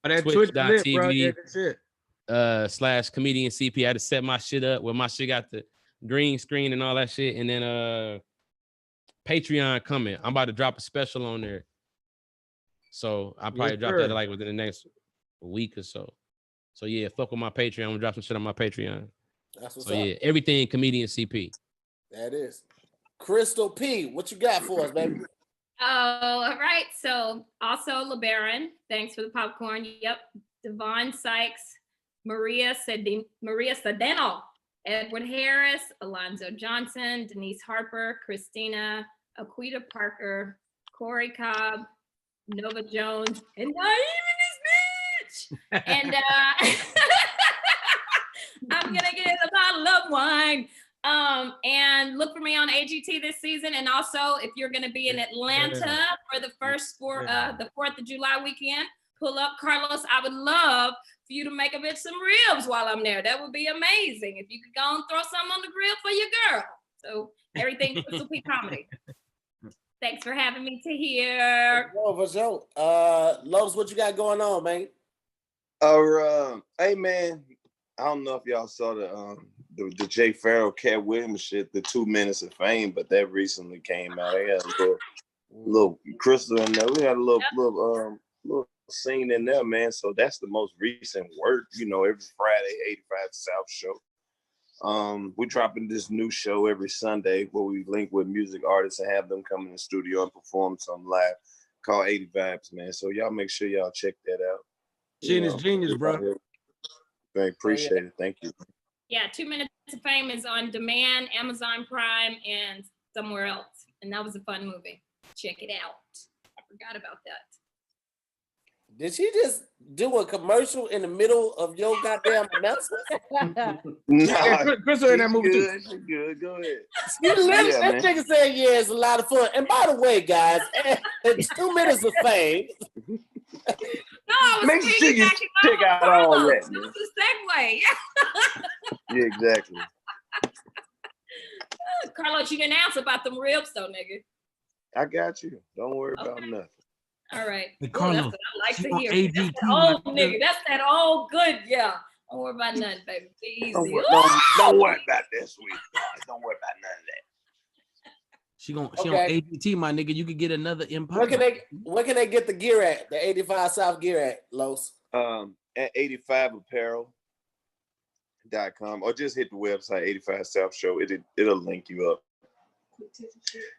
/comedian CP. I had to set my shit up where my shit got the green screen and all that shit. And then Patreon coming. I'm about to drop a special on there. So I'll probably drop that like within the next week or so. So yeah, fuck with my Patreon. I'm gonna drop some shit on my Patreon. That's what's so up. Yeah, everything comedian CP. That is. Crystal P, what you got for us, baby? Oh, all right. So also LeBaron, thanks for the popcorn. Yep. Devon Sykes, Maria Sedeno, Edward Harris, Alonzo Johnson, Denise Harper, Christina, Aquita Parker, Corey Cobb, Nova Jones, and not even this bitch. And I'm gonna get a bottle of wine. And look for me on AGT this season. And also, if you're gonna be in Atlanta for the the 4th of July weekend, pull up Karlous. I would love for you to make a bitch some ribs while I'm there. That would be amazing. If you could go and throw some on the grill for your girl. So everything Crystal P Comedy. Thanks for having me to here. For sure. Lowe's, what you got going on, man? Hey man, I don't know if y'all saw the Jay Farrell, Cat Williams shit, the 2 Minutes of Fame, but that recently came out. I had a little Crystal in there. We had a little scene in there, man. So that's the most recent work, every Friday, 85 South show. We're dropping this new show every Sunday where we link with music artists and have them come in the studio and perform some live called 80 Vibes, man. So y'all make sure y'all check that out. Genius, bro. I appreciate it. Thank you. Yeah, 2 Minutes of Fame is on demand, Amazon Prime, and somewhere else. And that was a fun movie. Check it out. I forgot about that. Did she just do a commercial in the middle of your goddamn announcement? No, Crystal in that movie too. She's good. Go ahead. That nigga said, yeah, it's a lot of fun. And by the way, guys, 2 Minutes of Fame. No, I was make sure you check out all that. It was a segue. Yeah, exactly. Karlous, you didn't answer about them ribs though, nigga. I got you. Don't worry about nothing. All right. Hey, Ooh, that's what I like to hear. AGT, That's that old nigga. That's that old good, yeah. Don't worry about nothing, baby. Be easy. Don't worry about that, sweet. Don't worry about none of that. She on AGT, my nigga. You could get another empire. Where can they get the gear at? The 85 South gear at, Los? At 85apparel.com or just hit the website 85 South Show. It'll link you up.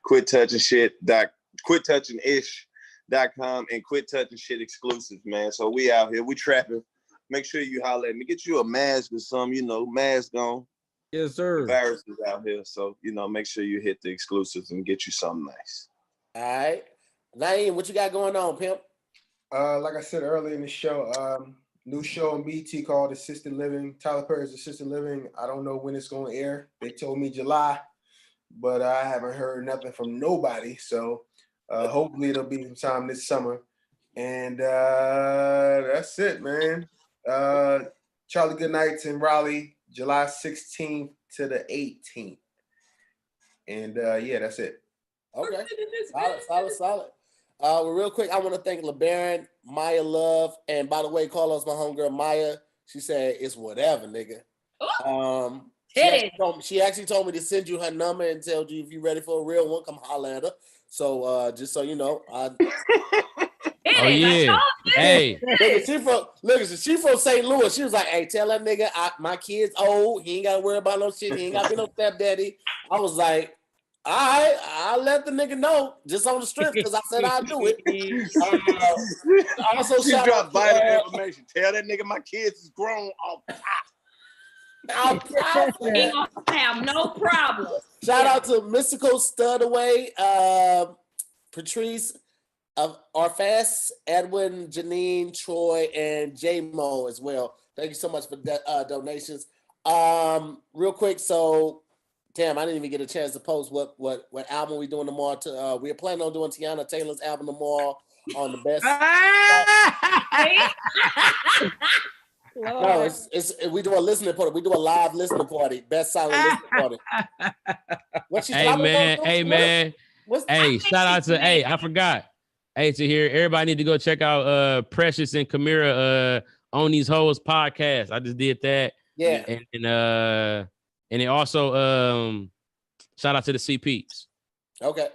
Quittouchingish.com and Quit Touching Shit exclusive, man. So we out here, we trapping. Make sure you holler at me. Get you a mask or something, mask on. Yes, sir. Viruses out here, so make sure you hit the exclusives and get you something nice. All right, Naeem, what you got going on, pimp? Like I said earlier in the show, new show on BT called Assisted Living. Tyler Perry's Assisted Living. I don't know when it's going to air. They told me July, but I haven't heard nothing from nobody. So hopefully it'll be sometime this summer. And that's it, man. Charlie Goodnight's in Raleigh, July 16th to the 18th. And yeah, that's it. Okay. Solid. Well, real quick, I want to thank LeBaron, Maya Love, and by the way, Karlous, my homegirl Maya. She said it's whatever, nigga. She actually told me to send you her number and tell you if you're ready for a real one, come holler at her. So just so you know, Oh yeah. Hey. She from St. Louis. She was like, hey, tell that nigga my kid's old. He ain't gotta worry about no shit. He ain't gotta be no stepdaddy. I was like, all right, I'll let the nigga know just on the strip because I said I'll do it. Also, she dropped vital information. Tell that nigga my kids is grown off top. Ain't gonna have no problem. Shout out to Mystical Studaway, Patrice Arfas, Edwin, Janine, Troy, and J-Mo as well. Thank you so much for donations. Real quick, so damn, I didn't even get a chance to post what album we doing tomorrow. We're planning on doing Tiana Taylor's album tomorrow on the best. No, we do a listening party. We do a live listening party. Best silent listening party. Hey man. Hey, shout out to I forgot. Hey, to hear everybody need to go check out Precious and Kamira on these hoes podcast. I just did that. Yeah. And And then also shout out to the CPs. Okay.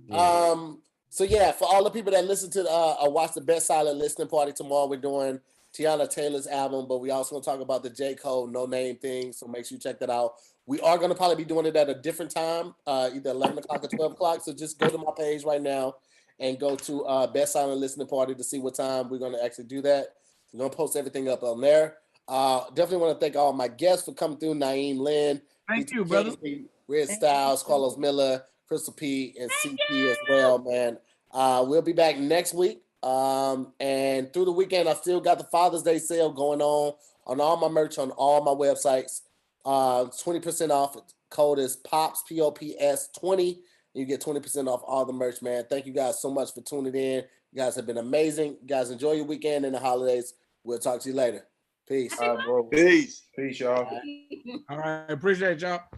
Yeah. So yeah, for all the people that listen to watch the Best Silent Listening Party tomorrow, we're doing Tiana Taylor's album, but we also gonna talk about the J. Cole No Name thing. So make sure you check that out. We are gonna probably be doing it at a different time, either 11 o'clock or 12 o'clock. So just go to my page right now and go to Best Silent Listening Party to see what time we're gonna actually do that. We're gonna post everything up on there. Definitely want to thank all my guests for coming through. Naeem, Lynn, Thank you, brother. Red Styles, Karlous Miller, Crystal P, and CP as well, man. We'll be back next week. And through the weekend, I still got the Father's Day sale going on all my merch on all my websites. 20% off. Code is POPS, POPS 20. You get 20% off all the merch, man. Thank you guys so much for tuning in. You guys have been amazing. You guys enjoy your weekend and the holidays. We'll talk to you later. Peace. Peace. Peace, y'all. All right. Appreciate y'all.